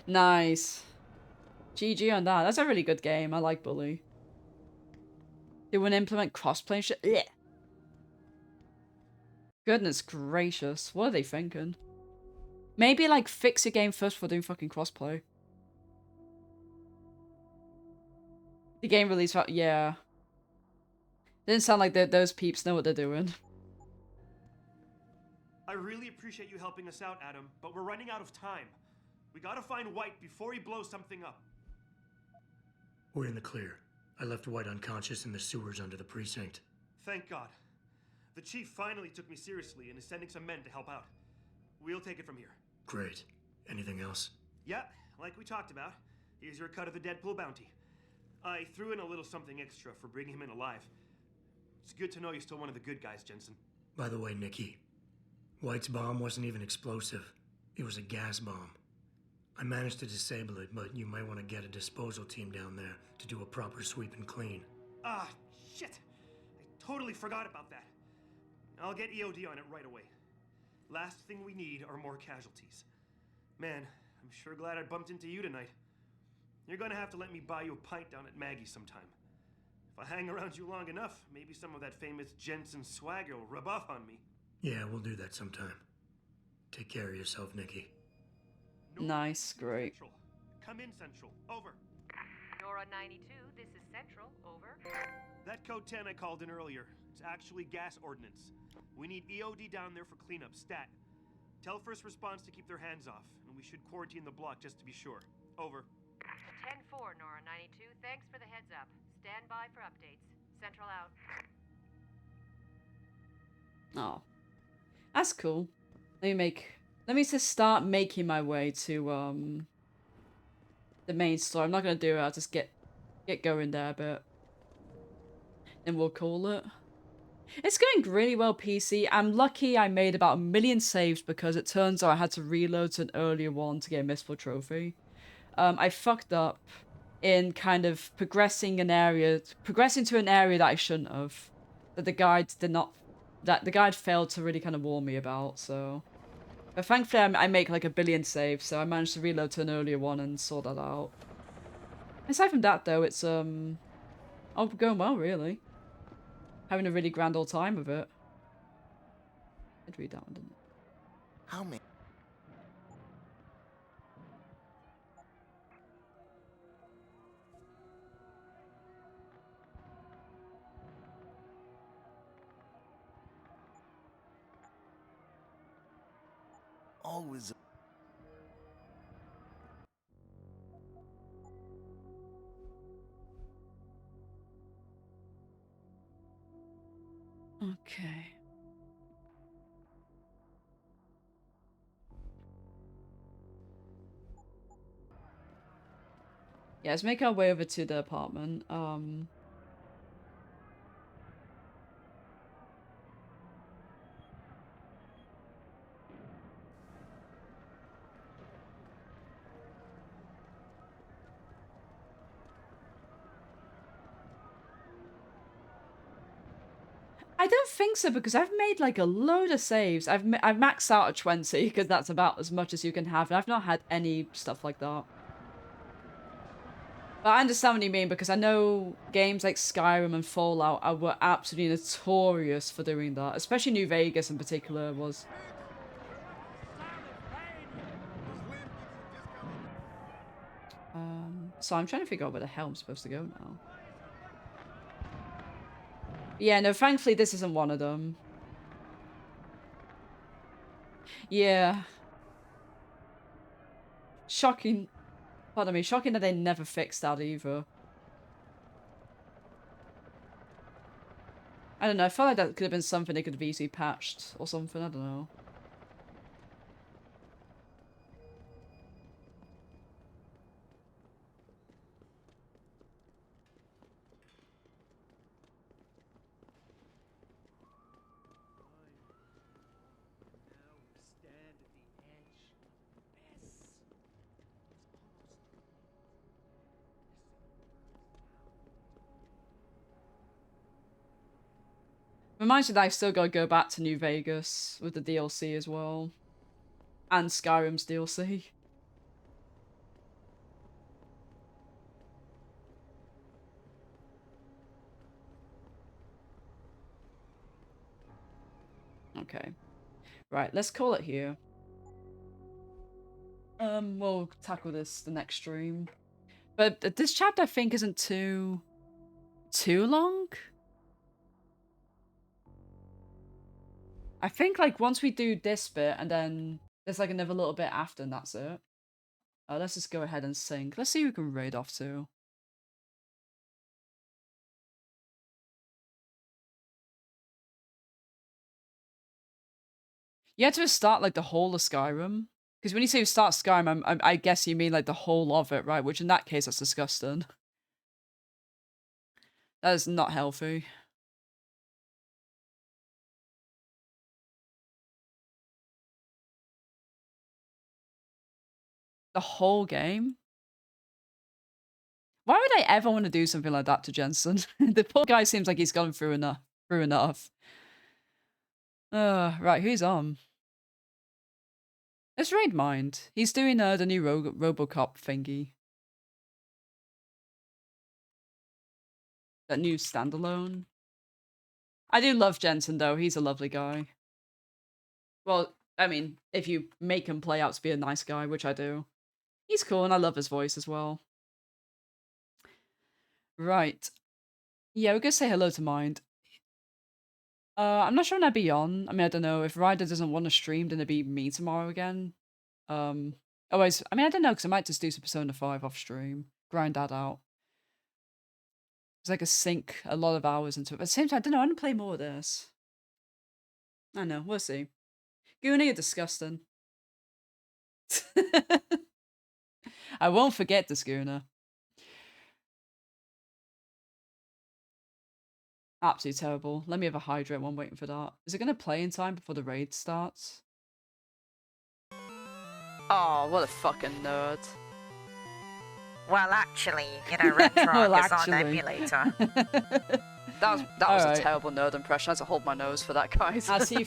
Speaker 3: Nice. GG on that. That's a really good game. I like Bully. They want to implement crossplay and shit. Ugh. Goodness gracious. What are they thinking? Maybe, like, fix your game first before doing fucking crossplay. The game release, yeah. Didn't sound like those peeps know what they're doing.
Speaker 15: I really appreciate you helping us out, Adam, but we're running out of time. We gotta find White before he blows something up.
Speaker 10: We're in the clear. I left White unconscious in the sewers under the precinct.
Speaker 15: Thank God. The chief finally took me seriously and is sending some men to help out. We'll take it from here.
Speaker 10: Great. Anything else?
Speaker 15: Yeah, like we talked about. Here's your cut of the Deadpool bounty. I threw in a little something extra for bringing him in alive. It's good to know you're still one of the good guys, Jensen.
Speaker 10: By the way, Nikki, White's bomb wasn't even explosive. It was a gas bomb. I managed to disable it, but you might want to get a disposal team down there to do a proper sweep and clean.
Speaker 15: Ah, shit! I totally forgot about that. I'll get EOD on it right away. Last thing we need are more casualties. Man, I'm sure glad I bumped into you tonight. You're gonna have to let me buy you a pint down at Maggie's sometime. If I hang around you long enough, maybe some of that famous Jensen swagger will rub off on me.
Speaker 10: Yeah, we'll do that sometime. Take care of yourself, Nikki.
Speaker 3: Nice, great.
Speaker 15: Central. Come in, Central. Over.
Speaker 16: Nora 92, this is Central. Over.
Speaker 15: That code 10 I called in earlier. It's actually gas ordnance. We need EOD down there for cleanup, stat. Tell first response to keep their hands off, and we should quarantine the block just to be sure. Over.
Speaker 16: 10-4, Nora 92. Thanks for the heads up. Stand by for updates. Central out.
Speaker 3: Oh. That's cool. Let me just start making my way to the main story. I'm not gonna do it, I'll just get going there a bit. Then we'll call it. It's going really well, PC. I'm lucky I made about 1 million saves because it turns out I had to reload to an earlier one to get a Mistful trophy. I fucked up in kind of progressing to an area that I shouldn't have. That the guide failed to really kind of warn me about, so. But thankfully I make like 1 billion saves, so I managed to reload to an earlier one and sort that out. Aside from that though, it's going well really. Having a really grand old time with it. I'd read that one, didn't I?
Speaker 20: How many? Always.
Speaker 3: Okay. Yeah, let's make our way over to the apartment. I don't think so because I've made like a load of saves. I've maxed out at 20 because that's about as much as you can have, and I've not had any stuff like that. But I understand what you mean because I know games like Skyrim and Fallout were absolutely notorious for doing that, especially New Vegas in particular was. So I'm trying to figure out where the hell I'm supposed to go now. Yeah, no, thankfully this isn't one of them. Yeah. Shocking. Pardon me, shocking that they never fixed that either. I don't know, I felt like that could have been something they could have easily patched or something, I don't know. Reminds me that I've still got to go back to New Vegas with the DLC as well. And Skyrim's DLC. Okay. Right, let's call it here. We'll tackle this the next stream. But this chapter I think isn't too long. I think like once we do this bit and then there's like another little bit after and that's it. Let's just go ahead and sync. Let's see who we can raid off to. You had to start like the whole of Skyrim. Because when you say start Skyrim, I guess you mean like the whole of it, right? Which in that case, that's disgusting. That is not healthy. The whole game? Why would I ever want to do something like that to Jensen? The poor guy seems like he's gone through enough. Right, who's on? Let's raid Mind. He's doing the new Robocop thingy. That new standalone. I do love Jensen though. He's a lovely guy. Well, I mean, if you make him play out to be a nice guy, which I do. He's cool and I love his voice as well. Right. Yeah, we're gonna say hello to Mind. I'm not sure when I'd be on. I mean, I don't know. If Ryder doesn't want to stream, then it'd be me tomorrow again. Always, I mean, I don't know, because I might just do some Persona 5 off stream. Grind that out. It's like a sink a lot of hours into it. But at the same time, I don't know, I want to play more of this. I don't know, we'll see. Goonie, you're disgusting. I won't forget the schooner. Absolutely terrible. Let me have a hydrate while I'm waiting for that. Is it going to play in time before the raid starts? Oh, what a fucking nerd.
Speaker 11: Well, actually, you know, Retro
Speaker 3: Well,
Speaker 11: is on
Speaker 3: actually.
Speaker 11: emulator.
Speaker 3: That was a terrible nerd impression. I had to hold my nose for that, guys.
Speaker 11: As he